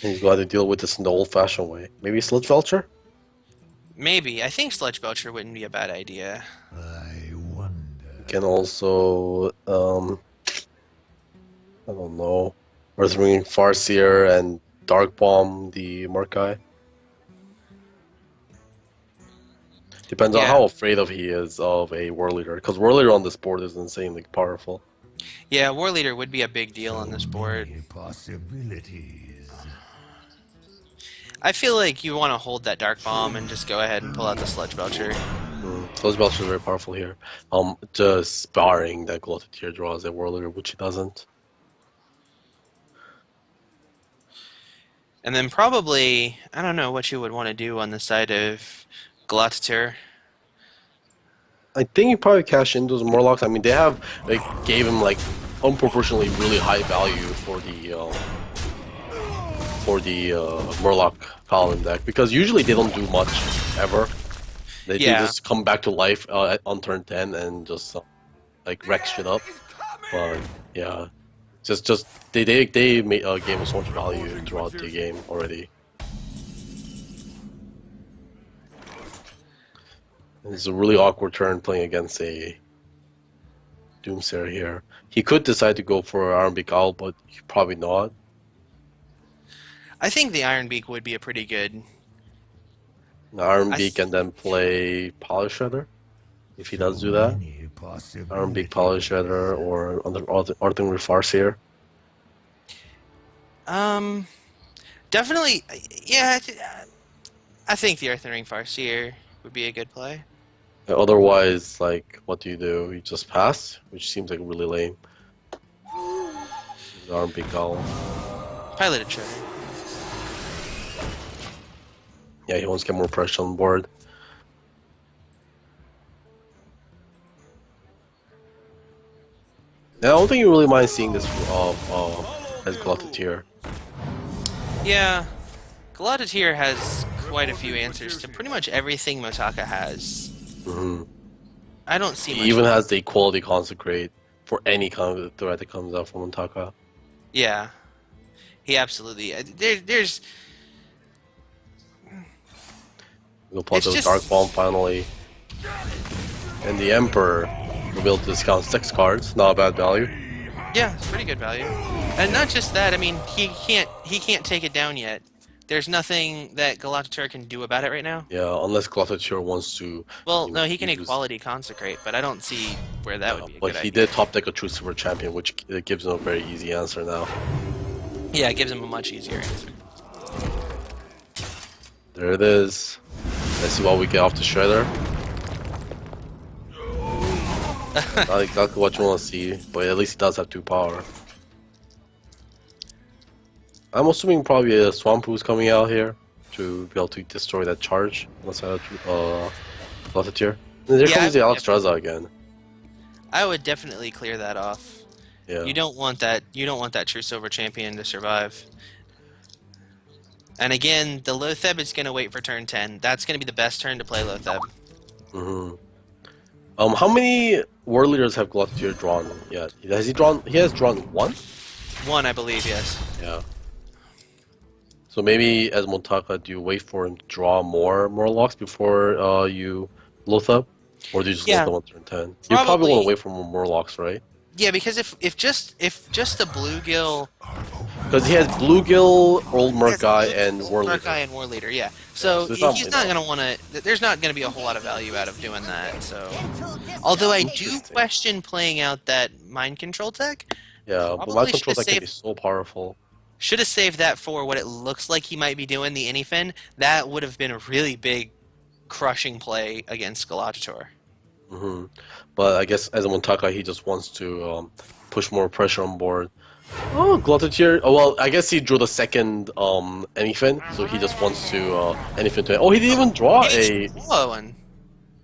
And he's going to deal with this in the old-fashioned way. Maybe Sludge Vulture? Maybe. I think Sludge Belcher wouldn't be a bad idea. I wonder. Can also, I don't know, Earthring Farseer and Dark Bomb the Murkai. Depends on Yeah. how afraid of he is of a War Leader, because War Leader on this board is insanely powerful. Yeah, War Leader would be a big deal on this board. Many possibilities. I feel like you want to hold that Dark Bomb and just go ahead and pull out the Sludge Belcher. Sludge Belcher is very powerful here. Just barring that Glotteteer draws a War Leader, which he doesn't. And then probably, I don't know what you would want to do on the side of Glotteteer. I think you probably cash in those Murlocs. I mean, they gave him like unproportionately really high value for the Murloc Paladin deck, because usually they don't do much ever. They do Yeah. just come back to life on turn 10 and just like wreck shit up. But yeah, just they made gave us so much value throughout the game already. It's a really awkward turn playing against a Doomsayer here. He could decide to go for Iron Beak Owl, but probably not. I think the Iron Beak would be a pretty good. Iron I Beak and then play Polish Shredder, if he does do that. Many possibilities. Iron Beak, Polish Shredder, or Arthur Farseer. Definitely, yeah. I think the Earthen Ring Farseer would be a good play. Otherwise, like, what do? You just pass, which seems like really lame. Iron Beak Owl. Piloted Shredder. Yeah, he wants to get more pressure on board. Yeah, I don't think you really mind seeing this as Glotteteer. Yeah, Glotteteer has quite a few answers to pretty much everything Motaka has. Hmm I don't see much. He even has the Equality Consecrate for any kind of threat that comes out from Montaka. Yeah, he absolutely. There's. We'll pull out It's the just- Dark Bomb finally. And the Emperor will be able to discount 6 cards. Not a bad value. Yeah, it's pretty good value. And not just that. I mean, he can't take it down yet. There's nothing that Glotteteer can do about it right now. Yeah, unless Glotteteer wants to. Well, He no, would he can use- Equality Consecrate, but I don't see where that would be a but good he idea. did top deck a True Super Champion, which gives him a very easy answer now. Yeah, it gives him a much easier answer. There it is. Let's see what we get off the Shredder. Not exactly what you want to see, but at least he does have 2 power. I'm assuming probably a Swampoo's coming out here to be able to destroy that charge. Let's have Glotteteer. And there Yeah, comes the I- Alexstrasza again. I would definitely clear that off. Yeah. You don't want that. You don't want that True Silver Champion to survive. And again, the Lotheb is going to wait for turn 10. That's going to be the best turn to play Lotheb. Mm-hmm. How many War Leaders have Glotteteer drawn yet? Has he drawn? He has drawn 1. One, I believe, yes. Yeah. So maybe as Montaka, do you wait for him to draw more Murlocs before you Lotheb? Or do you just Yeah. Lotheb on turn 10? You probably Probably- want to wait for more Murlocs, right? Yeah, because if just the Bluegill, Because he has Bluegill, Old Murkai, and War Leader. Murkai and War Leader, yeah. So so it's not he's really not bad. going to want to. There's not going to be a whole lot of value out of doing that. So, although I do Interesting. question playing out that mind control tech. Yeah, but Probably my control should've that can be saved- so powerful. Should have saved that for what it looks like he might be doing, the Anyfin. That would have been a really big, crushing play against Glotteteer. Hmm But I guess as a Montaka, he just wants to push more pressure on board. Oh, Glotteteer. Oh, well, I guess he drew the second Anyfin, so he just wants to Anyfin to. Oh, he didn't even draw a. Oh, one.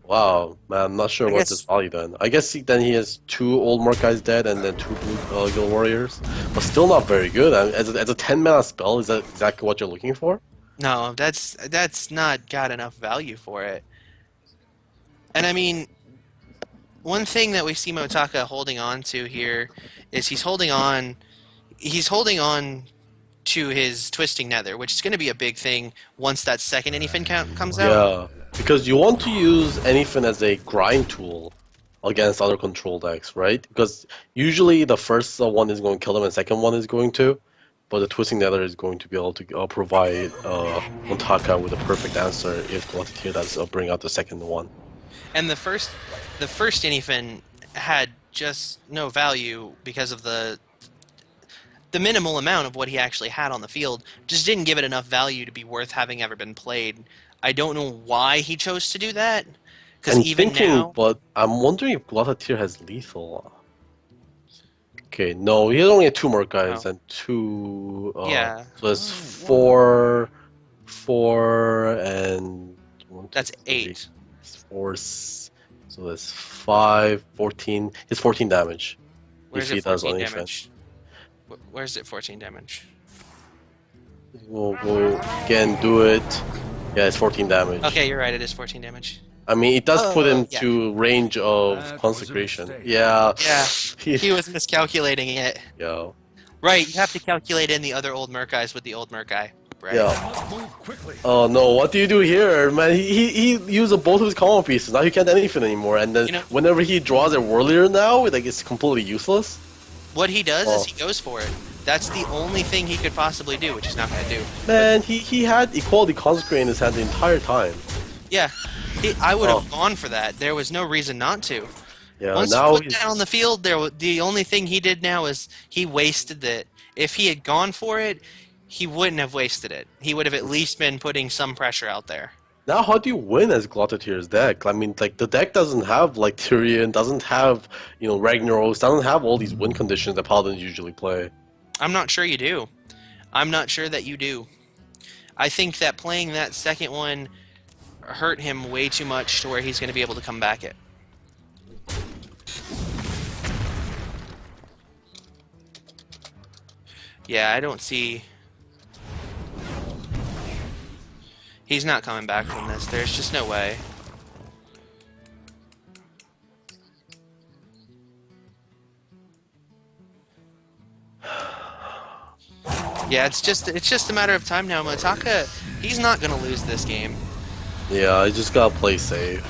Wow, man, I'm not sure I what guess- this value then. I guess then he has 2 Old Murkais dead and then 2 Blue Gill Warriors, but still not very good. I mean, as a 10-mana spell, is that exactly what you're looking for? No, that's not got enough value for it. And I mean, one thing that we see Motaka holding on to here is he's holding on to his Twisting Nether, which is going to be a big thing once that second Anyfin count comes out. Yeah, because you want to use Anyfin as a grind tool against other control decks, right? Because usually the first one is going to kill them and the second one is going to, but the Twisting Nether is going to be able to provide Montaka with a perfect answer if Glotteteer does bring out the second one. And the first Anyfin had just no value because of the minimal amount of what he actually had on the field. Just didn't give it enough value to be worth having ever been played. I don't know why he chose to do that. Because I'm even thinking, now, but I'm wondering if Glotatier has lethal. Okay, no, he only had 2 more guys Oh. and 2. Yeah. So it's 4, 4, and 1, 2, that's 3, 8. 4. So that's 5, 14. It's 14 damage. Where's if he it does 14 anything. damage? Where's it 14 damage? We'll go again, do it. Yeah, it's 14 damage. Okay, you're right. It is 14 damage. I mean, it does put him yeah. to range of That was a consecration. mistake. Yeah. Yeah, he was miscalculating it. Yeah. Right, you have to calculate in the other old Murkais with the old Murkai. Right. Yeah. Move quickly. Oh no, what do you do here, man? He used both of his combo pieces. Now he can't do anything anymore. And then You know- whenever he draws a Warrior now, like it's completely useless. What he does Oh. is he goes for it. That's the only thing he could possibly do, which he's not going to do. Man, he had Equality Consecrate in his hand the entire time. Yeah, I would have Oh. gone for that. There was no reason not to. Yeah, Once now you put he's that on the field, the only thing he did now is he wasted it. If he had gone for it, he wouldn't have wasted it. He would have at least been putting some pressure out there. now how do you win as Glottatier's deck? I mean, like the deck doesn't have like Tyrion, doesn't have Ragnaros, doesn't have all these win conditions that Paladins usually play. I'm not sure you do. I'm not sure that you do. I think that playing that second one hurt him way too much to where he's going to be able to come back it. Yeah, I don't see... He's not coming back from this. There's just no way. Yeah, it's just a matter of time now. Motaka, he's not gonna lose this game. Yeah, I just gotta play safe.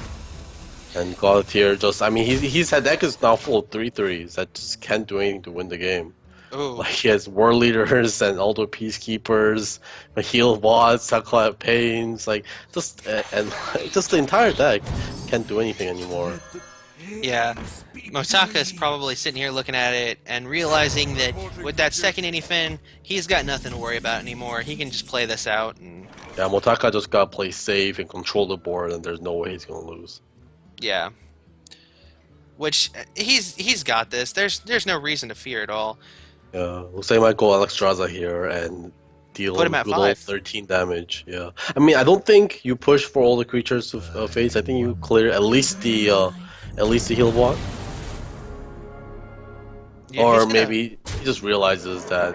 And Glotatier just, I mean, his deck is now full of 3/3s that just can't do anything to win the game. Oh, Like he has War Leaders and Aldo Peacekeepers, Heal Bots, Sakla Pains, like just and just the entire deck can't do anything anymore. yeah. Motaka's probably sitting here looking at it and realizing that with that second Inifin, he's got nothing to worry about anymore. He can just play this out and Yeah, Motaka just gotta play safe and control the board, and there's no way he's gonna lose. yeah. Which he's got this. There's no reason to fear at all. Yeah, looks like I might go Alexstrasza here and deal Put him at good old 5. 13 damage. Yeah, I mean, I don't think you push for all the creatures to face. I think you clear at least the heal bot, Yeah, or he's gonna- maybe he just realizes that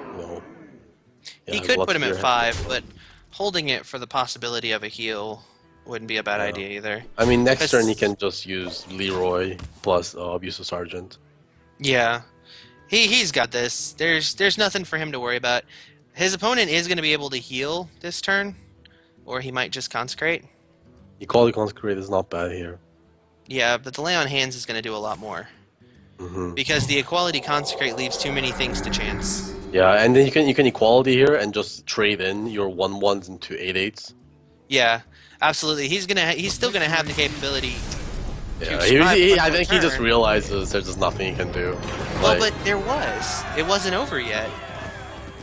he yeah, could put him at Glotatier- 5, but holding it for the possibility of a heal wouldn't be a bad Yeah. idea either. I mean, next turn he That's- can just use Leroy plus Abusive Sergeant. Yeah, he's got this. There's nothing for him to worry about. His opponent is going to be able to heal this turn, or he might just consecrate. Equality Consecrate is not bad here. Yeah, but the lay on hands is going to do a lot more Hmm because the equality consecrate leaves too many things to chance. Yeah, and then you can Equality here and just trade in your 1/1s into 8/8s. Yeah, absolutely. He's still gonna have the capability. Yeah, To survive one I more think he just turn. realizes there's just nothing he can do. Well, Like, but it wasn't over yet.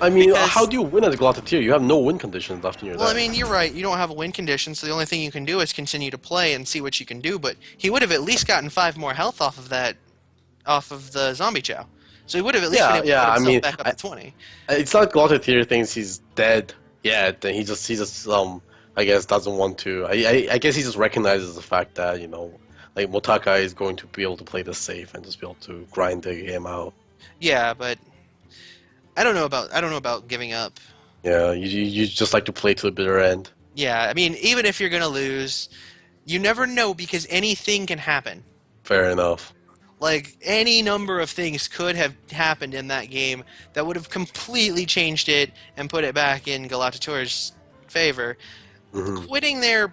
I mean, because- how do you win as Glotatier? You have no win conditions left in your Well, I deck. mean, you're right. You don't have a win condition, so the only thing you can do is continue to play and see what you can do. But he would have at least gotten 5 more health off of the zombie chow. So he would have at least Yeah, been able to yeah, put I himself mean, back up to 20. It's not Glotatier thinks he's dead yet, and he just I guess doesn't want to. I guess he just recognizes the fact that like Motaka is going to be able to play this safe and just be able to grind the game out. Yeah, but I don't know about giving up. Yeah, you just like to play to the bitter end. Yeah, I mean, even if you're gonna lose, you never know because anything can happen. Fair enough. Like, any number of things could have happened in that game that would have completely changed it and put it back in Galatator's favor. Hmm Quitting there,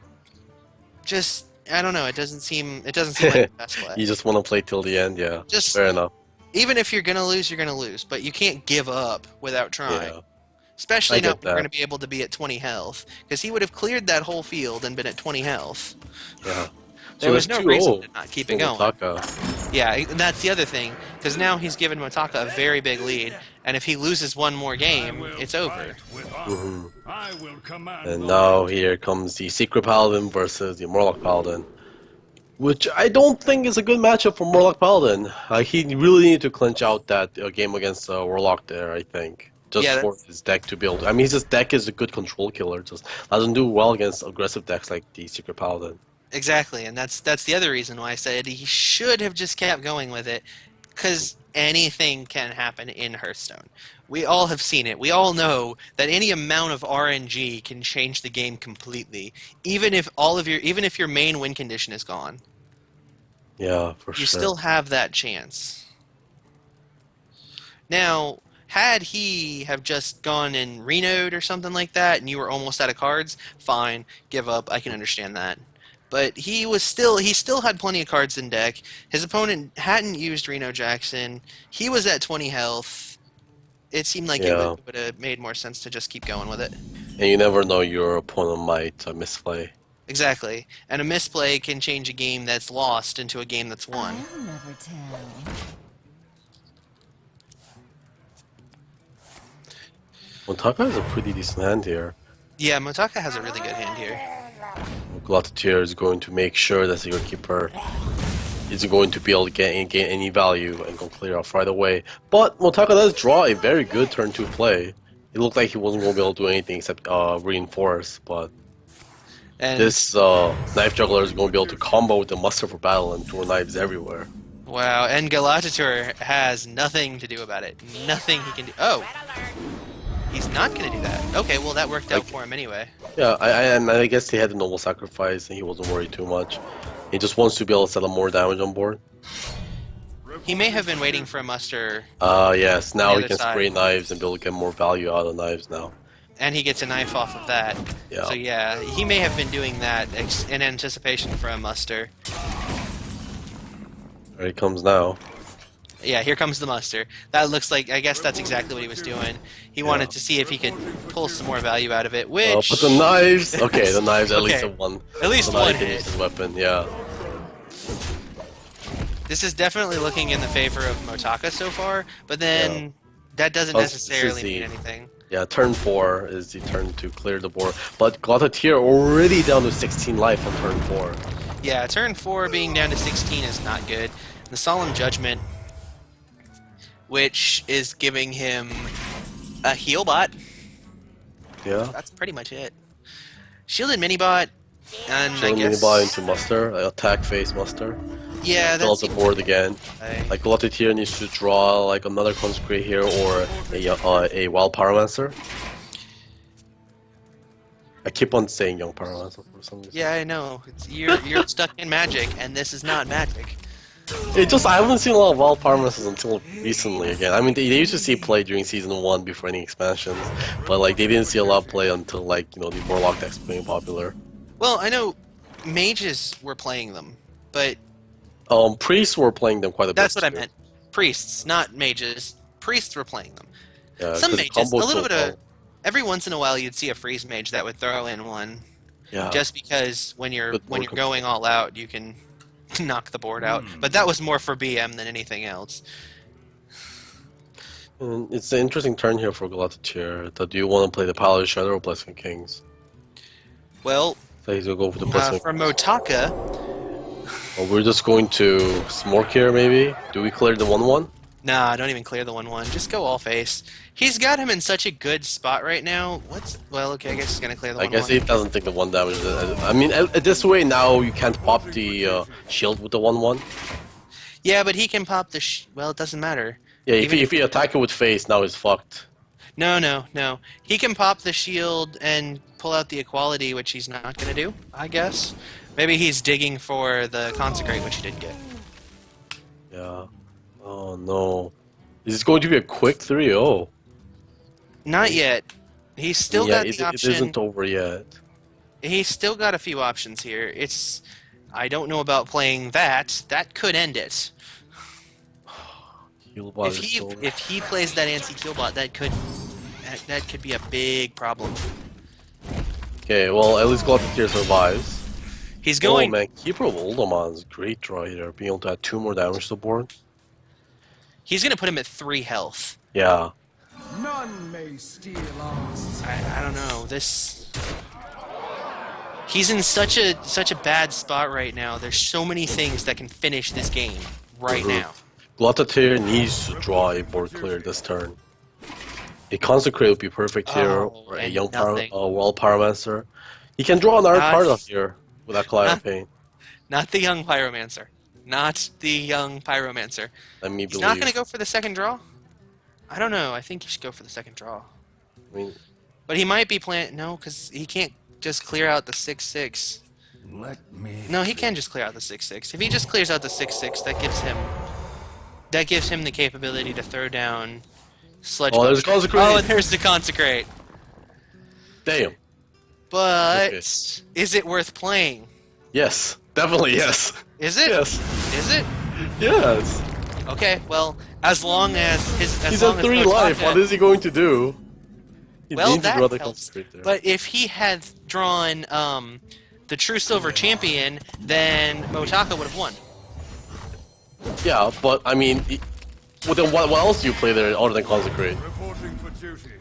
just, I don't know, it doesn't seem like the best play. You just want to play till the end, yeah. Just, Fair enough. even if you're going to lose, you're going to lose, but you can't give up without trying. Yeah. Especially I now get we're going to that. be able to be at 20 health, because he would have cleared that whole field and been at 20 health. Yeah. There was it's no reason 2-0 to not keep for it going. Motaka. Yeah, and that's the other thing, because now he's given Motaka a very big lead, and if he loses one more game, it's over. Mhm. I will command And the now here comes the Secret Paladin versus the Morlock Paladin, which I don't think is a good matchup for Morlock Paladin. He really needed to clinch out that game against Warlock there, I think. Just Yeah, for his deck to build. I mean, his deck is a good control killer, just doesn't do well against aggressive decks like the Secret Paladin. exactly, and that's the other reason why I said he should have just kept going with it, because anything can happen in Hearthstone. We all have seen it. We all know that any amount of RNG can change the game completely, even if your main win condition is gone. Yeah, for You sure. still have that chance. Now, had he have just gone and Reno'd or something like that, and you were almost out of cards, fine, give up. I can understand that. But he still had plenty of cards in deck. His opponent hadn't used Reno Jackson. He was at 20 health. It seemed like Yeah. it would have made more sense to just keep going with it. And you never know your opponent might misplay. Exactly. And a misplay can change a game that's lost into a game that's won. I'll never tell. Montaka has a pretty decent hand here. Yeah, Motaka has a really good hand here. Glotatier is going to make sure that Secret Keeper isn't going to be able to gain any value and go clear off right away. But Motaka does draw a very good turn 2 play. It looked like he wasn't going to be able to do anything except reinforce, but And this Knife Juggler is going to be able to combo with the Muster for Battle and throw knives everywhere. wow, and Galatator has nothing to do about it. Nothing he can do. Oh, he's not going to do that. Okay, well that worked out for him anyway. Yeah, and I guess he had the Noble Sacrifice and he wasn't worried too much. He just wants to be able to settle more damage on board. He may have been waiting for a muster, Yes, now The he other can side. spray knives and be able to get more value out of knives now. and he gets a knife off of that. Yeah. So yeah, he may have been doing that in anticipation for a muster. There he comes now. Yeah, here comes the muster. That looks like, I guess that's exactly what he was doing. He wanted to see if he could pull some more value out of it, which... But the knives! Okay, the knives at least Okay. have one. At least So now one he can hit. use his weapon, yeah. This is definitely looking in the favor of Motaka so far, but then that doesn't Plus, this is necessarily the- mean anything. Yeah, turn 4 is the turn to clear the board. But Glotatier already down to 16 life on turn 4. Yeah, turn 4 being down to 16 is not good. The Solemn Judgment, which is giving him a heal bot. Yeah. That's pretty much it. Shielded Minibot, and I Showing guess... Minibuy into Muster, attack phase Muster. Yeah, Fill that's... out the board again. Like Glotatier needs to draw like another Consecrate here or a Wild Pyromancer. I keep on saying Young Pyromancer for some reason. Yeah, I know. You're stuck in Magic, and this is not Magic. It just, I haven't seen a lot of Wild Pyromancers until recently again. I mean, they used to see play during Season 1 before any expansions, but like they didn't see a lot of play until like, you know, the Morlock decks became popular. Well, I know mages were playing them, but Priests were playing them quite a bit. that's what I too. meant. Priests, not mages. Priests were playing them. Yeah, Some 'cause mages, combo's a little so bit of... well. Every once in a while, you'd see a freeze mage that would throw in one, Yeah. just because when you're Good board going all out, you can knock the board out. But that was more for BM than anything else. And it's an interesting turn here for Glotatier. Do you want to play the Paladin Shadow or Blessing Kings? Well, So he's gonna go for the Blessing. from Motaka, Well, we're just going to Smork here, maybe. Do we clear the 1/1? nah, don't even clear the 1/1. Just go all face. He's got him in such a good spot right now. Well, okay, I guess he's gonna clear the 1/1. I guess he doesn't take the 1 damage. I mean, at this way now you can't pop the shield with the 1/1. Yeah, but he can pop the... well, it doesn't matter. Yeah, Even if you attack it with face, now he's fucked. No. He can pop the shield and pull out the equality, which he's not going to do, I guess. Maybe he's digging for the consecrate, which he didn't get. Yeah. Oh no. Is this going to be a quick 3-0? Not yet. He's still Yeah, got the it option. isn't over yet. He's still got a few options here. I don't know about playing that. That could end it. Healbot If is he so- if he plays that anti-killbot, that could be a big problem. Okay, well, at least Glotatier survives. He's Oh going. man, Keeper of Uldaman's great draw here, being able to add 2 more damage to the board. He's going to put him at 3 health. Yeah. None may steal us. I don't know. This. He's in such a bad spot right now. There's so many things that can finish this game right now. Glutatir needs to draw a board clear this turn. A Consecrate would be perfect here, Oh, or a and Young nothing. Wild Pyromancer. He can draw another Not- card up here without Collide of Pain. Not the young pyromancer. Not the young pyromancer. Let me He's believe. not going to go for the second draw. I don't know. I think he should go for the second draw. I mean, But he might be playing no, because he can't just clear out the 6/6. Let me. No, he can just clear out the 6/6. If he just clears out the 6/6, that gives him the capability to throw down Sludge. Oh, there's Belcher. Consecrate. Oh, and there's the Consecrate. damn. But Okay. is it worth playing? Yes, definitely yes. Is it? Yes, Is it? yes. Okay. Well, as long as He's at 3 life. What is he going to do? He Well, needs to that draw the helps. Consecrate there. But if he had drawn the True Silver Champion, then Motaka would have won. Yeah, but I mean, well, then what else do you play there other than Consecrate? Reporting for duty.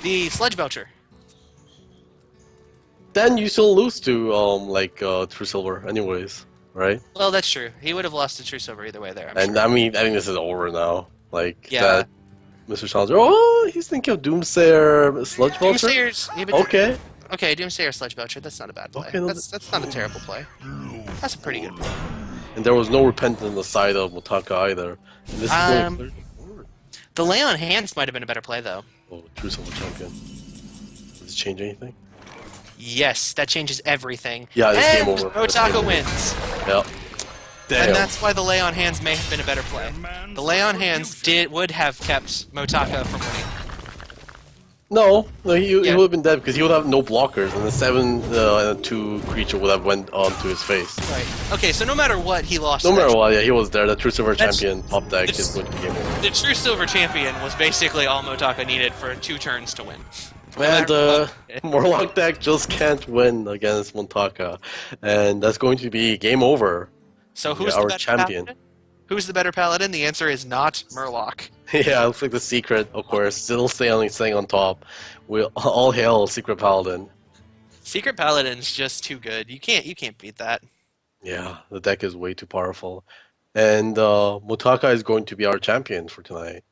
The Sludge Belcher. Then you still lose to True Silver, anyways, right? Well, that's true. He would have lost to True Silver either way there. I'm And sure. I mean, I think this is over now. Like Yeah. that, Mr. Challenger. Oh, he's thinking of Doomsayer, Sludge Vulture. Doomsayer's. Yeah, but Okay, Okay, Doomsayer Sludge Belcher. That's not a bad play. Okay, no, That's not a terrible play. That's a pretty good play. and there was no repentance on the side of Motaka either. And this is going Um, to clear the board. The Lay on Hands might have been a better play though. Oh, True Silver Champion. Does it change anything? Yes, that changes everything. Yeah, it's and game over. It's game Motaka over. wins. Yeah. Damn. And that's why the Lay on Hands may have been a better play. The Lay on Hands would have kept Motaka from winning. No, he Yeah. would have been dead because he would have no blockers, and the 7 and 2 creature would have went onto his face. Right. Okay, so no matter what, he lost. No that. matter what, yeah, he was there. The True Silver That's- Champion top deck it's- is going to be game over. The True Silver Champion was basically all Motaka needed for 2 turns to win. And matter Morlock deck just can't win against Montaka, and that's going to be game over. So who's Yeah, our the better champion. paladin? Who's the better paladin? The answer is not Murloc. Yeah, looks like the secret, of course, still staying on top. We all hail Secret Paladin. Secret Paladin's just too good. You can't beat that. Yeah, the deck is way too powerful, and Motaka is going to be our champion for tonight.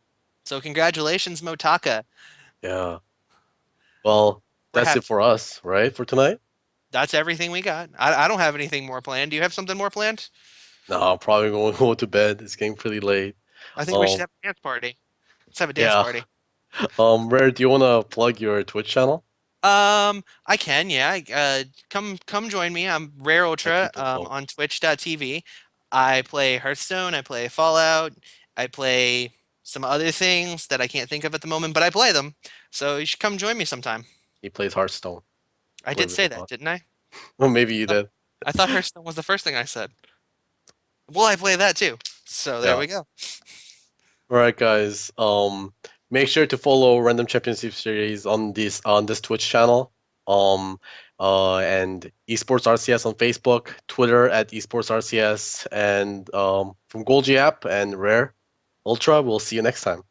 So congratulations, Motaka. Yeah. Well, that's happy. it for us, right? For tonight? That's everything we got. I don't have anything more planned. Do you have something more planned? No, I'm probably going to go to bed. It's getting pretty late. I think we should have a dance party. Let's have a dance Yeah. party. Rare, do you want to plug your Twitch channel? I can, yeah. Come join me. I'm Rare Ultra Okay, cool. on Twitch.tv. I play Hearthstone. I play Fallout. I play some other things that I can't think of at the moment, but I play them. So you should come join me sometime. He plays Hearthstone. I Play did say with that, the didn't I? Well, maybe you did. I thought Hearthstone was the first thing I said. Well, I play that too. So there Yeah. we go. All right, guys. Make sure to follow Random Championship Series on this Twitch channel. And Esports RCS on Facebook, Twitter at Esports RCS, and from Golgi app and Rare Ultra. We'll see you next time.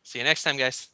See you next time, guys.